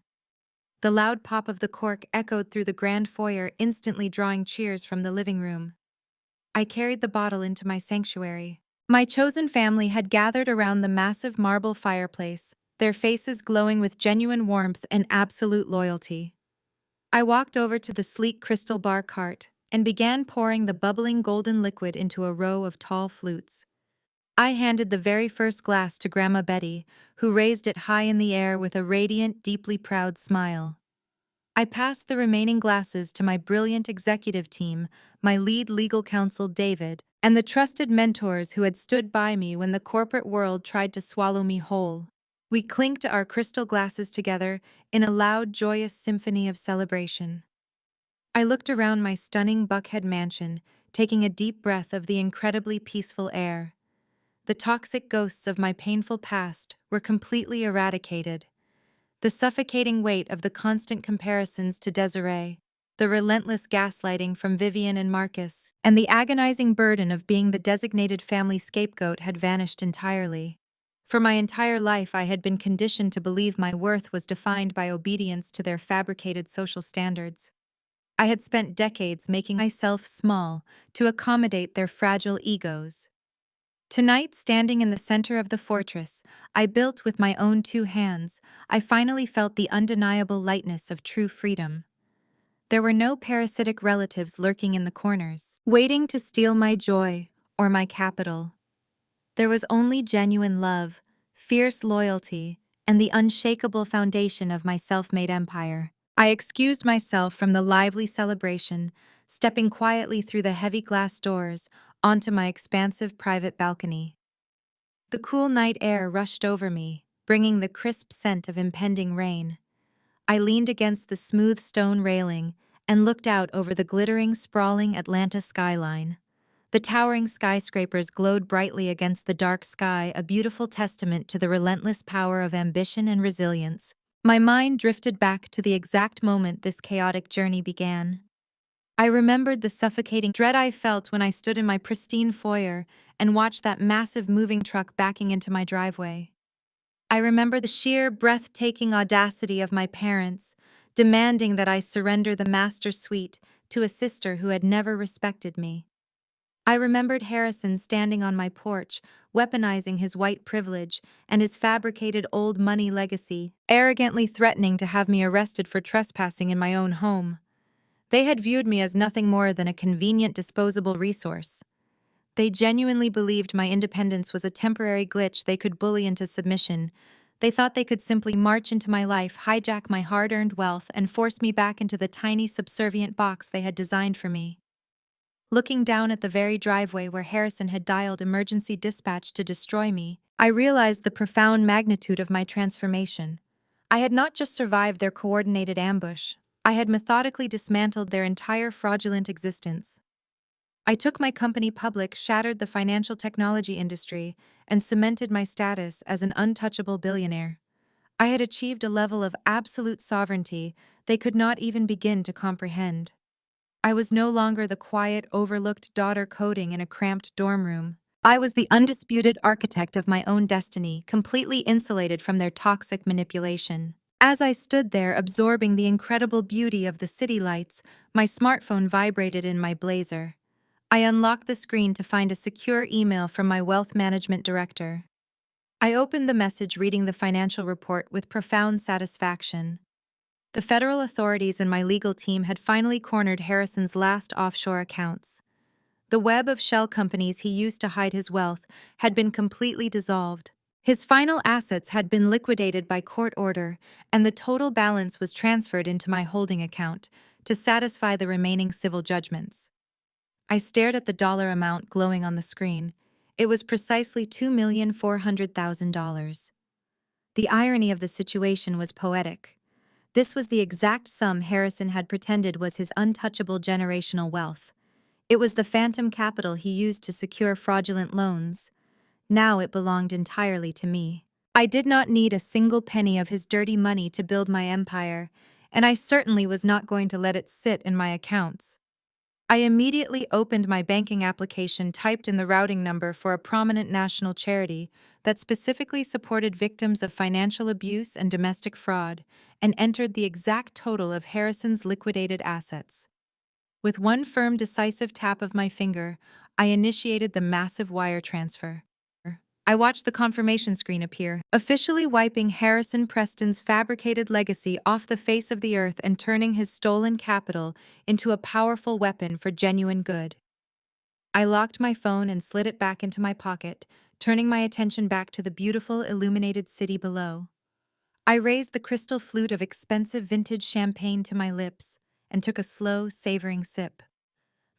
The loud pop of the cork echoed through the grand foyer, instantly drawing cheers from the living room. I carried the bottle into my sanctuary. My chosen family had gathered around the massive marble fireplace, their faces glowing with genuine warmth and absolute loyalty. I walked over to the sleek crystal bar cart and began pouring the bubbling golden liquid into a row of tall flutes. I handed the very first glass to Grandma Betty, who raised it high in the air with a radiant, deeply proud smile. I passed the remaining glasses to my brilliant executive team, my lead legal counsel David, and the trusted mentors who had stood by me when the corporate world tried to swallow me whole. We clinked our crystal glasses together in a loud, joyous symphony of celebration. I looked around my stunning Buckhead mansion, taking a deep breath of the incredibly peaceful air. The toxic ghosts of my painful past were completely eradicated. The suffocating weight of the constant comparisons to Desiree, the relentless gaslighting from Vivian and Marcus, and the agonizing burden of being the designated family scapegoat had vanished entirely. For my entire life, I had been conditioned to believe my worth was defined by obedience to their fabricated social standards. I had spent decades making myself small to accommodate their fragile egos. Tonight, standing in the center of the fortress I built with my own 2 hands, I finally felt the undeniable lightness of true freedom. There were no parasitic relatives lurking in the corners, waiting to steal my joy or my capital. There was only genuine love, fierce loyalty, and the unshakable foundation of my self-made empire. I excused myself from the lively celebration, stepping quietly through the heavy glass doors onto my expansive private balcony. The cool night air rushed over me, bringing the crisp scent of impending rain. I leaned against the smooth stone railing and looked out over the glittering, sprawling Atlanta skyline. The towering skyscrapers glowed brightly against the dark sky, a beautiful testament to the relentless power of ambition and resilience. My mind drifted back to the exact moment this chaotic journey began. I remembered the suffocating dread I felt when I stood in my pristine foyer and watched that massive moving truck backing into my driveway. I remember the sheer, breathtaking audacity of my parents, demanding that I surrender the master suite to a sister who had never respected me. I remembered Harrison standing on my porch, weaponizing his white privilege and his fabricated old money legacy, arrogantly threatening to have me arrested for trespassing in my own home. They had viewed me as nothing more than a convenient disposable resource. They genuinely believed my independence was a temporary glitch they could bully into submission. They thought they could simply march into my life, hijack my hard-earned wealth, and force me back into the tiny subservient box they had designed for me. Looking down at the very driveway where Harrison had dialed emergency dispatch to destroy me, I realized the profound magnitude of my transformation. I had not just survived their coordinated ambush, I had methodically dismantled their entire fraudulent existence. I took my company public, shattered the financial technology industry, and cemented my status as an untouchable billionaire. I had achieved a level of absolute sovereignty they could not even begin to comprehend. I was no longer the quiet, overlooked daughter coding in a cramped dorm room. I was the undisputed architect of my own destiny, completely insulated from their toxic manipulation. As I stood there absorbing the incredible beauty of the city lights, my smartphone vibrated in my blazer. I unlocked the screen to find a secure email from my wealth management director. I opened the message, reading the financial report with profound satisfaction. The federal authorities and my legal team had finally cornered Harrison's last offshore accounts. The web of shell companies he used to hide his wealth had been completely dissolved. His final assets had been liquidated by court order, and the total balance was transferred into my holding account to satisfy the remaining civil judgments. I stared at the dollar amount glowing on the screen. It was precisely $2,400,000. The irony of the situation was poetic. This was the exact sum Harrison had pretended was his untouchable generational wealth. It was the phantom capital he used to secure fraudulent loans. Now it belonged entirely to me. I did not need a single penny of his dirty money to build my empire, and I certainly was not going to let it sit in my accounts. I immediately opened my banking application, typed in the routing number for a prominent national charity that specifically supported victims of financial abuse and domestic fraud, and entered the exact total of Harrison's liquidated assets. With one firm, decisive tap of my finger, I initiated the massive wire transfer. I watched the confirmation screen appear, officially wiping Harrison Preston's fabricated legacy off the face of the earth and turning his stolen capital into a powerful weapon for genuine good. I locked my phone and slid it back into my pocket, turning my attention back to the beautiful, illuminated city below. I raised the crystal flute of expensive vintage champagne to my lips and took a slow, savoring sip.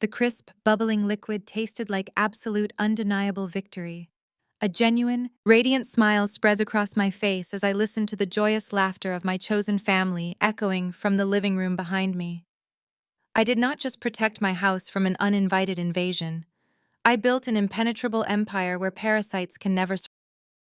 The crisp, bubbling liquid tasted like absolute, undeniable victory. A genuine, radiant smile spread across my face as I listened to the joyous laughter of my chosen family echoing from the living room behind me. I did not just protect my house from an uninvited invasion. I built an impenetrable empire where parasites can never